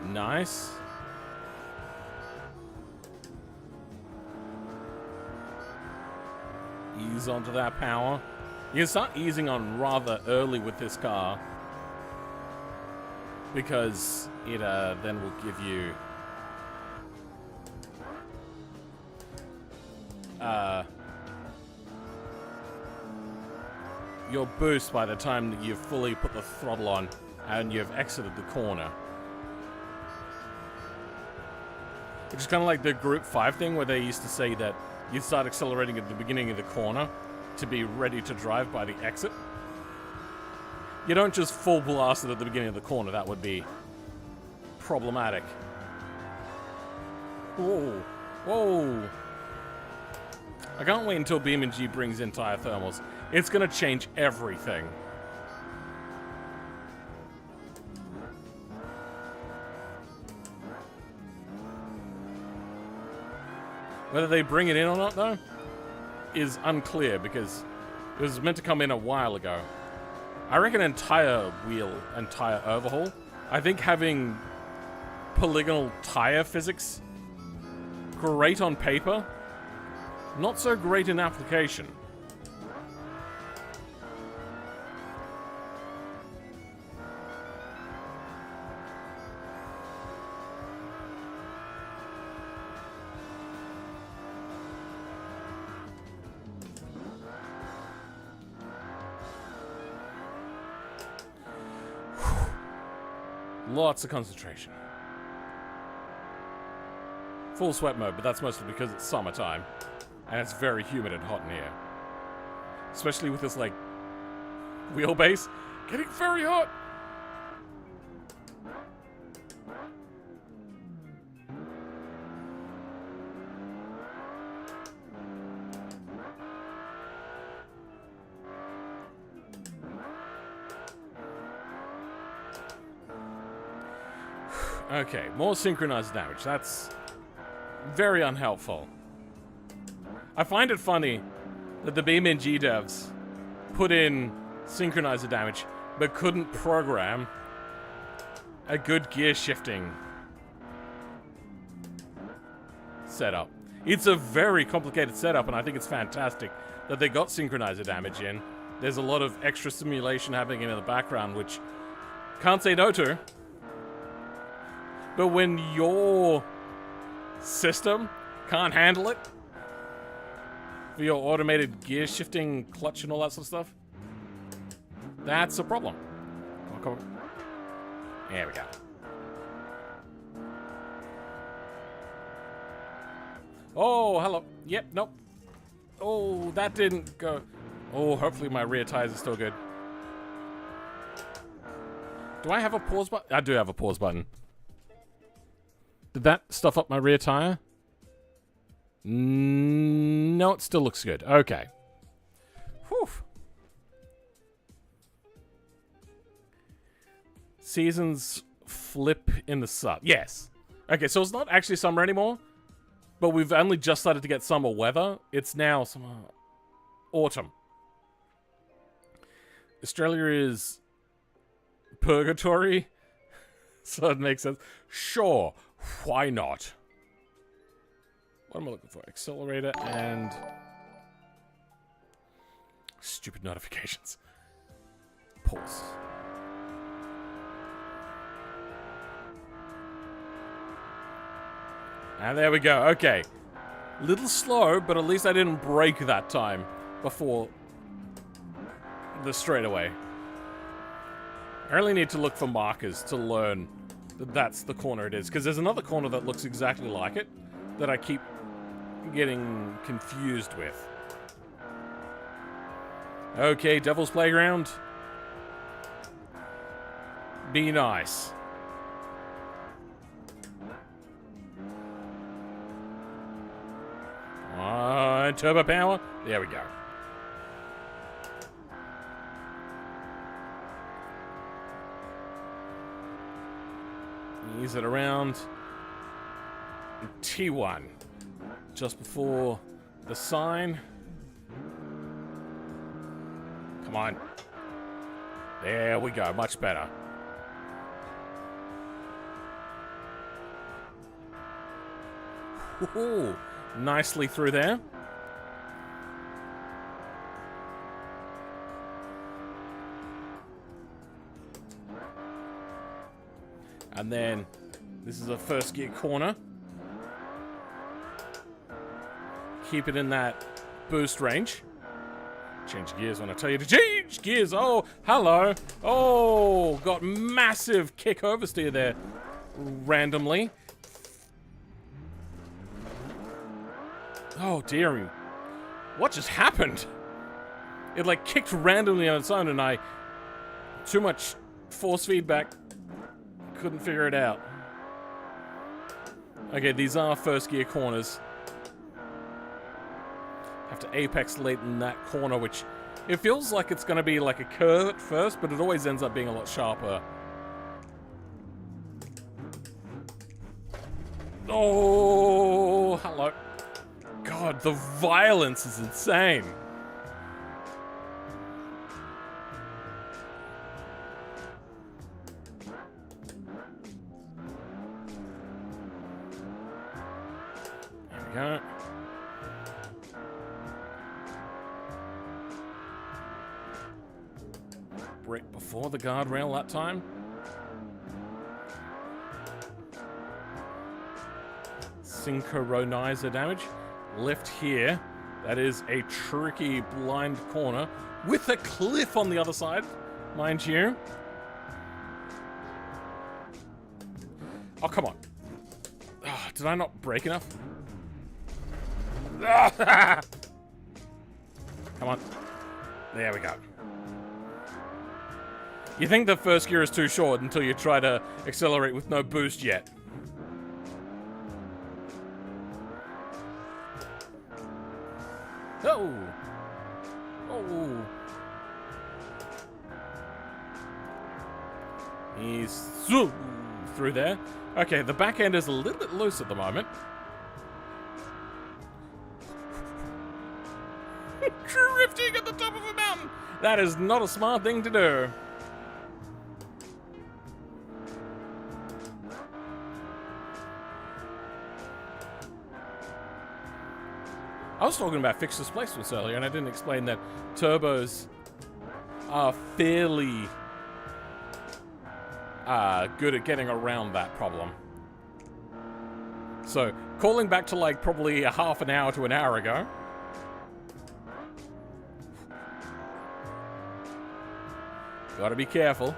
Nice. Ease onto that power. You can start easing on rather early with this car, because it then will give you your boost by the time that you've fully put the throttle on and you've exited the corner. Which is kind of like the Group 5 thing where they used to say that you start accelerating at the beginning of the corner to be ready to drive by the exit. You don't just full blast it at the beginning of the corner. That would be problematic. Whoa. Whoa. I can't wait until BeamNG brings in tire thermals. It's going to change everything. Whether they bring it in or not, though, is unclear, because it was meant to come in a while ago. I reckon an entire overhaul. I think having polygonal tire physics, great on paper, not so great in application. Lots of concentration. Full sweat mode, but that's mostly because it's summertime. And it's very humid and hot in here. Especially with this, like, wheelbase. Getting very hot! Okay, more synchronized damage. That's very unhelpful. I find it funny that the BeamNG devs put in synchronizer damage, but couldn't program a good gear shifting setup. It's a very complicated setup, and I think it's fantastic that they got synchronizer damage in. There's a lot of extra simulation happening in the background, which can't say no to. But when your system can't handle it, for your automated gear shifting, clutch, and all that sort of stuff, that's a problem. Come on. There we go. Oh, hello. Yep, nope. Oh, that didn't go. Oh, hopefully my rear tires are still good. Do I have a pause button? I do have a pause button. Did that stuff up my rear tire? No, it still looks good. Okay. Whew. Seasons flip in the sun. Yes. Okay, so it's not actually summer anymore, but we've only just started to get summer weather. It's now summer, autumn. Australia is purgatory, so it makes sense. Sure. Why not? What am I looking for? Accelerator and stupid notifications. Pulse. And there we go. Okay. Little slow, but at least I didn't brake that time before the straightaway. I really need to look for markers to learn that that's the corner it is, because there's another corner that looks exactly like it that I keep getting confused with. Okay, Devil's Playground. Be nice. Turbo power. There we go. Ease it around. T1. Just before the sign. Come on. There we go. Much better. Ooh, nicely through there. And then this is a first gear corner. Keep it in that boost range. Change gears when I tell you to change gears. Oh, hello. Oh, got massive kick oversteer there randomly. Oh, dear me. What just happened? It, like, kicked randomly on its own, and I... Too much force feedback. Couldn't figure it out. Okay, these are first gear corners. Have to apex late in that corner, which... It feels like it's going to be like a curve at first, but it always ends up being a lot sharper. Oh, hello. God, the violence is insane. There we go. Brake before the guardrail that time. Synchronizer damage. Left here. That is a tricky blind corner with a cliff on the other side, mind you. Oh, come on. Oh, did I not brake enough? Come on. There we go. You think the first gear is too short until you try to accelerate with no boost yet. Oh! Oh! He's through there. Okay, the back end is a little bit loose at the moment. Drifting at the top of a mountain! That is not a smart thing to do. I was talking about fixed displacements earlier, and I didn't explain that turbos are fairly good at getting around that problem. So, calling back to like probably a half an hour to an hour ago. Gotta be careful.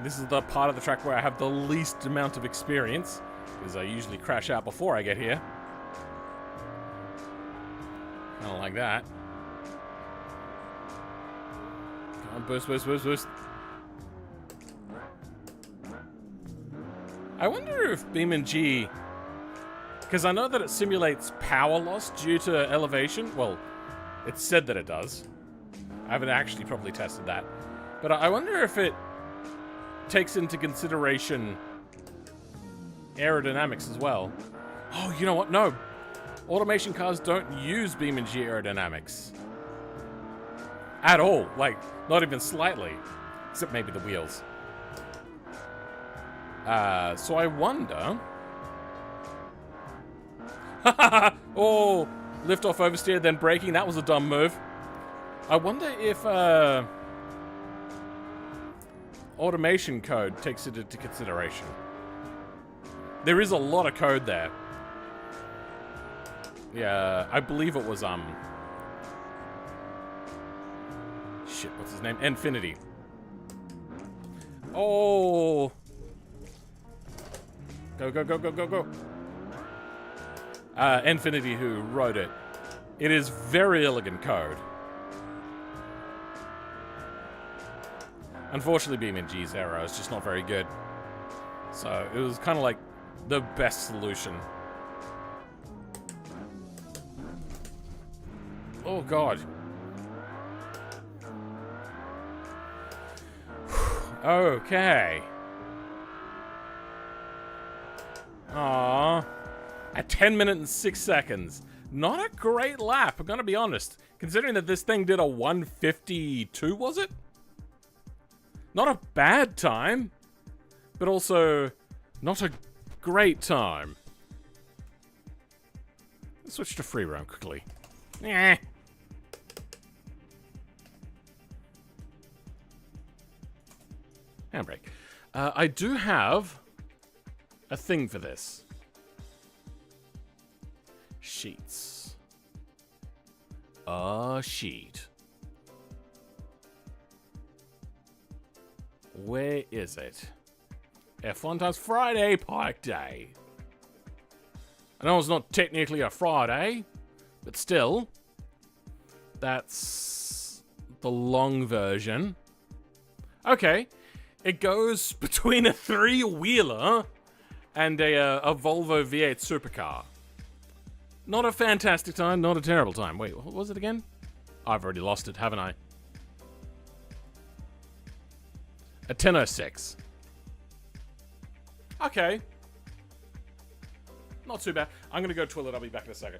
This is the part of the track where I have the least amount of experience, because I usually crash out before I get here. Kind of like that. Come on, boost, boost, boost, boost. I wonder if BeamNG, because I know that it simulates power loss due to elevation. Well, it's said that it does. I haven't actually properly tested that. But I wonder if it takes into consideration aerodynamics as well. Oh, you know what? No. Automation cars don't use BeamNG aerodynamics. At all. Like, not even slightly. Except maybe the wheels. So I wonder... Oh, lift off oversteer, then braking. That was a dumb move. I wonder if automation code takes it into consideration. There is a lot of code there. Yeah, I believe it was shit, what's his name? Infinity. Oh! Go, go, go, go, go, go. Infinity who wrote it. It is very elegant code. Unfortunately, BeamNG's error is just not very good. So, it was kind of like the best solution. Oh, God. Okay. Aww. At 10 minutes and 6 seconds. Not a great lap, I'm gonna be honest. Considering that this thing did a 1:52, was it? Not a bad time, but also not a great time. Let's switch to free roam quickly. Yeah. Handbrake. I do have a thing for this. Sheets. A sheet. Where is it? F1 times Friday, Pike Day. I know it's not technically a Friday, but still, that's the long version. Okay, it goes between a three-wheeler and a Volvo V8 supercar. Not a fantastic time, not a terrible time. Wait, what was it again? I've already lost it, haven't I? A 10:06. Okay. Not too bad. I'm gonna go to the toilet, I'll be back in a second.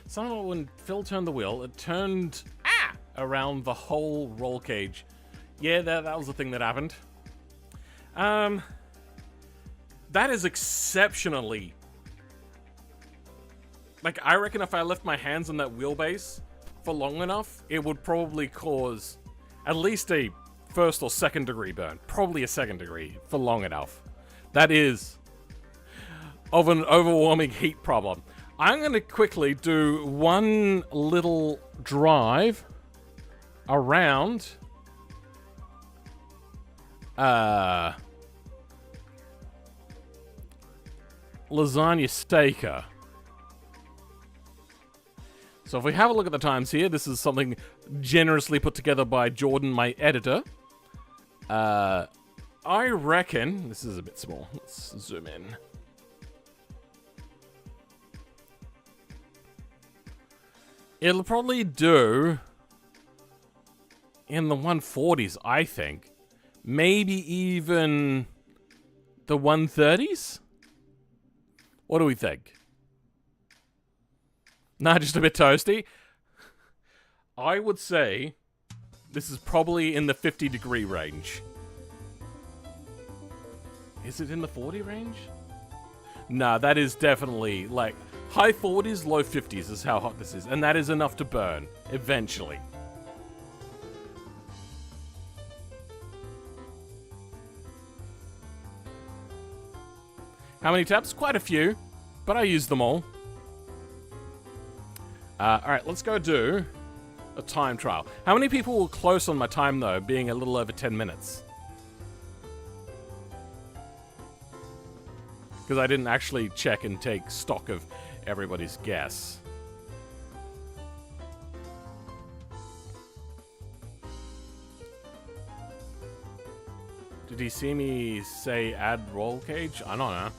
Somehow when Phil turned the wheel, it turned around the whole roll cage. Yeah, that was the thing that happened. That is exceptionally... Like, I reckon if I left my hands on that wheelbase for long enough, it would probably cause at least a first or second degree burn. Probably a second degree for long enough. That is of an overwhelming heat problem. I'm going to quickly do one little drive around Lasagna Staker. So if we have a look at the times here, this is something generously put together by Jordan, my editor. I reckon... This is a bit small. Let's zoom in. It'll probably do in the 140s, I think. Maybe even the 130s? What do we think? Nah, just a bit toasty. I would say this is probably in the 50-degree range. Is it in the 40 range? Nah, that is definitely, like, high 40s, low 50s is how hot this is. And that is enough to burn, eventually. How many tabs? Quite a few, but I use them all. Alright, let's go do a time trial. How many people were close on my time, though, being a little over 10 minutes? Because I didn't actually check and take stock of everybody's guess. Did he see me say add roll cage? I don't know.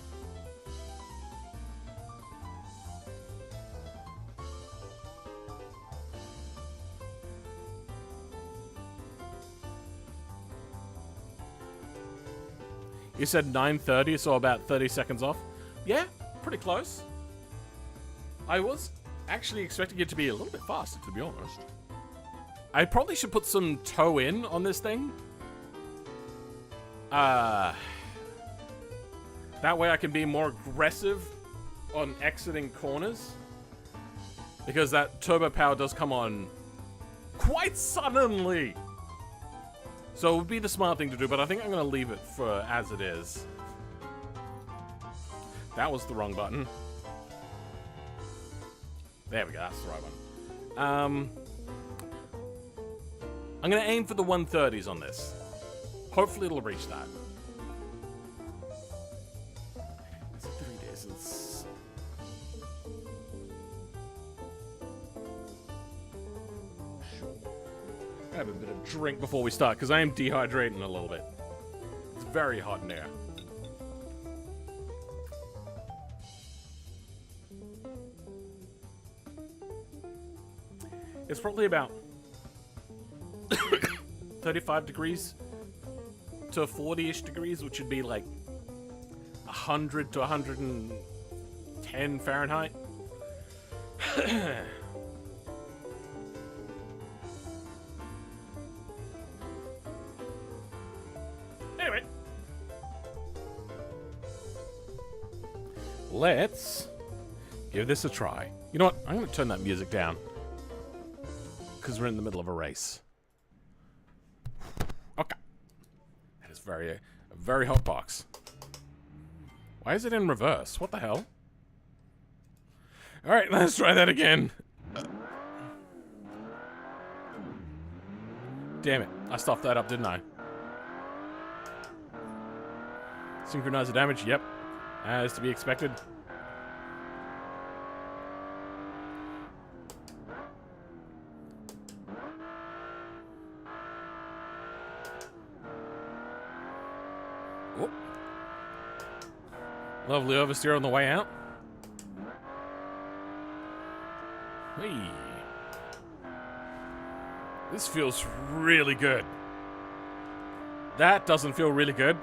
You said 9:30, so about 30 seconds off. Yeah, pretty close. I was actually expecting it to be a little bit faster, to be honest. I probably should put some toe in on this thing. That way I can be more aggressive on exiting corners. Because that turbo power does come on quite suddenly. So it would be the smart thing to do, but I think I'm going to leave it for as it is. That was the wrong button. There we go, that's the right one. I'm going to aim for the 130s on this. Hopefully it'll reach that. It's 3 days. I have a bit of drink before we start, because I am dehydrating a little bit. It's very hot in here. It's probably about 35 degrees to 40-ish degrees, which would be like 100 to 110 Fahrenheit. Anyway, let's give this a try. You know what? I'm going to turn that music down because we're in the middle of a race. Okay. That is a very hot box. Why is it in reverse? What the hell? Alright, let's try that again. Damn it. I stuffed that up, didn't I? Synchronize the damage, yep. As to be expected. Oh. Lovely oversteer on the way out. Hey. This feels really good. That doesn't feel really good.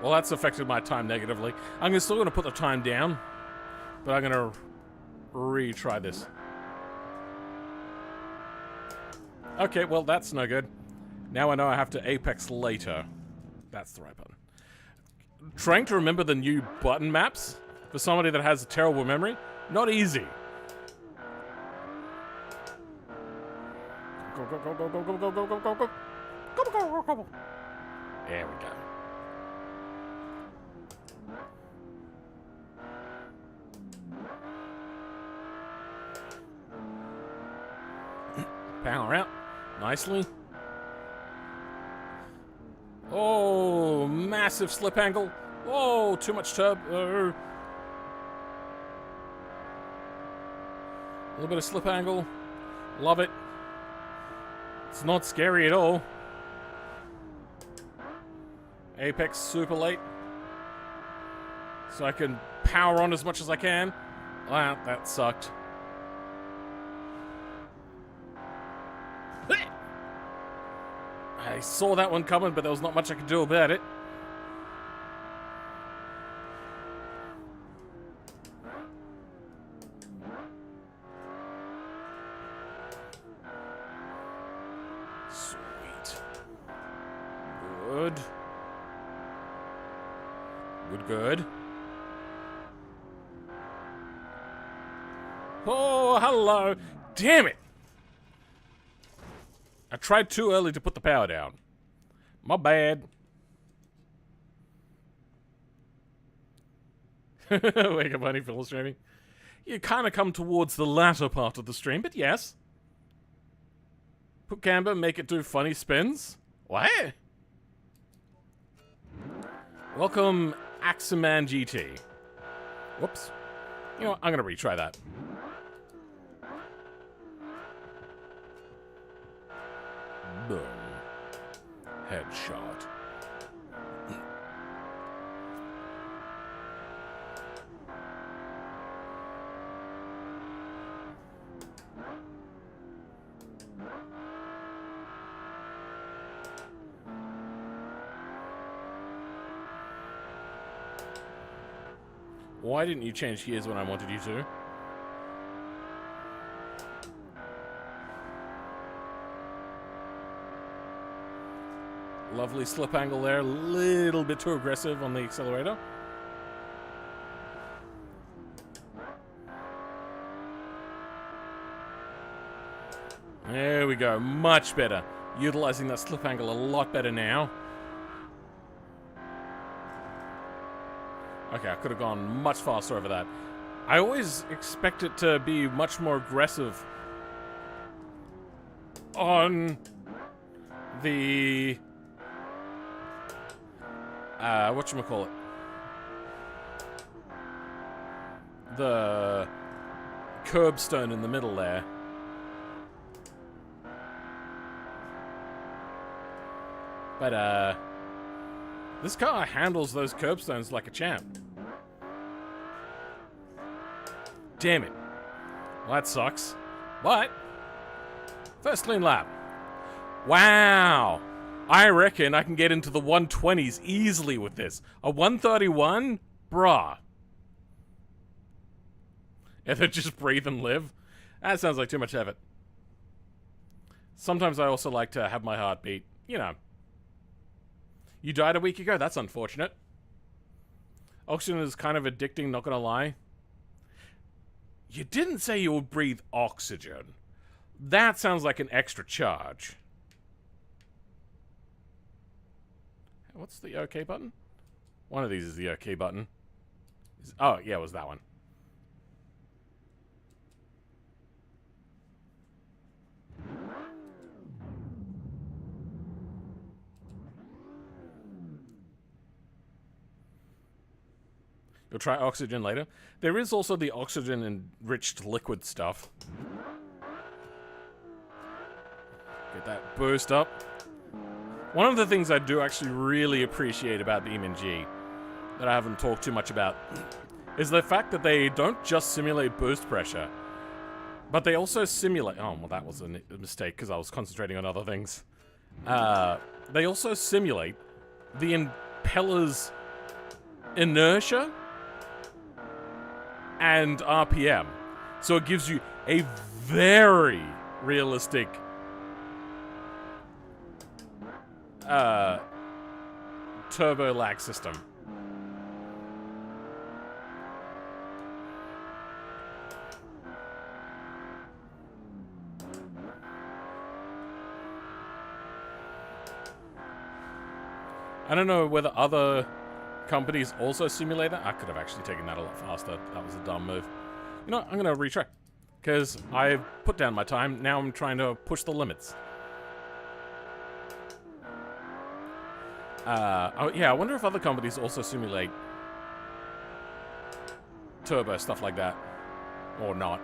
Well, that's affected my time negatively. I'm still going to put the time down, but I'm going to retry this. Okay, well, that's no good. Now I know I have to apex later. That's the right button. Trying to remember the new button maps for somebody that has a terrible memory, not easy. Go, go, go, go, go, go, go, go, go, go, go. Go, go, go, go, go. There we go. Power out. Nicely. Oh, massive slip angle. Oh, too much turbo. A little bit of slip angle. Love it. It's not scary at all. Apex super late. So I can power on as much as I can. Wow, that sucked. I saw that one coming, but there was not much I could do about it. Sweet. Good. Good, good. Oh, hello. Damn it. I tried too early to put the power down. My bad. Wake up, honey, full streaming. You kind of come towards the latter part of the stream, but yes. Put camber, make it do funny spins. What? Welcome, Axeman GT. Whoops. You know what? I'm going to retry that. Boom. Headshot. Why didn't you change gears when I wanted you to? Lovely slip angle there, a little bit too aggressive on the accelerator. There we go, much better. Utilizing that slip angle a lot better now. Okay, I could have gone much faster over that. I always expect it to be much more aggressive on the whatchamacallit? The curbstone in the middle there. But this car handles those curbstones like a champ. Damn it. Well, that sucks. But first clean lap. Wow. I reckon I can get into the 120s easily with this. A 131? Bruh. And then just breathe and live? That sounds like too much effort. Sometimes I also like to have my heart beat. You know. You died a week ago? That's unfortunate. Oxygen is kind of addicting, not gonna lie. You didn't say you would breathe oxygen. That sounds like an extra charge. What's the OK button? One of these is the OK button. Oh, yeah, it was that one. You'll try oxygen later. There is also the oxygen-enriched liquid stuff. Get that boost up. One of the things I do actually really appreciate about BeamNG that I haven't talked too much about is the fact that they don't just simulate boost pressure, but they also simulate... Oh, well, that was a mistake because I was concentrating on other things. They also simulate the impeller's inertia and RPM. So it gives you a very realistic turbo lag system. I don't know whether other companies also simulate that. I could have actually taken that a lot faster. That was a dumb move. You know what? I'm going to retry. Because I've put down my time. Now I'm trying to push the limits. Oh, yeah, I wonder if other companies also simulate turbo, stuff like that. Or not.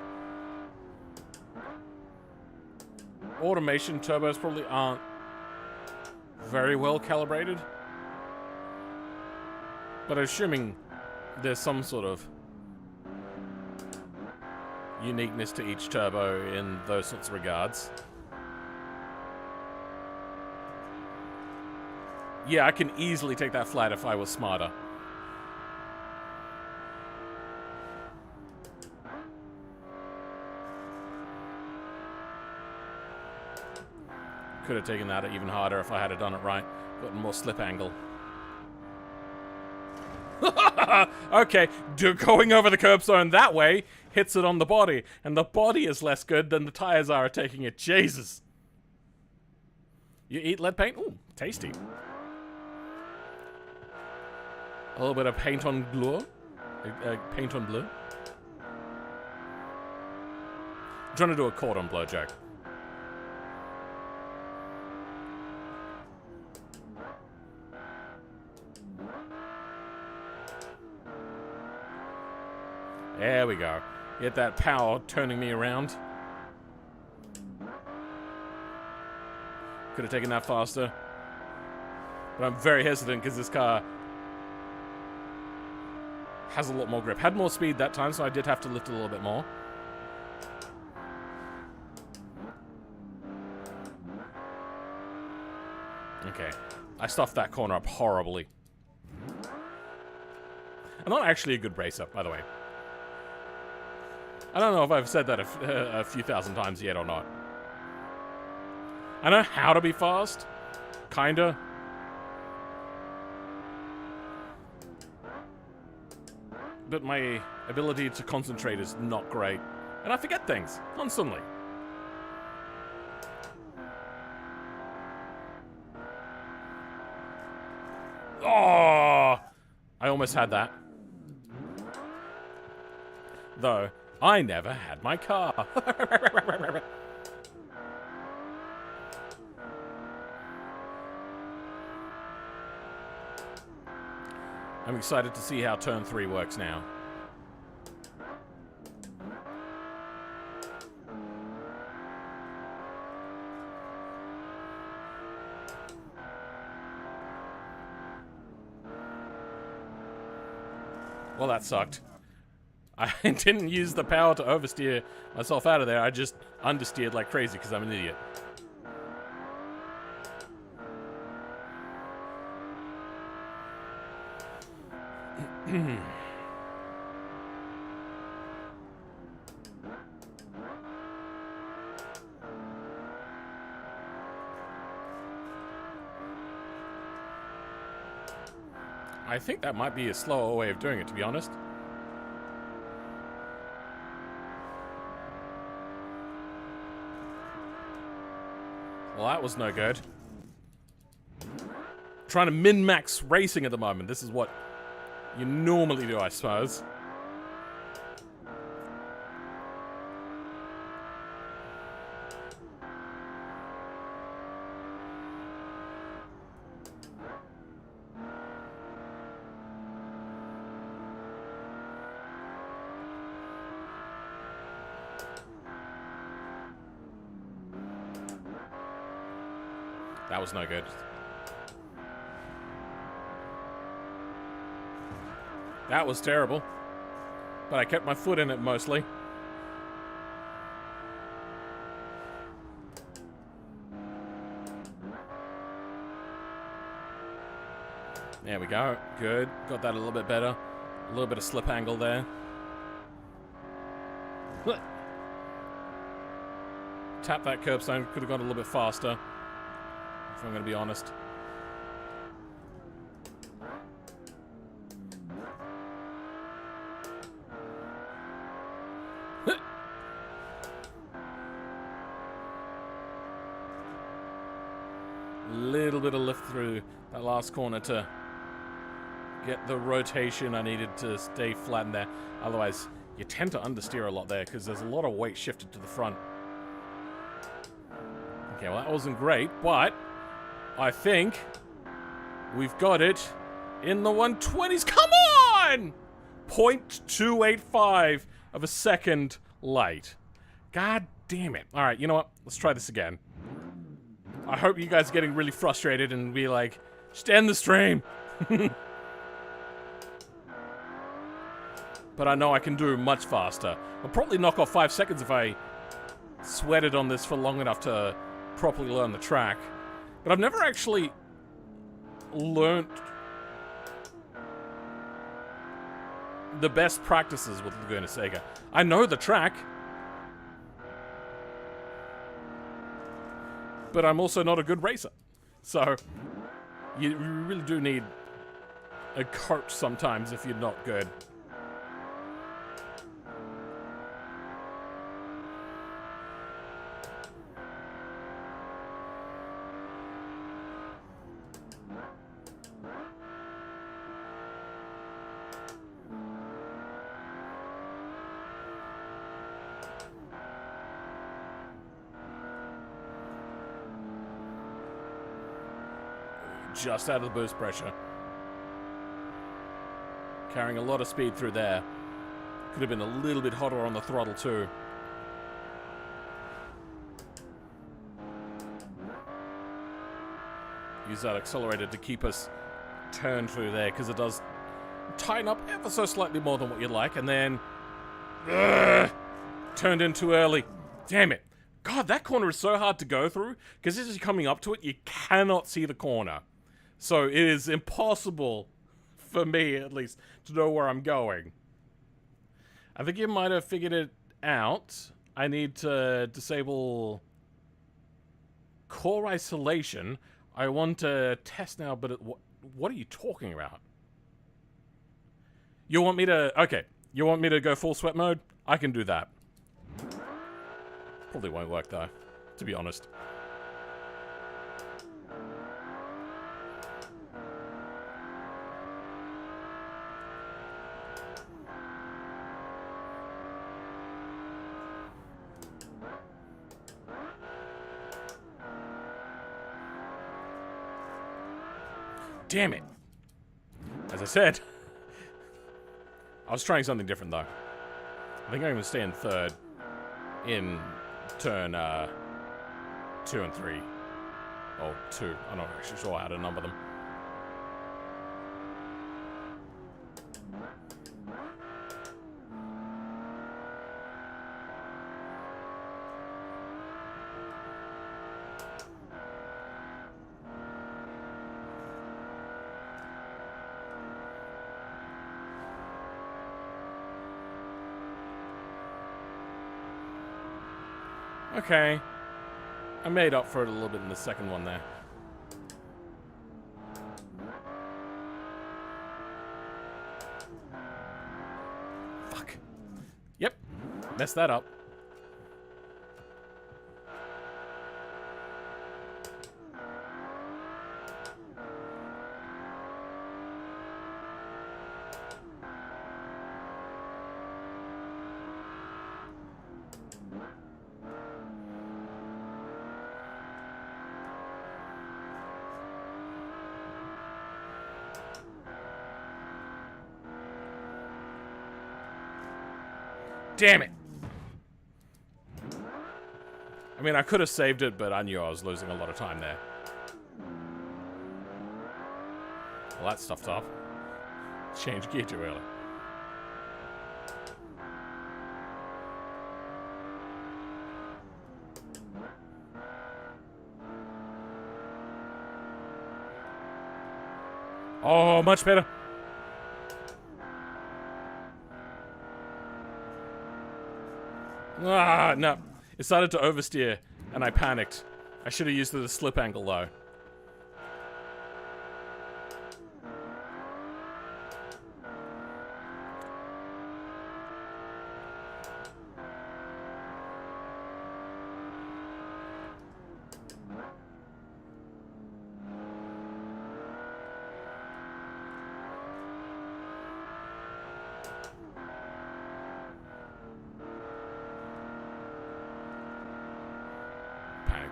Automation turbos probably aren't very well calibrated. But assuming there's some sort of uniqueness to each turbo in those sorts of regards. Yeah, I can easily take that flat if I was smarter. Could have taken that even harder if I had done it right. Gotten more slip angle. Okay, going over the curbstone that way hits it on the body, and the body is less good than the tires are at taking it. Jesus. You eat lead paint? Ooh, tasty. A little bit of paint on glue. Paint on blue. I'm trying to do a cordon bleu joke. There we go. Get that power turning me around. Could have taken that faster. But I'm very hesitant because this car has a lot more grip. Had more speed that time, so I did have to lift a little bit more. Okay. I stuffed that corner up horribly. I'm not actually a good racer, by the way. I don't know if I've said that a few thousand times yet or not. I know how to be fast. Kinda. But my ability to concentrate is not great. And I forget things constantly. Oh! I almost had that. Though, I never had my car. I'm excited to see how turn 3 works now. Well, that sucked. I didn't use the power to oversteer myself out of there. I just understeered like crazy because I'm an idiot. I think that might be a slower way of doing it, to be honest. Well, that was no good. Trying to min-max racing at the moment. This is what you normally do, I suppose. That was no good. That was terrible. But I kept my foot in it mostly. There we go. Good. Got that a little bit better. A little bit of slip angle there. Tap that curbstone. Could have gone a little bit faster, if I'm going to be honest. Little bit of lift through that last corner to get the rotation I needed to stay flat in there. Otherwise, you tend to understeer a lot there because there's a lot of weight shifted to the front. Okay, well that wasn't great, but I think we've got it in the 120s. Come on! 0.285 of a second late. God damn it. All right, you know what? Let's try this again. I hope you guys are getting really frustrated and be like, just end the stream. But I know I can do much faster. I'll probably knock off 5 seconds if I sweated on this for long enough to properly learn the track. But I've never actually learnt the best practices with Laguna Seca. I know the track, but I'm also not a good racer. So, you really do need a coach sometimes if you're not good. just out of the boost pressure. Carrying a lot of speed through there. Could have been a little bit hotter on the throttle too. Use that accelerator to keep us turned through there, because it does tighten up ever so slightly more than what you'd like, and then turned in too early. Damn it. God, that corner is so hard to go through, because as you're coming up to it, you cannot see the corner. So it is impossible, for me at least, to know where I'm going. I think you might have figured it out. I need to disable core isolation. I want to test now, but what are you talking about? You want me to... Okay, you want me to go full sweat mode? I can do that. Probably won't work though, to be honest. Damn it. As I said, I was trying something different though. I think I'm going to stay in third in turn 2 and 3. Oh, 2. I'm not actually sure how to number them. Okay. I made up for it a little bit in the second one there. Fuck. Yep. Messed that up. Damn it! I mean, I could have saved it, but I knew I was losing a lot of time there. Well, that stuff's off. Change gear too early. Oh, much better. Ah, no. It started to oversteer, and I panicked. I should have used the slip angle, though.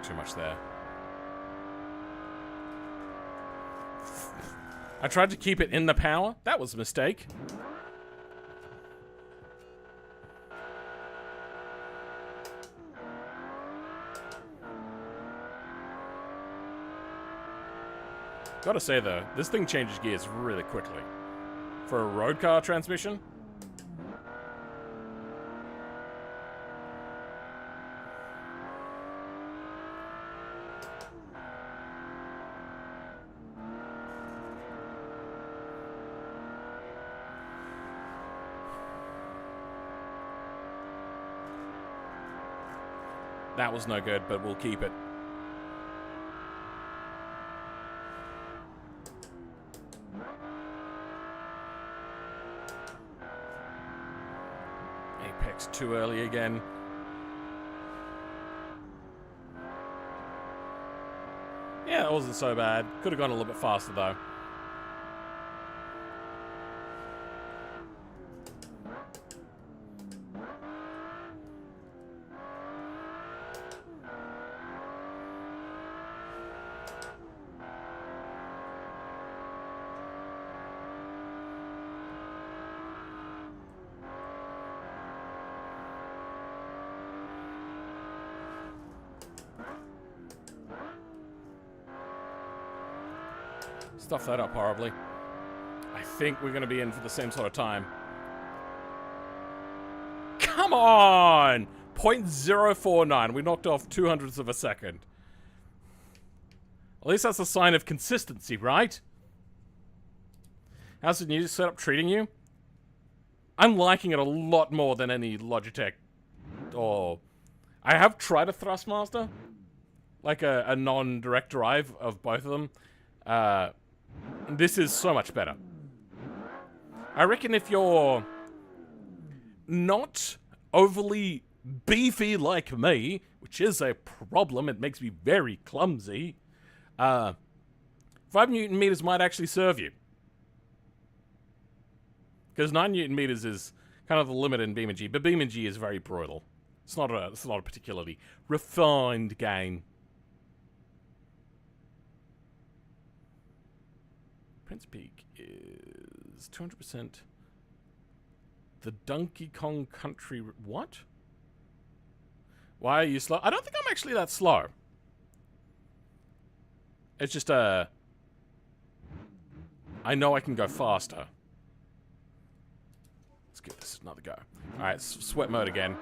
Too much there. I tried to keep it in the power. That was a mistake. Gotta say though, this thing changes gears really quickly. For a road car transmission. That was no good, but we'll keep it. Apex too early again. Yeah, that wasn't so bad. Could have gone a little bit faster though. Stuff that up horribly. I think we're going to be in for the same sort of time. Come on! 0.049. We knocked off 200ths of a second. At least that's a sign of consistency, right? How's the new setup treating you? I'm liking it a lot more than any Logitech. Or I have tried a Thrustmaster, like a non-direct drive of both of them. This is so much better. I reckon if you're not overly beefy like me, which is a problem, it makes me very clumsy, 5 Newton meters might actually serve you. Because 9 Newton meters is kind of the limit in BeamNG, but BeamNG is very brutal. It's not a particularly refined game. Prince Peak is 200%. The Donkey Kong Country... What? Why are you slow? I don't think I'm actually that slow. It's just, I know I can go faster. Let's give this another go. Alright, sweat mode again.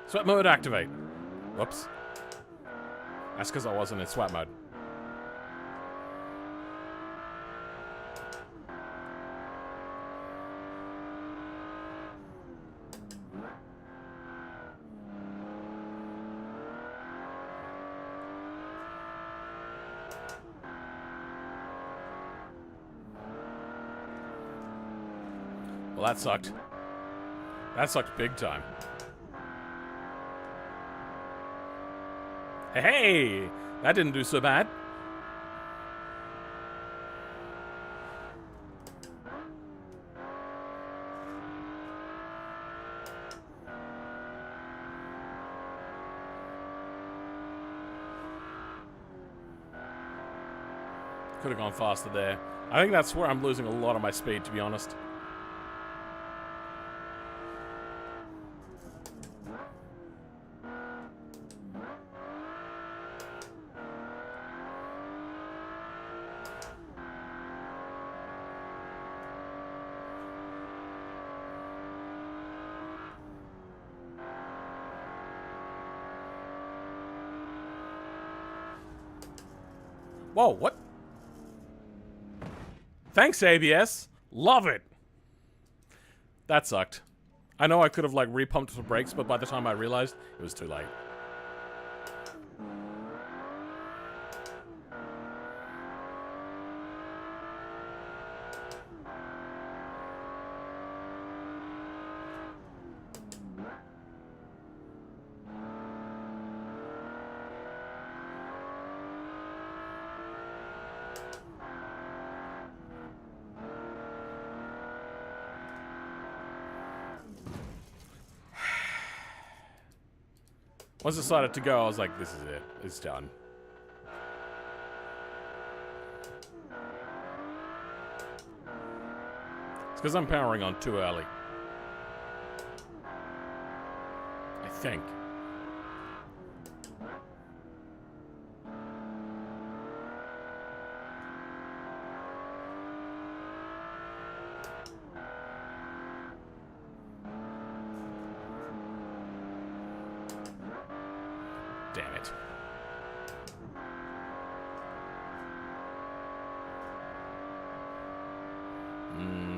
Sweat mode activate. Whoops. That's because I wasn't in sweat mode. Well, that sucked. That sucked big time. Hey! That didn't do so bad. Could have gone faster there. I think that's where I'm losing a lot of my speed, to be honest. Whoa, what? Thanks, ABS. Love it. That sucked. I know I could have, like, repumped the brakes, but by the time I realized, it was too late. Once I decided to go, I was like, this is it. It's done. It's because I'm powering on too early. I think. Damn it.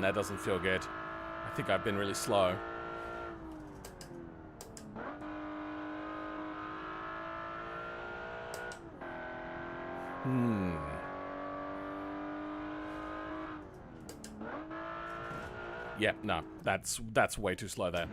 That doesn't feel good. I think I've been really slow. Yep, no. That's way too slow there.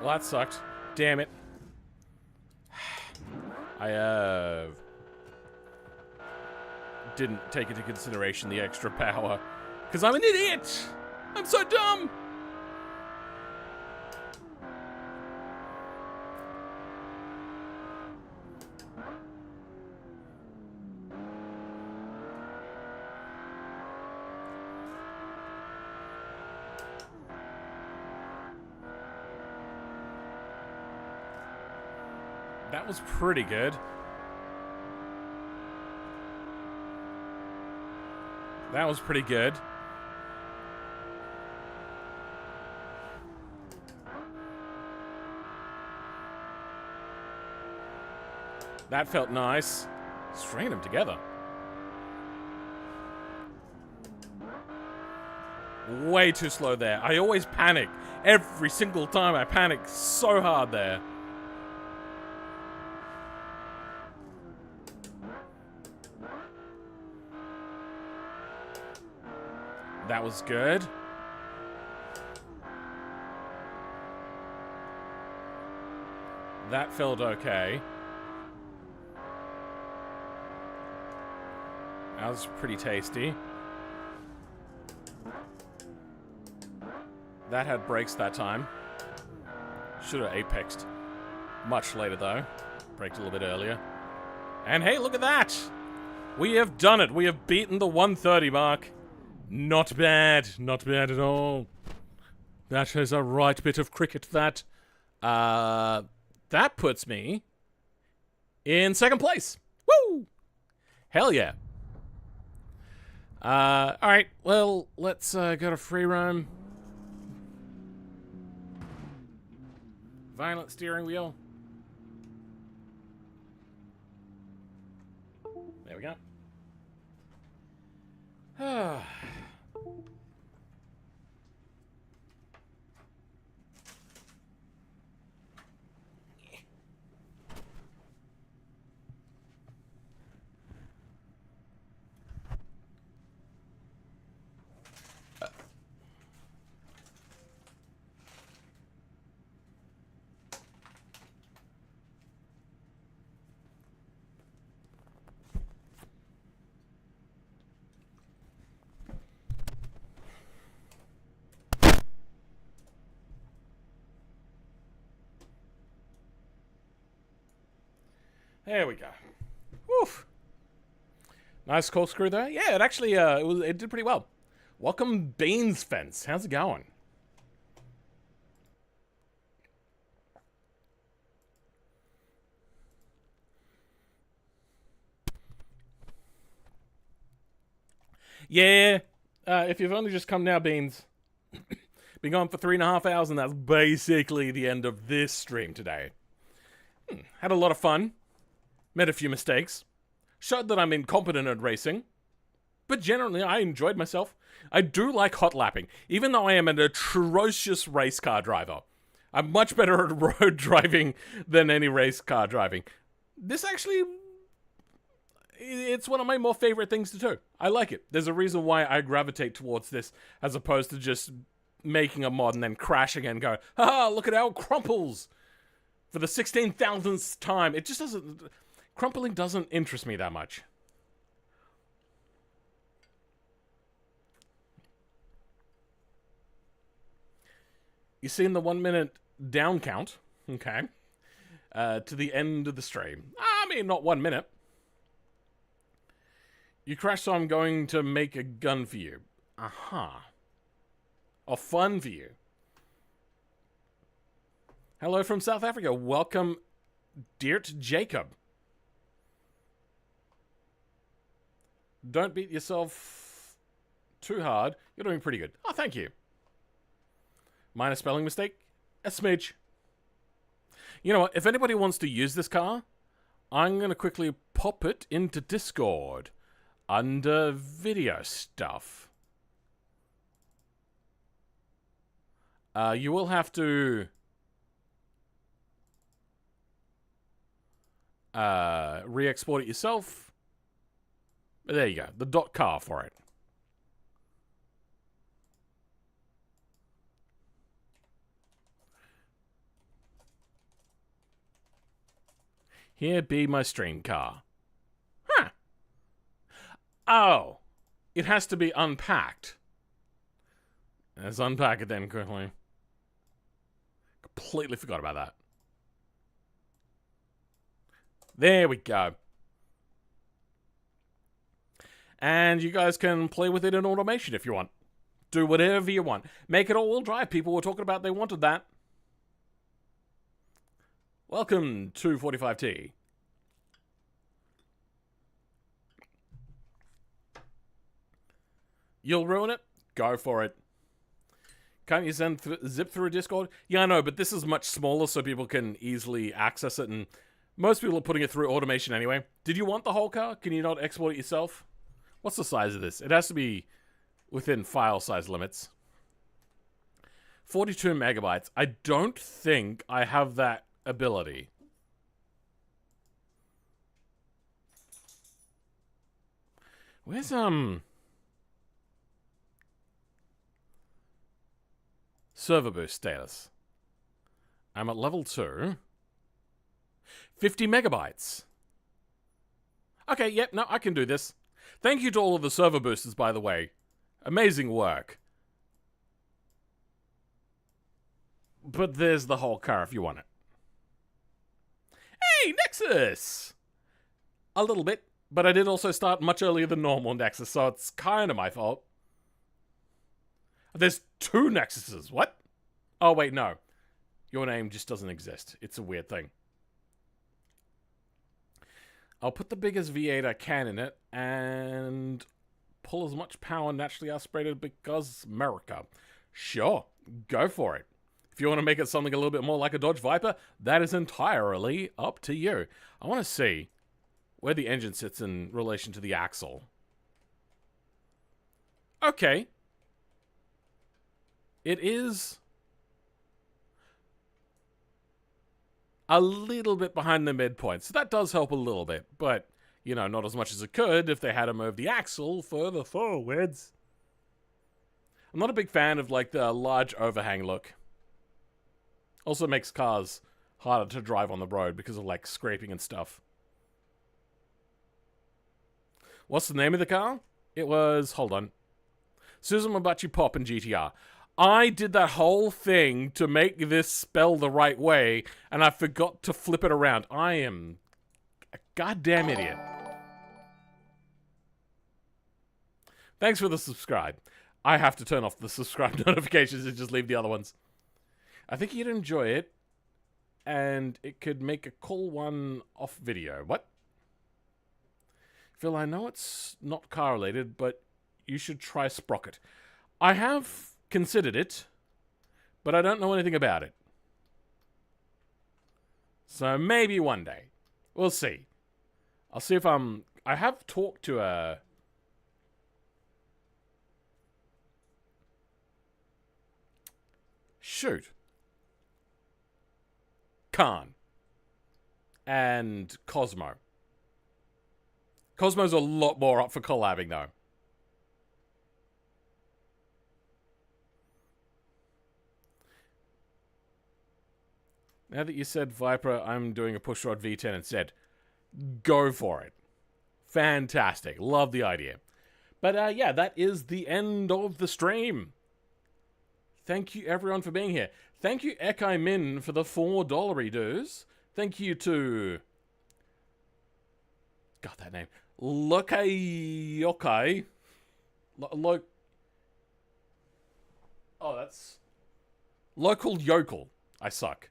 Well, that sucked. Damn it. I didn't take into consideration the extra power Because I'm an idiot. I'm so dumb. That was pretty good. That was pretty good. That felt nice. String them together. Way too slow there. I always panic. Every single time I panic so hard there. That was good. That felt okay. That was pretty tasty. That had brakes that time. Should have apexed. Much later though. Braked a little bit earlier. And hey, look at that! We have done it. We have beaten the 130 mark. Not bad. Not bad at all. That is a right bit of cricket, that. That puts me in second place. Woo! Hell yeah. Alright, well, let's go to free roam. Violent steering wheel. There we go. There we go. Woof. Nice corkscrew there. Yeah, it actually it did pretty well. Welcome Beans Fence. How's it going? Yeah. If you've only just come now, Beans. Been going for 3.5 hours, and that's basically the end of this stream today. Had a lot of fun. Made a few mistakes. Showed that I'm incompetent at racing. But generally, I enjoyed myself. I do like hot lapping, even though I am an atrocious race car driver. I'm much better at road driving than any race car driving. This actually, it's one of my more favorite things to do. I like it. There's a reason why I gravitate towards this, as opposed to just making a mod and then crashing and go, haha, look at how it crumples. For the 16,000th time. It just doesn't... Crumpling doesn't interest me that much. You seen the 1 minute down count, okay, to the end of the stream. I mean, not 1 minute. You crashed, so I'm going to make a gun for you. Aha. Or fun for you. Hello from South Africa. Welcome, Deert Jacob. Don't beat yourself too hard. You're doing pretty good. Oh, thank you. Minor spelling mistake? A smidge. You know what? If anybody wants to use this car, I'm going to quickly pop it into Discord under video stuff. You will have to re-export it yourself. But there you go. The .car for it. Here be my stream car. Huh. Oh. It has to be unpacked. Let's unpack it then quickly. Completely forgot about that. There we go. And you guys can play with it in automation if you want. Do whatever you want. Make it all-wheel drive. People were talking about they wanted that. Welcome to 45T. You'll ruin it? Go for it. Can't you send zip through a Discord? Yeah, I know, but this is much smaller so people can easily access it, and most people are putting it through automation anyway. Did you want the whole car? Can you not export it yourself? What's the size of this? It has to be within file size limits. 42 megabytes. I don't think I have that ability. Where's, server boost status? I'm at level 2. 50 megabytes. Okay, yep, no, I can do this. Thank you to all of the server boosters, by the way. Amazing work. But there's the whole car if you want it. Hey, Nexus! A little bit, but I did also start much earlier than normal Nexus, so it's kind of my fault. There's 2 Nexuses, what? Oh, wait, no. Your name just doesn't exist. It's a weird thing. I'll put the biggest V8 I can in it and pull as much power naturally aspirated because America. Sure, go for it. If you want to make it something a little bit more like a Dodge Viper, that is entirely up to you. I want to see where the engine sits in relation to the axle. Okay. It is a little bit behind the midpoint, so that does help a little bit, but, you know, not as much as it could if they had to move the axle further forwards. I'm not a big fan of, like, the large overhang look. Also makes cars harder to drive on the road because of, like, scraping and stuff. What's the name of the car? It was, hold on, Suzumabachi Pop and GTR. I did that whole thing to make this spell the right way, and I forgot to flip it around. I am a goddamn idiot. Thanks for the subscribe. I have to turn off the subscribe notifications and just leave the other ones. I think you'd enjoy it, and it could make a cool one-off video. What? Phil, I know it's not car-related, but you should try Sprocket. I have considered it, but I don't know anything about it. So maybe one day. We'll see. I'll see if I have talked to a... Shoot. Khan. And Cosmo. Cosmo's a lot more up for collabing, though. Now that you said Viper, I'm doing a pushrod V10 instead. Go for it. Fantastic. Love the idea. But yeah, that is the end of the stream. Thank you everyone for being here. Thank you Ekai Min for the $4 dues. Thank you to... Got that name. Lokai Yokai. Oh, that's... Local Yokel. I suck.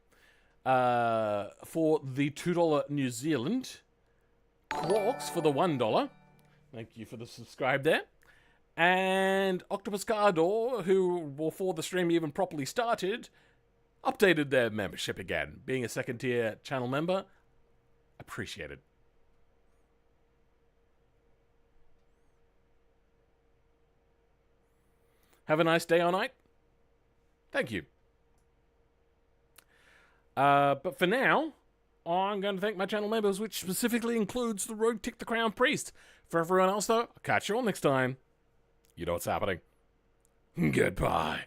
For the $2 New Zealand. Quarks for the $1. Thank you for the subscribe there. And Octopus Cardor, who, before the stream even properly started, updated their membership again. Being a second tier channel member, appreciated. Have a nice day or night. Thank you. But for now, I'm going to thank my channel members, which specifically includes the Rogue Tick the Crown Priest. For everyone else, though, I'll catch you all next time. You know what's happening. Goodbye.